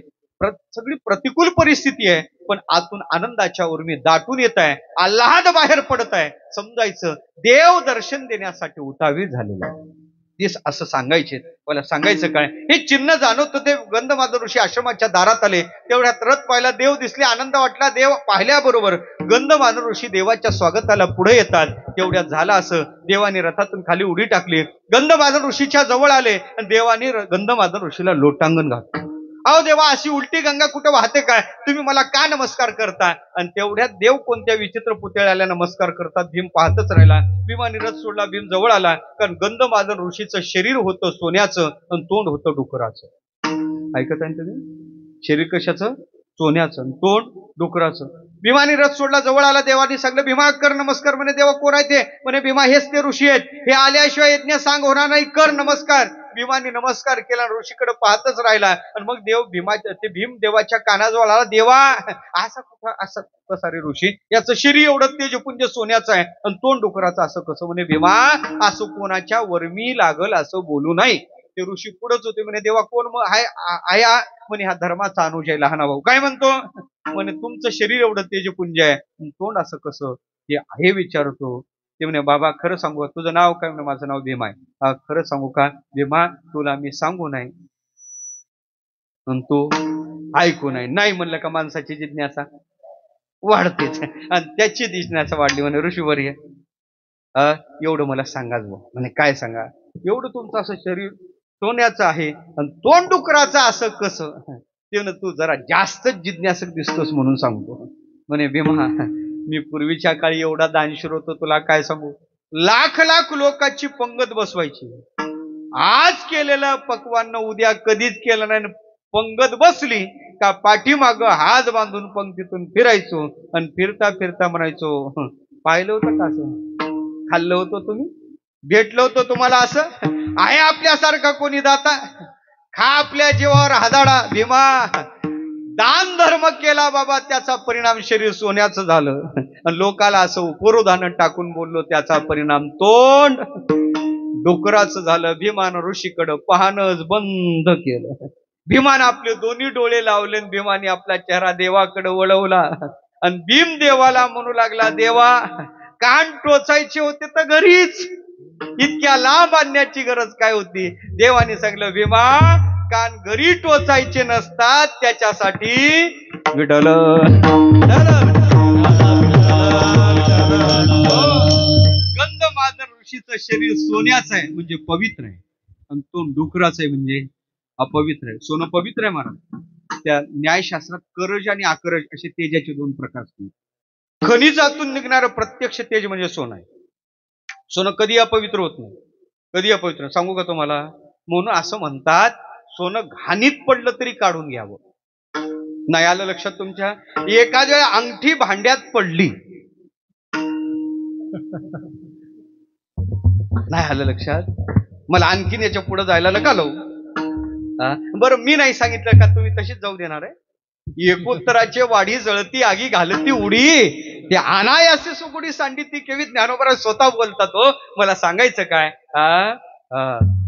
सगळी प्रतिकूल परिस्थिती आहे पण आतून आनंदाच्या उर्मी दाटून येत आहे, आल्हाद बाहेर पडत आहे. समजायचं देव दर्शन देण्यासाठी उतावीळ झालेला आहे. तेच असं सांगायचे. मला सांगायचं काय, हे चिन्ह जाणवत होते. गंधमादन ऋषी आश्रमाच्या दारात आले तेवढ्यात रथ पाहिला, देव दिसले, आनंद वाटला. देव पाहिल्याबरोबर गंधमादन ऋषी देवाच्या स्वागताला पुढे येतात. तेवढ्यात झालं असं देवाने रथातून खाली उडी टाकली. गंधमादन ऋषीच्या जवळ आले आणि देवाने गंधमादन ऋषीला लोटांगण घातलं. अहो देवा अशी उलटी गंगा कुठं वाहते काय? तुम्ही मला का नमस्कार करता? आणि तेवढ्यात देव कोणत्या विचित्र पुतळ्याला नमस्कार करतात. भीम पाहतच राहिला. भीमाने रथ सोडला. भीम जवळ आला. कारण गंधमादन ऋषीचं शरीर होतं सोन्याचं आणि तोंड होतं डुकराचं. ऐकत आहे तुम्ही? शरीर कशाचं? सोन्याचं, तोंड डुकराचं. भीमाने रथ सोडला. जवळ आला. देवाने सांगलं भीमा कर नमस्कार. म्हणे देवा कोण आहे ते? म्हणे भीमा हेच ते ऋषी आहेत. हे आल्याशिवाय यज्ञ सांग होणार नाही, कर नमस्कार. भीमाने नमस्कार केला. ऋषीकडे पाहतच राहिला आणि मग देव भीम देवाच्या कानाजवळ आला. देवा असा कुठं असं कसा रे ऋषी? याचं शरीर एवढं तेजपुंज सोन्याचं आहे आणि तोंड डुकराचं असं कसं? म्हणे भीमा असं कोणाच्या वर्मी लागल असं बोलू नाही. ते ऋषी पुढंच होते. म्हणे देवा कोण? मग आहे म्हणे हा धर्माचा अनुज आहे लहाना भाऊ. काय म्हणतो? म्हणे तुमचं शरीर एवढं तेजपुंज आहे तोंड असं कसं? हे विचारतो. ते म्हणे बाबा खरं सांगू तुझं नाव काय? म्हणे माझं नाव भीमा आहे. खरं सांगू का भीमा? तुला मी सांगू नाही तू ऐकू नाही. नाही म्हणलं का माणसाची जिज्ञासा वाढतेच आणि त्याची जिज्ञासा वाढली. म्हणे ऋषीवर्य एवढं मला सांगाच भाऊ. म्हणे काय सांगा? एवढं तुमचं असं शरीर सोन्याचं आहे आणि तोंड डुकराचं असं कसं? ते म्हणे तू जरा जास्तच जिज्ञासक दिसतोस म्हणून सांगतो. म्हणे भीमा मी पूर्वीच्या काळी एवढा दानशूर होतो तुला काय सांगू. लाख लाख लोकांची पंगत बसवायची. आज केलेलं पक्वान्न उद्या कधीच केलं नाही. पंगत बसली का पाठीमाग हात बांधून पंक्तीतून फिरायचो आणि फिरता फिरता म्हणायचो पाहिलं होतं का असं? खाल्लं होतं तुम्ही? भेटलं होतं तुम्हाला असं? आहे आपल्यासारखा कोणी दाता? खा आपल्या जीवावर हादाडा. भीमा दान धर्म केला बाबा त्याचा परिणाम शरीर सोन्याचं झालं आणि लोकाला असं उपरोधान टाकून बोललो त्याचा परिणाम तोंड डुकराचं झालं. भीमान ऋषीकडं पाहणंच बंद केलं. भीमान आपले दोन्ही डोळे लावले. भीमाने आपला चेहरा देवाकडे वळवला आणि भीम देवाला म्हणू लागला देवा कान टोचायचे होते तर घरीच इतक्या लांब आणण्याची गरज काय होती? देवाने सांगितलं भीमा कान घरी टोचायचे नसतात त्याच्यासाठी विठ्ठल गंधमादन ऋषीचं शरीर सोन्याचं आहे म्हणजे पवित्र आहे आणि तो डुकराचं आहे म्हणजे अपवित्र आहे. सोनं पवित्र आहे महाराज. त्या न्यायशास्त्रात करज आणि आकरज असे तेजाचे दोन प्रकार असतात. खनिजातून निघणारं प्रत्यक्ष तेज म्हणजे सोनं आहे. सोनं कधी अपवित्र होत नाही. कधी अपवित्र सांगू का तुम्हाला? म्हणून असं म्हणतात सोनं घाणीत पडलं तरी काढून घ्यावं. नाही आलं लक्षात तुमच्या? एखाद्या वेळा अंगठी भांड्यात पडली नाही आलं लक्षात? मला आणखीन याच्या पुढे जायला नका लावू. बरं मी नाही सांगितलं का तुम्ही तशीच जाऊ देणार आहे? एकोत्तराचे वाढी जळती आगी घालती उडी, ते अनायासे सुगुडी सांडी ती केवी ज्ञानोबा स्वतः बोलतात. हो मला सांगायचं काय,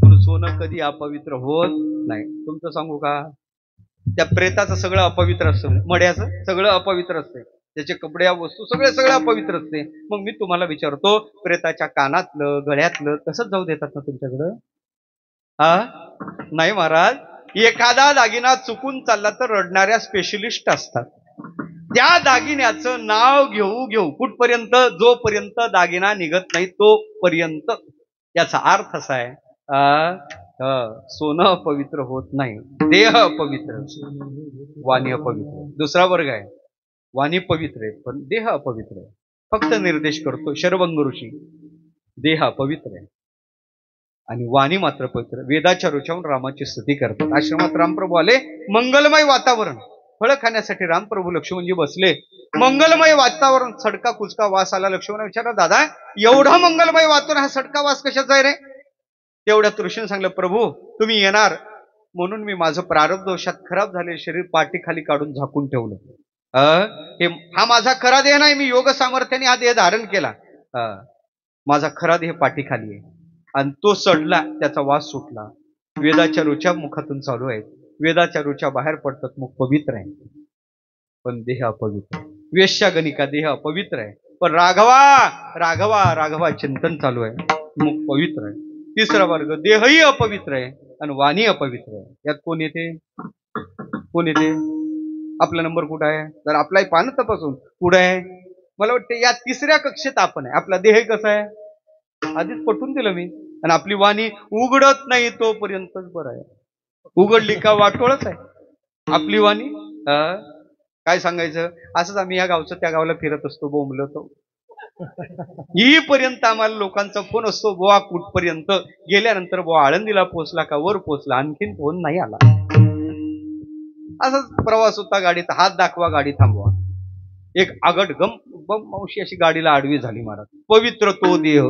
पण सोनं कधी अपवित्र होत नाही. तुमचं सांगू का, त्या प्रेताचं सगळं अपवित्र असतं, मड्याचं सगळं अपवित्र असते, त्याचे कपडे वस्तू सगळं अपवित्र असते. मग मी तुम्हाला विचारतो, प्रेताच्या कानातलं गळ्यातलं तसंच जाऊ देतात ना तुमच्याकडं? नाही महाराज. एखादा दागिना चुकून चालला तर रडणाऱ्या स्पेशलिस्ट असतात. त्या दागिन्याचं नाव घेऊ कुठपर्यंत, जोपर्यंत दागिना निघत नाही तोपर्यंत. याचा अर्थ असा आहे, सोनं अपवित्र होत नाही, देह अपवित्र, वाणी अपवित्र. दुसरा वर्ग आहे, वाणी पवित्र आहे पण देह अपवित्र आहे. फक्त निर्देश करतो शरभंग ऋषी, देह अपवित्र आहे आणि वाणी मात्र पवित्र. वेदाच्या रुचावून रामाची स्तुती करतात. आश्रमात रामप्रभू आले, मंगलमय वातावरण, फळं खाण्यासाठी रामप्रभू लक्ष्मणजी बसले. मंगलमय वातावरण, सडका कुचका वास आला. लक्ष्मण विचारला, दादा एवढा मंगलमय वातावरण, हा सडका वास कशाचा आहे रे? तेवढ्या ऋषीने सांगलं, प्रभू तुम्ही येणार म्हणून मी माझं प्रारब्ध दोषात खराब झाले शरीर पाठीखाली काढून झाकून ठेवलं. हा माझा खरा देह नाही, मी योग सामर्थ्याने हा देह धारण केला. माझा खरा देह पाठीखाली आहे आणि तो सडला, त्याचा वास सुटला. वेदाच्या रुचा मुखातून चालू आहेत, वेदाच्या रुचा बाहेर पडतात, मुख पवित्र आहे पण देह अपवित्र. वेश्या गणिका देह अपवित्र आहे पण राघवा चिंतन चालू आहे, मुख पवित्र आहे. तिसरा वर्ग, देहही अपवित्र आहे आणि वाणी अपवित्र आहे. यात कोण येते? आपला नंबर कुठं आहे? तर आपला पान तपासून पुढे आहे. मला वाटतं या तिसऱ्या कक्षेत आपण आहे. आपला देह कसा आहे आधीच पटवून दिलं मी. आणि आपली वाणी उघडत नाही तोपर्यंतच बरं आहे, उघडली का वाटोळच आहे आपली वाणी. काय सांगायचं, असंच आम्ही या गावचं त्या गावाला फिरत असतो, बोंबलतो. हीपर्यंत आम्हाला लोकांचा फोन असतो, बुवा कुठपर्यंत गेल्यानंतर बुवा आळंदीला पोहोचला का, वर पोहोचला, आणखीन फोन नाही आला. असाच प्रवास होता गाडीत, हात दाखवा गाडी थांबवा. एक आगट गम मावशी अशी गाडीला आडवी झाली महाराज. पवित्र तो देह,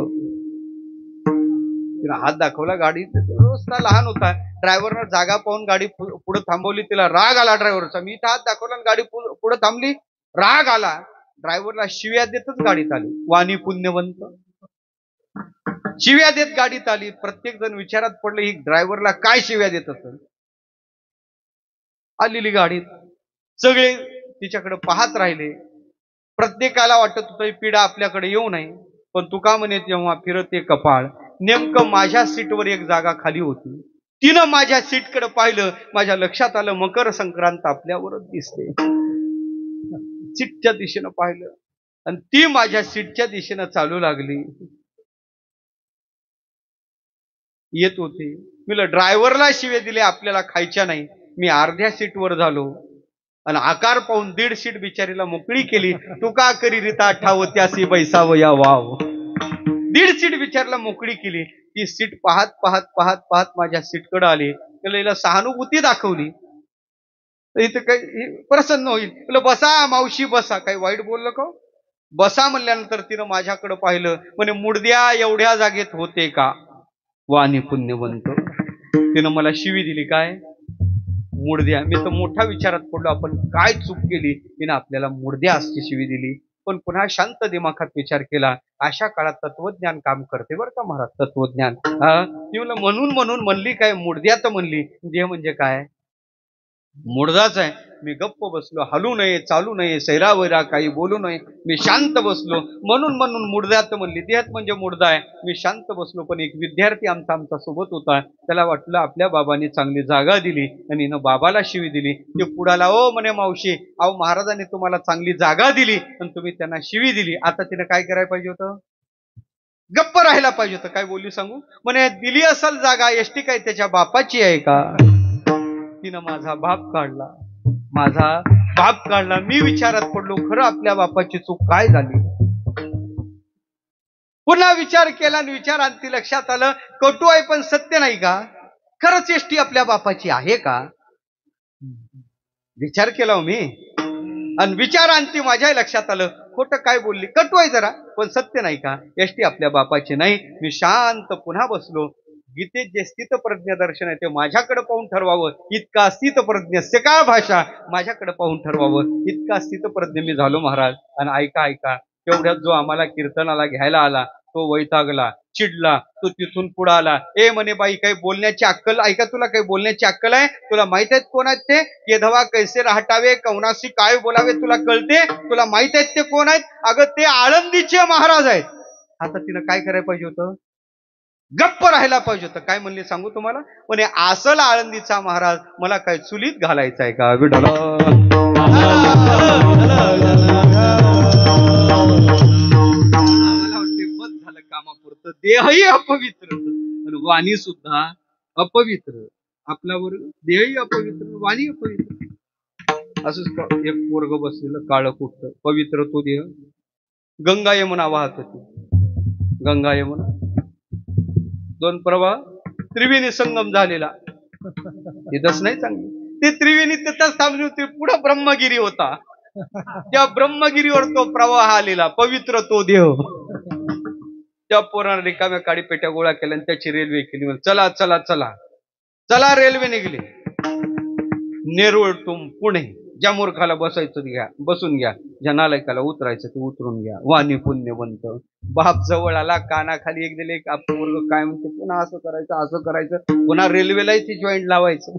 तिला हात दाखवला. गाडी रस्ता लहान होता, ड्रायव्हरनं जागा पाहून गाडी पुढे थांबवली. तिला राग आला ड्रायव्हरचा. मी इथं हात दाखवला आणि गाडी पुढे थांबली, राग आला. ड्रायव्हरला शिव्या देतच गाडीत आली. वाणी पुण्यवंत, शिव्या देत गाडीत आली. प्रत्येक जण विचारात पडलं, ही ड्रायव्हरला काय शिव्या देत असेल. आलेली गाडीत सगळे तिच्याकडे पाहत राहिले. प्रत्येकाला वाटत होतं पिढा आपल्याकडे येऊ नये. पण तुका म्हणे जेव्हा फिरते कपाळ, नेमकं माझ्या सीटवर एक जागा खाली होती. तिनं माझ्या सीटकडे पाहिलं, माझ्या लक्षात आलं मकर संक्रांत आपल्यावरच दिसते. सीटच्या दिशेनं पाहिलं आणि ती माझ्या सीटच्या दिशेनं चालू लागली, येत होती. मी ड्रायव्हरला शिवे दिले, आपल्याला खायच्या नाही. मी अर्ध्या सीटवर झालो आणि आकार पाहून 1.5 सीट बिचारीला मोकळी केली. तू का करी रिता ठावत्यासी बैसाव या वाव. 1.5 सीट बिचारीला मोकळी केली. ती सीट पाहत पाहत पाहत पाहत माझ्या सीटकडे आली. त्याला सहानुभूती दाखवली. इथं काही प्रसन्न होईल. बसा मावशी बसा. काही वाईट बोललं का? बसा म्हणल्यानंतर तिनं माझ्याकडे पाहिलं, म्हणे मुडद्या एवढ्या जागेत होते का? वाणी पुण्यवंत. तिनं मला शिवी दिली, काय मुडद्या. मी तर मोठा विचारात पडलो, आपण काय चूक केली, तिनं आपल्याला मुडद्या असती शिवी दिली. पण पुन्हा शांत दिमाखात विचार केला, अशा काळात तत्वज्ञान काम करते बरं का महाराज, तत्वज्ञान. ती म्हणून म्हणली काय, मुडद्या तर म्हणली. देह म्हणजे काय? मुडदाच आहे. मी गप्प बसलो, हलू नये, चालू नये, सैरावैरा काही बोलू नये. मी शांत बसलो, म्हणून मुडद्यात म्हणली. देहात म्हणजे मुडदा आहे. मी शांत बसलो. पण एक विद्यार्थी आमचा सोबत होता, त्याला वाटलं आपल्या बाबांनी चांगली जागा दिली आणि हिनं बाबाला शिवी दिली. ते पुढाला, ओ म्हणे मावशी, अहो महाराजांनी तुम्हाला चांगली जागा दिली आणि तुम्ही त्यांना शिवी दिली. आता तिनं काय करायला पाहिजे होतं? गप्प राहायला पाहिजे होतं. काय बोलली सांगू? म्हणे दिली असेल जागा, एसटी काय त्याच्या बापाची आहे का? तिनं माझा बाप काढला. मी विचारात पडलो, खरं आपल्या बापाची चूक काय झाली. पुन्हा विचार केला आणि विचारांती लक्षात आलं, कटू आहे पण सत्य नाही का? खरंच एसटी आपल्या बापाची आहे का? विचार केला मी आणि विचारांती माझ्या लक्षात आलं, खोटं काय बोलली, कटू आहे जरा पण सत्य नाही का? एसटी आपल्या बापाची नाही. मी शांत पुन्हा बसलो. गीतेत जे स्थितप्रज्ञ दर्शन आहे ते माझ्याकडे पाहून ठरवावं, इतका स्थितप्रज्ञ काय भाषा माझ्याकडे पाहून ठरवावं, इतका स्थितप्रज्ञ मी झालो महाराज. आणि ऐका ऐका, तेवढ्यात जो आम्हाला कीर्तनाला घ्यायला आला तो वैतागला, चिडला, तो तिथून पुढे आला. ए म्हणे बाई, काही बोलण्याची अक्कल, ऐका तुला काही बोलण्याची अक्कल आहे? तुला माहित आहेत कोण आहेत ते? केधवा कैसे राहटावे, कवनाशी काय बोलावे तुला कळते? तुला माहित आहेत ते कोण आहेत? अगं ते आळंदीचे महाराज आहेत. आता तिनं काय करायला पाहिजे होतं? गप्प राहायला पाहिजे होतं. काय म्हणले सांगू तुम्हाला? म्हणे असल आळंदीचा महाराज मला काय चुलीत घालायचा आहे का? विठ्ठल कामापुरतं देहही अपवित्र आणि वाणी सुद्धा अपवित्र. आपल्यावर देहही अपवित्र, वाणी अपवित्र. असंच एक पोरग बसलेलं काळं कुठं, पवित्र तो देह. गंगा यमुना वाहत होती, गंगा यमुना दोन प्रवाह, त्रिवेणी संगम झालेला. तिथंच नाही चांगली, ते त्रिवेणी तिथंच थांबली होती. पुढं ब्रह्मगिरी होता, त्या ब्रह्मगिरीवर तो प्रवाह आलेला, पवित्र तो देह. त्या पोरानं रिकाम्या काडी पेट्या गोळा केल्या आणि त्याची रेल्वे केली. चला चला चला चला, रेल्वे निघली. नेरुळ टू पुणे. ज्या मूर्खाला बसायचं घ्या, बसून घ्या. ज्या नालायकाला उतरायचं ते उतरून घ्या. वाणी पुण्यवंत. बाप जवळ आला, कानाखाली एक दिले, एक पोरग काय म्हणते, पुन्हा असं करायचं, असं करायचं, पुन्हा रेल्वेलाही ती जॉईंट लावायचं.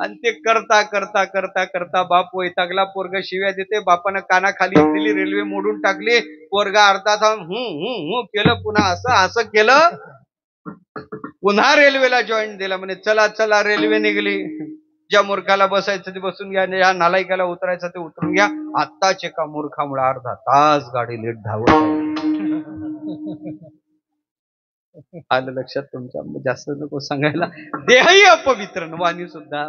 आणि ते करता करता करता करता बाप वैतागला. पोरग शिव्या देते, बापानं कानाखाली दिली, रेल्वे मोडून टाकली. पोरगा अर्धा तास केलं, पुन्हा असं असं केलं, पुन्हा रेल्वेला जॉईंट दिला. म्हणे चला चला, रेल्वे निघली. ज्या मूर्खाला बसायचं ते बसून घ्या, ज्या नालायकाला उतरायचं ते उतरून घ्या. आत्ताच एका मूर्खामुळे अर्धा तास गाडी लेट धावत. आलं लक्षात तुमच्या? जास्त नको सांगायला. देहही अपवित्र, वाणी सुद्धा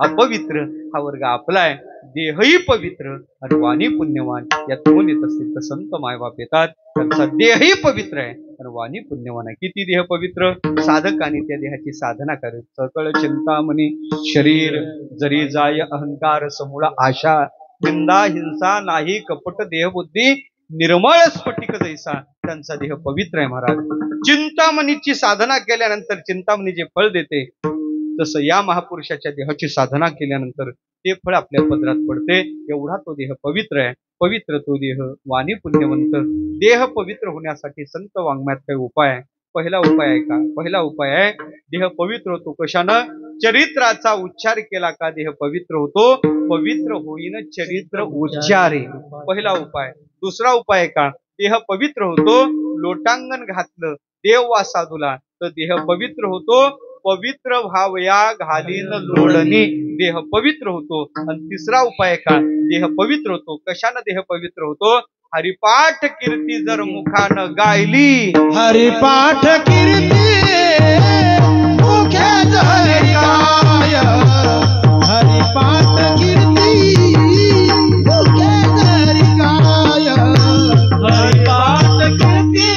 अपवित्र. हा वर्ग आपला आहे. देहही पवित्र आणि वाणी पुण्यवान. यात कोण येत असतील तर संत मायबाप येतात. त्यांचा देहही पवित्र आहे आणि वाणी पुण्यवान आहे. किती देह पवित्र? साधकाने त्या देहाची साधना करत सकळ चिंतामणी शरीर जरी जाय अहंकार समूळ आशा निंदा हिंसा नाही कपट देहबुद्धी निर्मळ स्फटिक जैसा. त्यांचा देह पवित्र आहे महाराज. चिंतामणीची साधना केल्यानंतर चिंतामणी जे फळ देते, तसं या महापुरुषाच्या देहाची साधना केल्यानंतर ते फळ आपल्या पदरात पडते. एवढा तो देह पवित्र आहे. पवित्र तो देह, वाणी पुण्यवंत. देह पवित्र होण्यासाठी संत वाङ्मयात काही उपाय आहे. पहिला उपाय आहे का? पहिला उपाय आहे, देह पवित्र होतो कशानं? चरित्राचा उच्चार केला का देह पवित्र होतो. पवित्र होईन चरित्र उच्चारे, पहिला उपाय. दुसरा उपाय आहे का? देह पवित्र होतो, लोटांगण घातलं देव वा साधूला तर देह पवित्र होतो. पवित्र व्हावया घालीन लोळणी, देह पवित्र होतो. आणि तिसरा उपाय का? देह पवित्र होतो कशानं? देह पवित्र होतो, हरिपाठ कीर्ती जर मुखानं गायली. हरिपाठ कीर्ती मुखे जरी गाय, हरिपाठ कीर्ती मुखे जरी गाय, हरिपाठ कीर्ती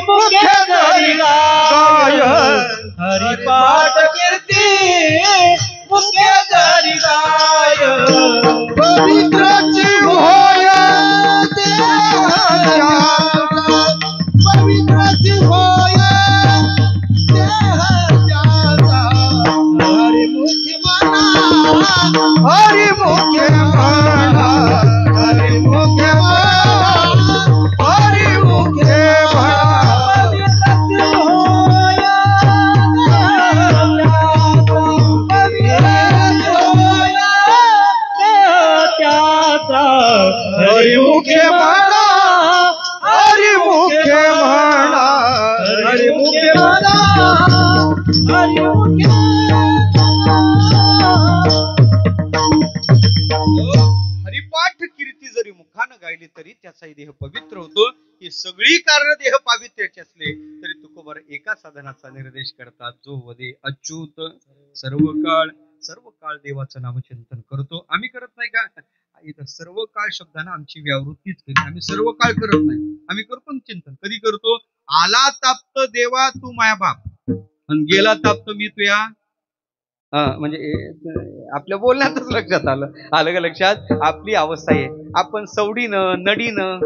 मुखे जरी गाय, हरिपाठ कीर्ती मुखे जरी गाय. पवित्राची होय पवित्राची होय देह त्याचा, हरिमुखी म्हणा, हरिमुखी म्हणा, हरिमुखी म्हणा, हरिमुखी म्हणा. पवित्राची होय हरिमुखे म्हणा, हरिमुखे म्हणा, हरिमुखे म्हणा, हरिमुखे. हरिपाठ कीर्ती जरी मुखानं गायली तरी त्याचाही देह पवित्र होतो. ही सगळी कारण देह पावित्र्याची असले तरी तुकोबर एका साधनाचा निर्देश करतात, जो वदे अच्युत सर्व काळ देवाचं नामचिंतन करतो. आम्ही करत नाही का? इथं सर्व काळ शब्दानं आमची व्यावृत्तीच केली. आम्ही सर्व काळ करत नाही, आम्ही करतो चिंतन. कधी करतो? आला ताप्त देवा तू माया बाप आणि गेला ताप्त मी तुया म्हणजे आपल्या बोलण्यातच लक्षात आलं का लक्षात? आपली अवस्था आहे, आपण सवडीनं नडीनं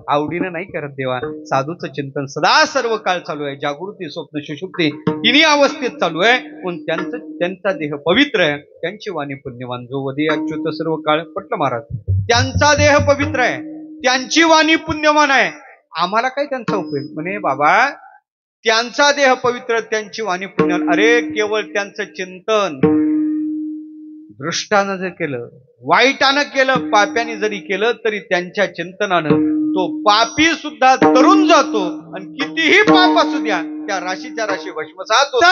आवडीनं नाही करत देवा. साधूचं चिंतन सदा सर्व काळ चालू आहे. जागृती स्वप्न सुषुप्ती तिन्ही अवस्थेत चालू आहे. पण त्यांचा देह पवित्र आहे, त्यांची वाणी पुण्यवान. जो वदी अच्युत सर्व काळ. पटलं महाराज, त्यांचा देह पवित्र आहे, त्यांची वाणी पुण्यवान आहे. आम्हाला काय त्यांचा उपयोग? म्हणे बाबा त्यांचा देह पवित्र, त्यांची वाणी पुण्यवान. अरे केवळ त्यांचं चिंतन दृष्टानं जर केलं, वाईटानं केलं, पाप्याने जरी केलं तरी त्यांच्या चिंतनानं तो पापी सुद्धा तरुण जातो. आणि कितीही पाप असू द्या, त्या राशीच्या राशी भस्मसात होतात.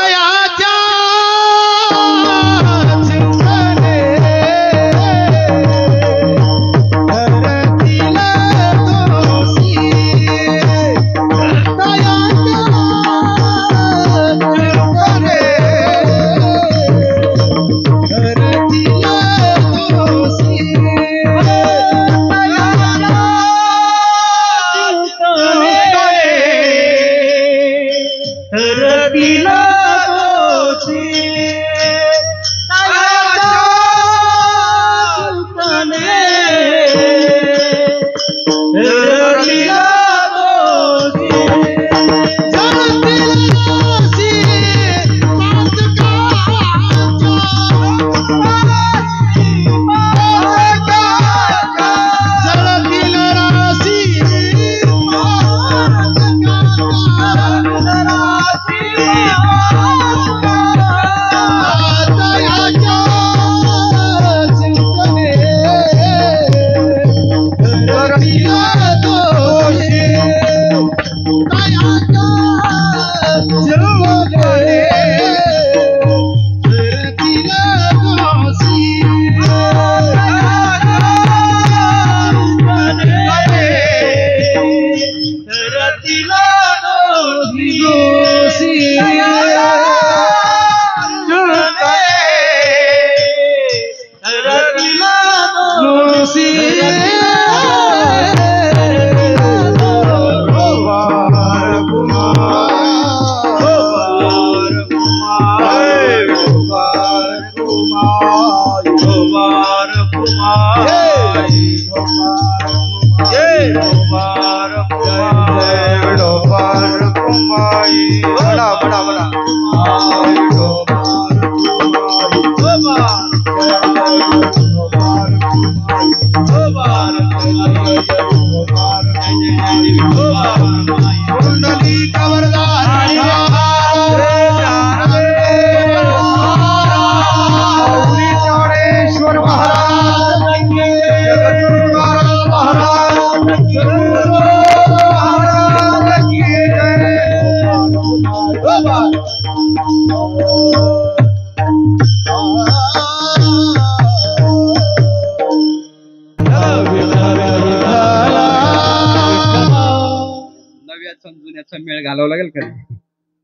मेळ घालावा लागेल का?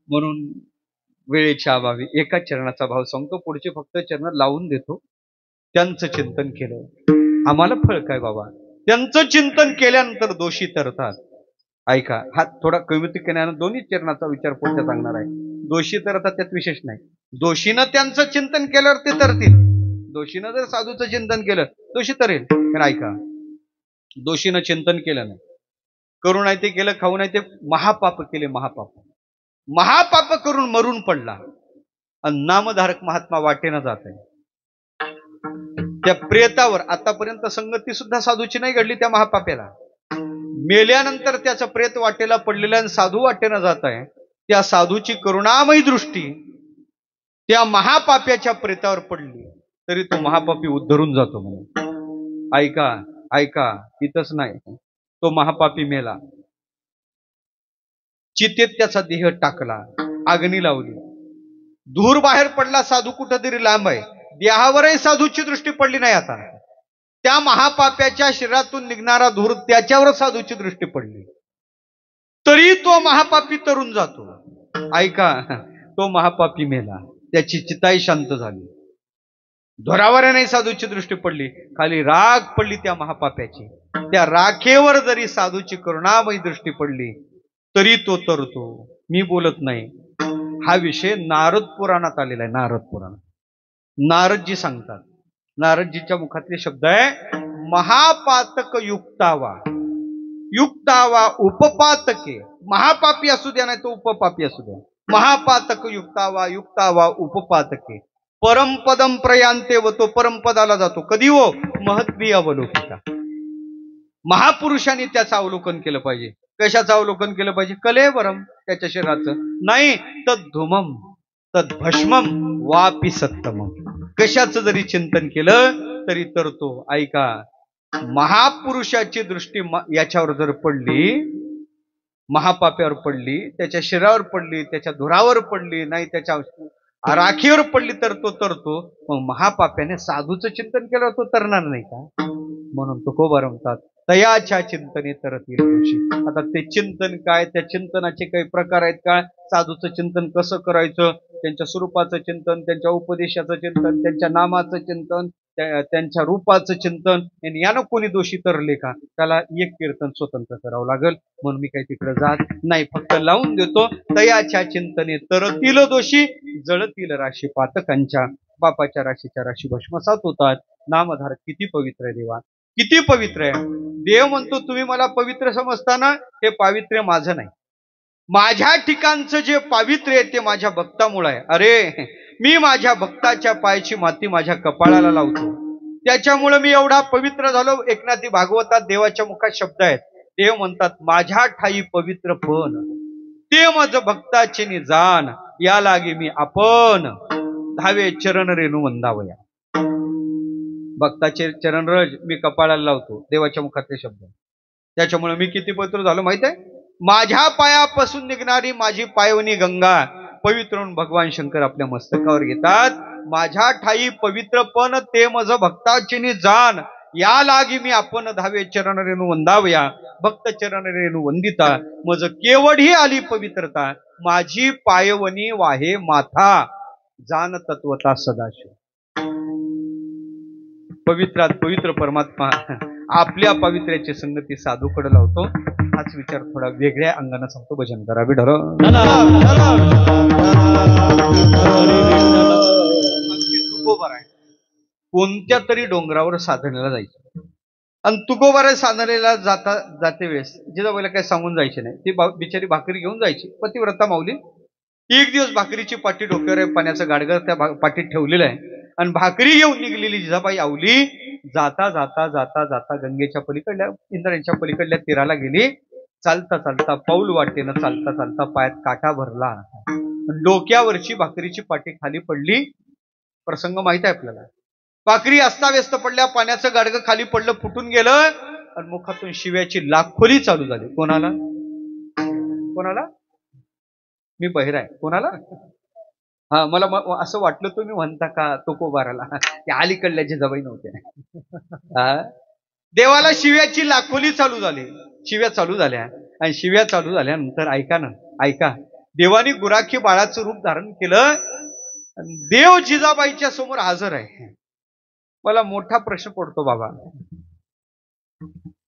म्हणून वेळेच्या अभावी एका चरणाचा भाव सांगतो, पुढचे फक्त चरण लावून देतो. त्यांचं चिंतन केलं, आम्हाला फळ काय बाबा? त्यांचं चिंतन केल्यानंतर दोषी तरतात. ऐका, हा थोडा कवितेनं दोन्ही चरणाचा विचार पुढच्या सांगणार आहे. दोषी तरतात त्यात विशेष नाही. दोषीनं त्यांचं चिंतन केल्यावर ते तरतील. दोषीनं जर साधूचं चिंतन केलं दोषी तरेल. पण ऐका, दोषीनं चिंतन केलं नाही, करू नाही ते केलं, खाऊ नाही ते, महापाप केले. महापाप करून मरून पडला. आणि नामधारक महात्मा वाटेनं जात आहे. त्या प्रेतावर आतापर्यंत संगती सुद्धा साधूची नाही घडली. त्या महापाप्याला मेल्यानंतर त्याचं प्रेत वाटेला पडलेलं आणि साधू वाटेनं जात आहे. त्या साधूची करुणामयी दृष्टी त्या महापाप्याच्या प्रेतावर पडली तरी तो महापापी उद्धरून जातो म्हणून. ऐका, इथंच नाही, तो महापापी मेला, चितेत त्याचा देह टाकला, अग्नी लावली, धूर बाहेर पडला. साधू कुठंतरी लांब आहे, देहावरही साधूची दृष्टी पडली नाही. आता त्या महापाप्याच्या शरीरातून निघणारा धूर त्याच्यावर साधूची दृष्टी पडली तरी तो महापापी तरुण जातो. ऐका, तो महापापी मेला, त्याची चिताई शांत झाली. धुरावर नाही साधूची दृष्टी पडली, खाली राख पडली त्या महापाप्याची. त्या राखेवर जरी साधूची करुणामयी दृष्टी पडली तरी तो तरतो. मी बोलत नाही, हा विषय नारद पुराणात आलेला आहे. नारद पुराणात नारदजी सांगतात, नारदजीच्या मुखातले शब्द आहे, महापातक युक्तावा. युक्तावा उपपातके, महापापी असू द्या नाही तो उपपापी असू द्या, महापातक युक्तावा, युक्तावा उपपातके, परमपदम प्रयांते, व तो परमपदाला जातो कधी हो, महत्वी अवलोकिता. महापुरुषांनी त्याचं अवलोकन केलं पाहिजे. कशाचं अवलोकन केलं पाहिजे? कलेवरम, त्याच्या शरीराचं नाही, तद्धुमम तद्भस्मम वापी सत्तमम. कशाचं जरी चिंतन केलं तरी तर तो, ऐका, महापुरुषाची दृष्टी याच्यावर जर पडली, महापाप्यावर पडली, त्याच्या शरीरावर पडली, त्याच्या धुरावर पडली, नाही त्याच्या राखीवर पडली तर तो तरतो. मग महापाप्याने साधूचं चिंतन केलं तो तरणार नाही का? म्हणून तुकोबा म्हणतात, तयाच्या चिंतने तरतील दोषी. आता ते चिंतन काय, त्या चिंतनाचे काही प्रकार आहेत का? साधूचं चिंतन कसं करायचं, त्यांच्या स्वरूपाचं चिंतन, त्यांच्या उपदेशाचं चिंतन, त्यांच्या नामाचं चिंतन, त्यांच्या रूपाचं चिंतन, आणि यानं कोणी दोषी तरले का? त्याला एक कीर्तन स्वतंत्र करावं लागेल. म्हणून मी काही तिकडे जात नाही, फक्त लावून देतो, तयाच्या चिंतने तरतील दोषी, जळतील राशी पातकांच्या, बापाच्या राशीच्या राशी भस्मसात होतात. नामधारक किती पवित्र आहे देवा, किती पवित्र आहे. देव म्हणतो तुम्ही मला पवित्र समजताना, हे पावित्र्य माझं नाही, माझ्या ठिकाणचं जे पावित्र्य आहे ते माझ्या भक्तामुळे आहे. अरे मी माझ्या भक्ताच्या पायाची माती माझ्या कपाळाला लावतो, त्याच्यामुळे मी एवढा पवित्र झालो. एकनाथी भागवतात देवाच्या मुखात शब्द आहेत, देव म्हणतात, माझ्या ठाई पवित्र पण ते माझं भक्ताचे निजान, या लागे मी आपण धावे चरण रेणू वंदावया. भक्ताचे चरणरज मी कपाळाला लावतो, देवाच्या मुखातले शब्द. त्याच्यामुळे मी किती पवित्र झालो माहित आहे? माझ्या पायापासून निघणारी माझी पायवनी गंगा पवित्र होऊन भगवान शंकर आपल्या मस्तकावर घेतात. माझ्या ठाई पवित्र पण ते मज भक्ताची जाण, या लागी मी आपण धावे चरण रेणू वंदावया. भक्त चरण रेणू वंदिता, मज केवढी आली पवित्रता, माझी पायवनी वाहे माथा, जाण तत्वता सदाशिव. पवित्रात पवित्र परमात्मा आपल्या पवित्र्याची संगती साधूकडे लावतो. हाच विचार थोडा वेगळ्या अंगाने सांगतो. भजन करा विठ्ठल. आमची तुकोबार आहे, कोणत्या तरी डोंगरावर साधनेला जायचं, आणि तुकोबार साधनेला जाते वेळेस जिजाबाईला काही सांगून जायचे नाही. ती बिचारी भाकरी घेऊन जायची. पतिव्रता माऊली एक दिवस भाकरीची पाटी डोक्यावर पाण्याचं गाडगर त्या पाटीत ठेवलेलं आहे, आणि भाकरी घेऊन निघलेली जिजाबाई आवली जाता जाता जाता जाता गंगेच्या पलीकडल्या, इंद्रायणीच्या पलीकडल्या तीराला गेली. चालता चालता पाऊल वाटेनं चालता चालता पायात काटा भरला, डोक्यावरची भाकरीची पाटी खाली पडली. प्रसंग माहित आहे आपल्याला. भाकरी अस्ताव्यस्त पडल्या, पाण्याचं गाडगं खाली पडलं, फुटून गेलं, आणि मुखातून शिव्याची लाखोली चालू झाली. कोणाला? कोणाला? मी बहिरा आहे. कोणाला? हा, मला असं वाटलं तुम्ही म्हणता का तुकोबाराला, त्या अलीकडल्या जिजाबाई नव्हत्या. देवाला शिव्याची लाखोली चालू झाली, शिव्या चालू झाल्या, आणि शिव्या चालू झाल्यानंतर ऐका ना, ऐका, देवानी गुराखी बाळाचं रूप धारण केलं. देव जिजाबाईच्या समोर हजर आहे. मला मोठा प्रश्न पडतो बाबा,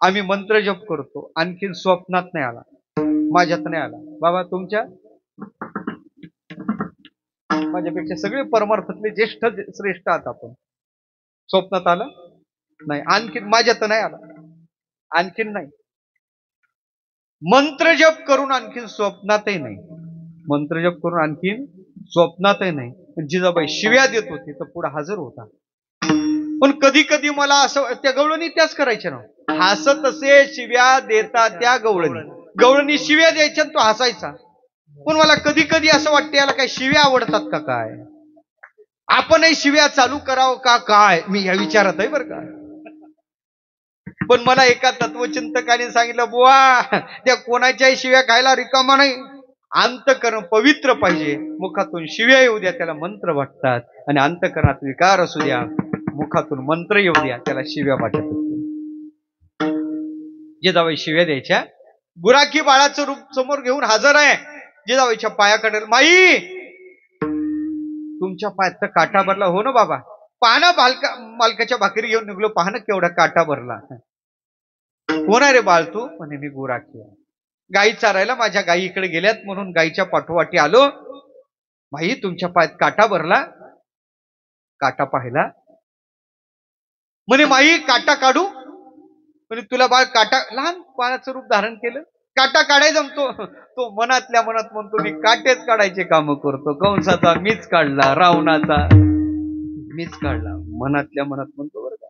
आम्ही मंत्र जप करतो, आणखीन स्वप्नात नाही आला, माझ्यात नाही आला. बाबा तुमच्या, माझ्यापेक्षा सगळे परमार्थातले ज्येष्ठ श्रेष्ठ आहात आपण. स्वप्नात आलं नाही, आणखीन माझ्यात नाही आला, आणखीन नाही. मंत्र जप करून आणखीन स्वप्नातही नाही, मंत्र जप करून आणखीन स्वप्नातही नाही. पण जिजाबाई शिव्या देत होती तर पुढे हजर होता. पण कधी कधी मला असं, त्या गवळणी त्याच करायच्या ना, हसत असे शिव्या देता त्या गवळणी शिव्या द्यायच्या तो हसायचा. पण मला कधी कधी असं वाटतं याला काय शिव्या आवडतात का काय, आपणही शिव्या चालू करावं का काय, मी या विचारात आहे बरं का. पण मला एका तत्वचिंतकाने सांगितलं, बुवा त्या कोणाच्याही शिव्या खायला रिकामा नाही, अंतकरण पवित्र पाहिजे. मुखातून शिव्या येऊ द्या त्याला मंत्र वाटतात, आणि अंतकरणात विकार असू द्या मुखातून मंत्र येऊ द्या त्याला शिव्या वाटत असते. जिजाबाई शिव्या द्यायच्या. गुराखी बाळाचं रूप समोर घेऊन हजर आहे. जिजाबाईच्या पायाकडे, माई तुमच्या पायात तर काटा भरला. हो ना बाबा, पाहणं मालकाच्या भाकरी घेऊन निघलो, पाहणं केवढा काटा भरला. कोण आहे रे बाळ तू? म्हणे मी गुराखी आहे, गाई चारायला माझ्या गाई इकडे गेल्यात म्हणून गाईच्या पाठोपाठी आलो. माई तुमच्या पायात काटा भरला. काटा पाहिला. म्हणे माई काटा काढू. म्हणे तुला बाळ काटा, लहान बाळाचं रूप धारण केलं, काटा काढाय जमतो. तो मनातल्या मनात म्हणतो मी काटेच काढायचे काम करतो. कंसाचा मीच काढला, रावणाचा मीच काढला. मनातल्या मनात म्हणतो बरं का.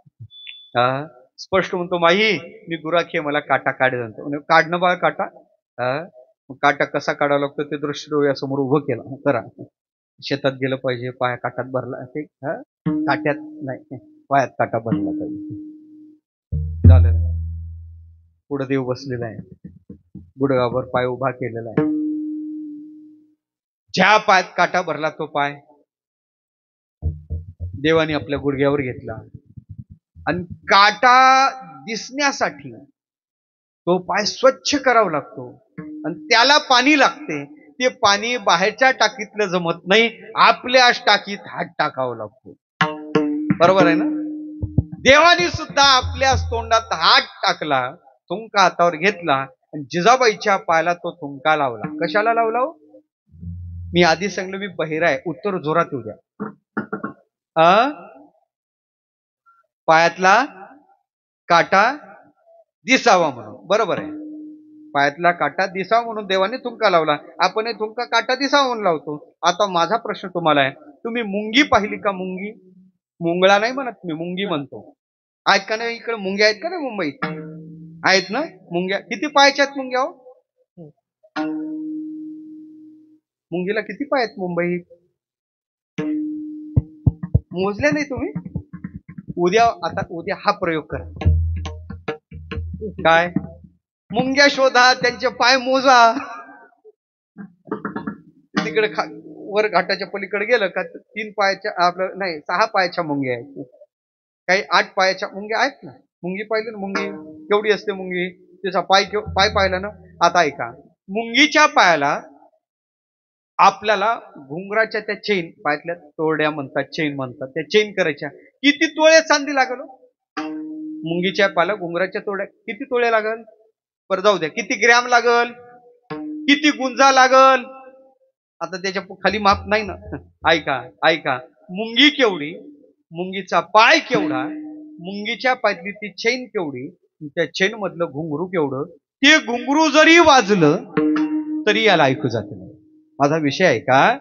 हा स्पष्ट म्हणतो माई मी गुराखी, मला काटा काढायला जमतो. काढणं बाळ काटा. काटा कसा काढावा लागतो ते दृश्य डोळ्यासमोर उभं केलं. करा. शेतात गेलं पाहिजे, पाया काटात भरला ते, काट्यात नाही पायात काटा भरला पाहिजे. झालं. पुढे देव बसलेला आहे, गुडगावर पाय उभा केलेला आहे. ज्या पायात काटा भरला तो पाय देवाने आपल्या गुडघ्यावर घेतला आणि काटा दिसण्यासाठी तो पाय स्वच्छ करावा लागतो आणि त्याला पाणी लागते. ते पाणी बाहेरच्या टाकीतलं जमत नाही, आपल्या टाकीत हात टाकावा लागतो. बरोबर आहे ना. देवाने सुद्धा आपल्या तोंडात हात टाकला, थुंका हातावर घेतला आणि जिजाबाईच्या पायाला तो थुंका लावला. कशाला लावला हो? मी आधी सांगलो मी बहिरा आहे, उत्तर जोरात येऊ द्या. पायातला काटा दिसावा म्हणून. बरोबर आहे. पायातला काटा दिसावा म्हणून देवाने थुंका लावला. आपण हे थुंका काटा दिसावा म्हणून लावतो. आता माझा प्रश्न तुम्हाला आहे, तुम्ही मुंगी पाहिली का? मुंगी, मुंगळा नाही म्हणत मी, मुंगी म्हणतो. आहेत का नाही इकडे मुंग्या? आहेत का नाही मुंबईत? आहेत ना मुंग्या. किती पायाच्या आहेत मुंग्या हो? मुंगीला किती पाय आहेत मुंबईत? मोजले नाही तुम्ही? उद्या हा प्रयोग करा. काय? मुंग्या शोधा, त्यांचे पाय मोजा. तिकडे वर घाटाच्या पलीकडे गेलं का 3 पायाच्या, आपलं नाही 6 पायाच्या मुंग्या आहेत, काही 8 पायाच्या मुंग्या आहेत ना. मुंगी पाहिली ना? मुंगी केवढी असते मुंगी, त्याचा पाय पाहिला ना. आता ऐका, मुंगीच्या पायाला आपल्याला घुंगराच्या त्या चेन, पायातल्या तोरड्या म्हणतात, चेन म्हणतात, त्या चेन करायच्या. किती तोळे चांदी लागल? मुंगीच्या पायाला घुंगराच्या तोरड्या किती तोळे लागल? पर जाऊ द्या, किती ग्रॅम लागल, किती गुंजा लागल, आता त्याच्या खाली माप नाही ना. ऐका, मुंगी केवढी, मुंगीचा पाय केवढा, मुंगीच्या पायातली ती चेन केवढी, त्या चेन मधलं घुंगरू केवढं, ते घुंगरू जरी वाजलं तरी याला ऐकू जात नाही. माझा विषय आहे का?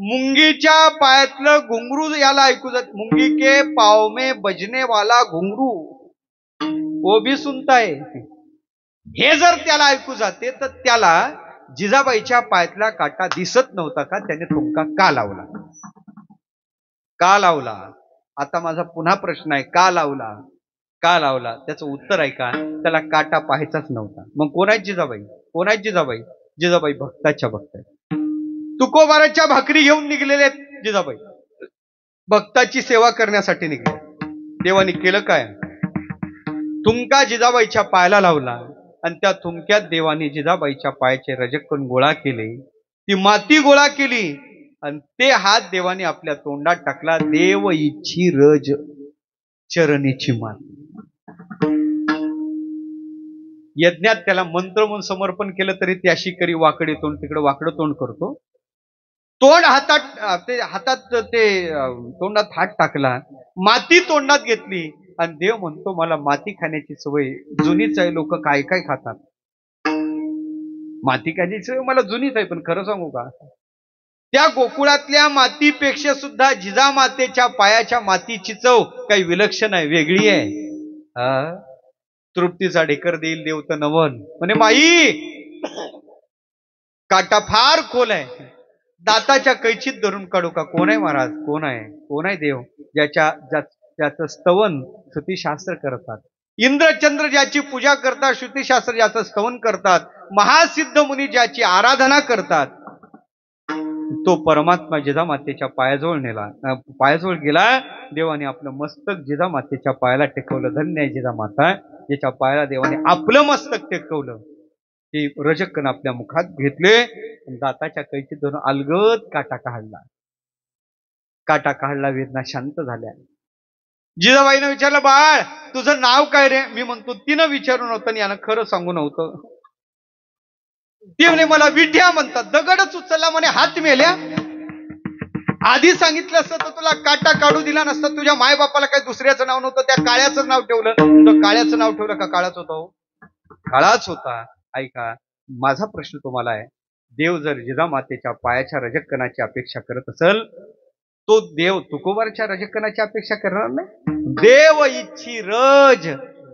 मुंगीच्या पायातलं घुंगरू याला ऐकू जात. मुंगी के पाव में बजने वाला घुंगरू वो भी सुनता है, हे जर त्याला ऐकू जाते तर त्याला जिजाबाईच्या पायातला काटा दिसत नव्हता का? त्याने थुंका का लावला? का लावला? आता माझा पुन्हा प्रश्न आहे, का लावला? का लावला? त्याचं उत्तर आहे का, त्याला काटा पाहायचाच नव्हता. मग कोण आहेत जिजाबाई? कोण आहेत जिजाबाई? जिजाबाई भक्ताच्या भक्त आहेत. तुकोबाराच्या भाकरी घेऊन निघलेले आहेत जिजाबाई, भक्ताची सेवा करण्यासाठी निघले. देवाने केलं काय? थुंका जिजाबाईच्या पायाला लावला आणि त्या थुंक्यात देवाने जिजाबाईच्या पायाचे रजकण गोळा केले, ती माती गोळा केली आणि ते हात देवाने आपल्या तोंडात टाकला. देव इच्छी रज चरणीची माती. यज्ञात त्याला मंत्र म्हणून समर्पण केलं तरी ते अशी करी वाकडे तोंड, तिकडे वाकडं तोंड करतो. तोंड हातात ते तोंडात हात टाकला, माती तोंडात घेतली आणि देव म्हणतो मला माती खाण्याची सवय जुनीच आहे. लोक काय काय खातात, माती खाण्याची सवय मला जुनीच आहे. पण खरं सांगू का, त्या गोकुळातल्या मातीपेक्षा सुद्धा जिजामातेच्या पायाच्या मातीची चव काही विलक्षण आहे, वेगळी आहे. तृप्तीचा ढेकर देईल देव तर नवन. म्हणे माई काटा फार खोल आहे, दाताच्या कैचीत धरून काढू का? कोण आहे महाराज? कोण आहे? कोण आहे देव? ज्याचं स्तवन श्रुतीशास्त्र करतात, इंद्रचंद्र ज्याची पूजा करतात, श्रुतीशास्त्र ज्याचं स्तवन करतात, महासिद्ध मुनी ज्याची आराधना करतात, तो परमात्मा जिजामातेच्या पायाजवळ गेला. देवाने आपलं मस्तक जिजामातेच्या पायाला टेकवलं. धन्य आहे जिजामाता, ज्याच्या पायाला देवाने आपलं मस्तक टेकवलं. ते रजकण आपल्या मुखात घेतले, दाताच्या कैचीत धरून अलगद काटा काढला. वेदना शांत झाल्या. जिजाबाईनं विचारलं, बाळ तुझं नाव काय रे? मी म्हणतो तिनं विचारू नव्हतं आणि यानं खरं सांगू नव्हतं. ती म्हणे मला विद्या म्हणतात. दगडच उचलला म्हणे, हात मेल्या. आधी सांगितलं असतं तर तुला काटा काढू दिला नसता. तुझ्या मायबापाला काही दुसऱ्याचं नाव नव्हतं, त्या काळ्याचं नाव ठेवलं. तो काळ्याचं नाव ठेवलं का काळाच होता हो? काळाच होता. ऐका, माझा प्रश्न तुम्हाला आहे, देव जर जिजामातेच्या पायाच्या रजक्कणाची अपेक्षा करत असेल, तो देव तुकोबारच्या रजक्कणाची अपेक्षा करणार नाही. देव इच्छी रज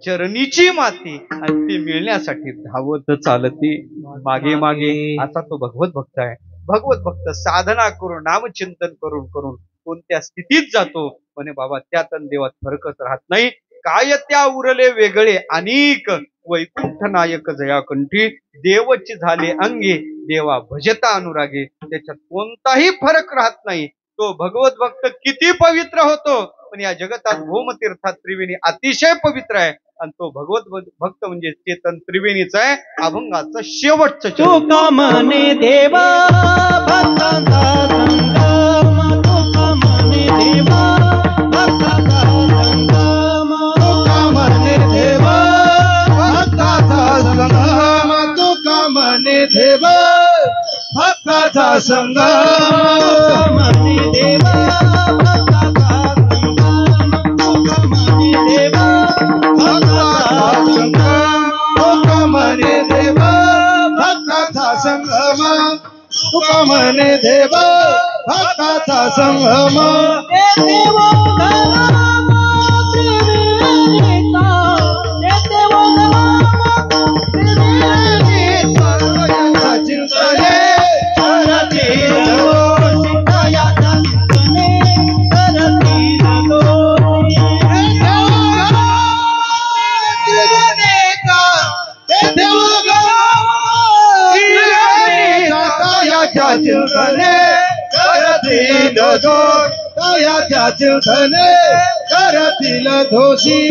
चरणीची माती, आणि ती मिळण्यासाठी धावत चालती मागे मागे. असा तो भगवत भक्त आहे. भगवत भक्त साधना करून नामचिंतन करून करून कोणत्या स्थितीत जातो, म्हणे बाबा त्यात आणि देवात फरकच राहत नाही. काय त्या उरले वेगळे अनेक, वैकुंठ नायक जयाकंठी, देवची झाले अंगे देवा भजता अनुरागे. त्याच्यात कोणताही फरक राहत नाही. तो भगवत भक्त किती पवित्र होतो, पण या जगतात भौमतीर्थात त्रिवेणी अतिशय पवित्र आहे. आणि तो भगवत भक्त म्हणजे चेतन त्रिवेणीच आहे, अभंगाचं शेवटचं तू का म्हणे देवा भक्तांचा संगम, तू का म्हणे देवा भक्तांचा संगम, तू का म्हणे देवा भक्तांचा संगम, तू का म्हणे देवा भक्तांचा संगम, म्हणे देवा भक्तांचा संगम, तू का म्हणे देवा तुका म्हणे देवा भक्ताचा संगम, देव धर्म त्रिवेणीचा, देव धर्म त्रिवेणीचा, चिंतने करतील दोषी, दयाचा चिंतने करतील दोषी. चिंतने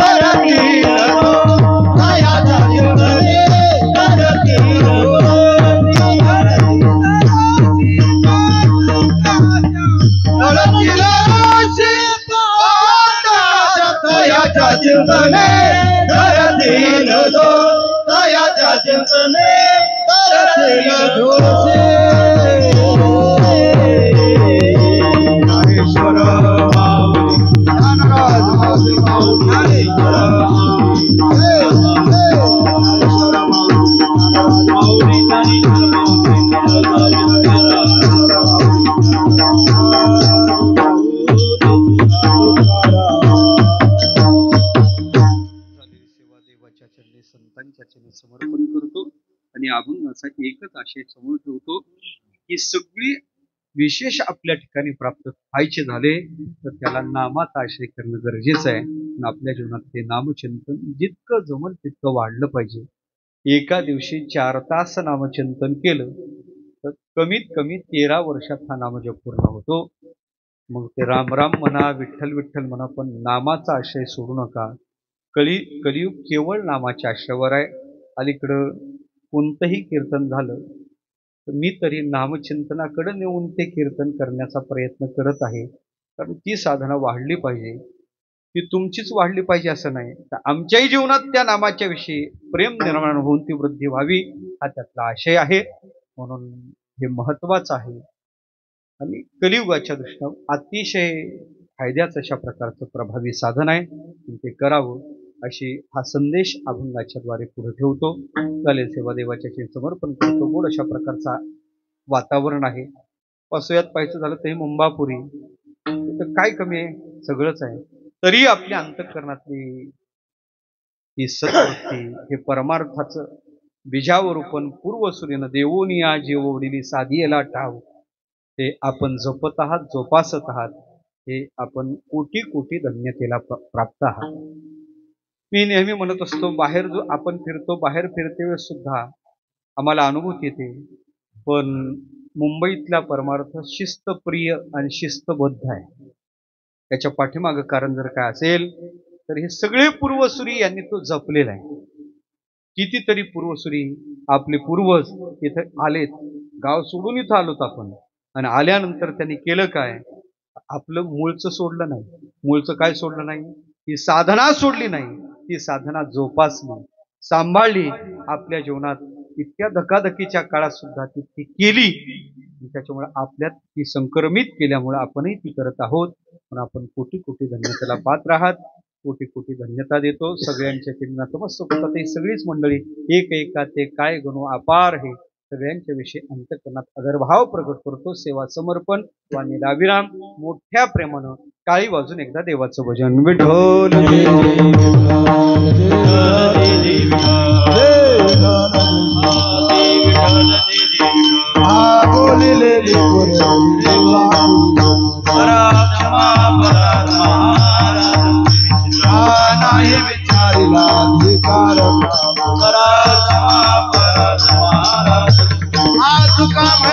करतील दोष, दयाच्या चिंतने करतील दोषी. चिंतने करतील दोष, दयाच्या चिंतने करतील दोषी. ज्ञानेश्वर माऊली, ज्ञानराज माऊली, ज्ञानेश्वर माऊली, संतांच्या चरणी समर्पण करतो. आणि अभंगाचा एकच आशय समोर ठेवतो की सगळी विशेष आपल्या ठिकाणी प्राप्त व्हायचे झाले तर त्याला नामाचा आश्रय करणं गरजेचं आहे. आणि आपल्या जीवनात ते नामचिंतन जितकं जमल तितकं वाढलं पाहिजे. एका दिवशी 4 तास नामचिंतन केलं तर कमीत कमी 13 वर्षात हा नामजप पूर्ण होतो. मग ते राम राम म्हणा, विठ्ठल विठ्ठल म्हणा, पण नामाचा आश्रय सोडू नका. कलियुग केवळ नामाच्या आश्रयावर आहे. अलीकडं कोणतंही कीर्तन झालं तर मी तरी नामचिंतनाकडे नेऊन ते कीर्तन करण्याचा प्रयत्न करत आहे. कारण ती साधना वाढली पाहिजे, ती तुमचीच वाढली पाहिजे असं नाही. तर आमच्याही जीवनात त्या नामाच्या विषयी प्रेम निर्माण होऊन ती वृद्धी व्हावी हा त्यातला आशय आहे. म्हणून हे महत्वाचं आहे. आणि कलियुगाच्या दृष्टीनं अतिशय फायद्याचं अशा प्रकारचं प्रभावी साधन आहे. ते करावं अशी हा संदेश अभंगाच्या द्वारे पुढे ठेवतो. चालेल, सेवा देवाच्या समर्पण करतो. गोड अशा प्रकारचा वातावरण आहे. पासोयात पाहायचं झालं तरी मुंबापुरी तर काय कमी आहे, सगळंच आहे. तरी आपल्या अंतःकरणातली ही सत्वृत्ती, हे परमार्थाचं बीजावरूपण पूर्वसुरीनं देवोनिया जेवढीली साधियेला ठाव, ते आपण जपत आहात, जोपासत आहात. हे आपण कोटी कोटी धन्यतेला प्राप्त आहात. मी नेहमी म्हणत असतो, बाहेर जो आपण फिरतो, बाहेर फिरते वेळेस सुद्धा आम्हाला अनुभूती येते. पण मुंबईतला परमार्थ शिस्तप्रिय आणि शिस्तबद्ध आहे. त्याच्या पाठीमागं कारण जर काय असेल तर हे सगळे पूर्वसुरी यांनी तो जपलेला आहे. कितीतरी पूर्वसुरी आपले पूर्वज इथे आलेत, गाव सोडून इथं आलोत आपण, आणि आल्यानंतर त्यांनी केलं काय, आपलं मूळचं सोडलं नाही. मूळचं काय सोडलं नाही, ही साधना सोडली नाही, ती साधना जोपासली, सांभाळली, आपल्या जीवनात इतक्या धकाधकीच्या काळात सुद्धा ती केली. त्याच्यामुळे आपल्यात ती संक्रमित केल्यामुळे आपणही ती करत आहोत. पण आपण कोटी कोटी धन्यतेला पात्र आहात. कोटी कोटी धन्यता देतो. सगळ्यांच्या चिन्ह नतमस्तक होतात. ही सगळीच मंडळी एक एका ते काय गणू अपार हे सगळ्यांच्या विषयी अंतकरणात आदरभाव प्रकट करतो. सेवा समर्पण वा निराविराम मोठ्या प्रेमानं टाळी वाजून एकदा देवाचं भजन. विठ्ठल नाही विचारिला अधिकार तुका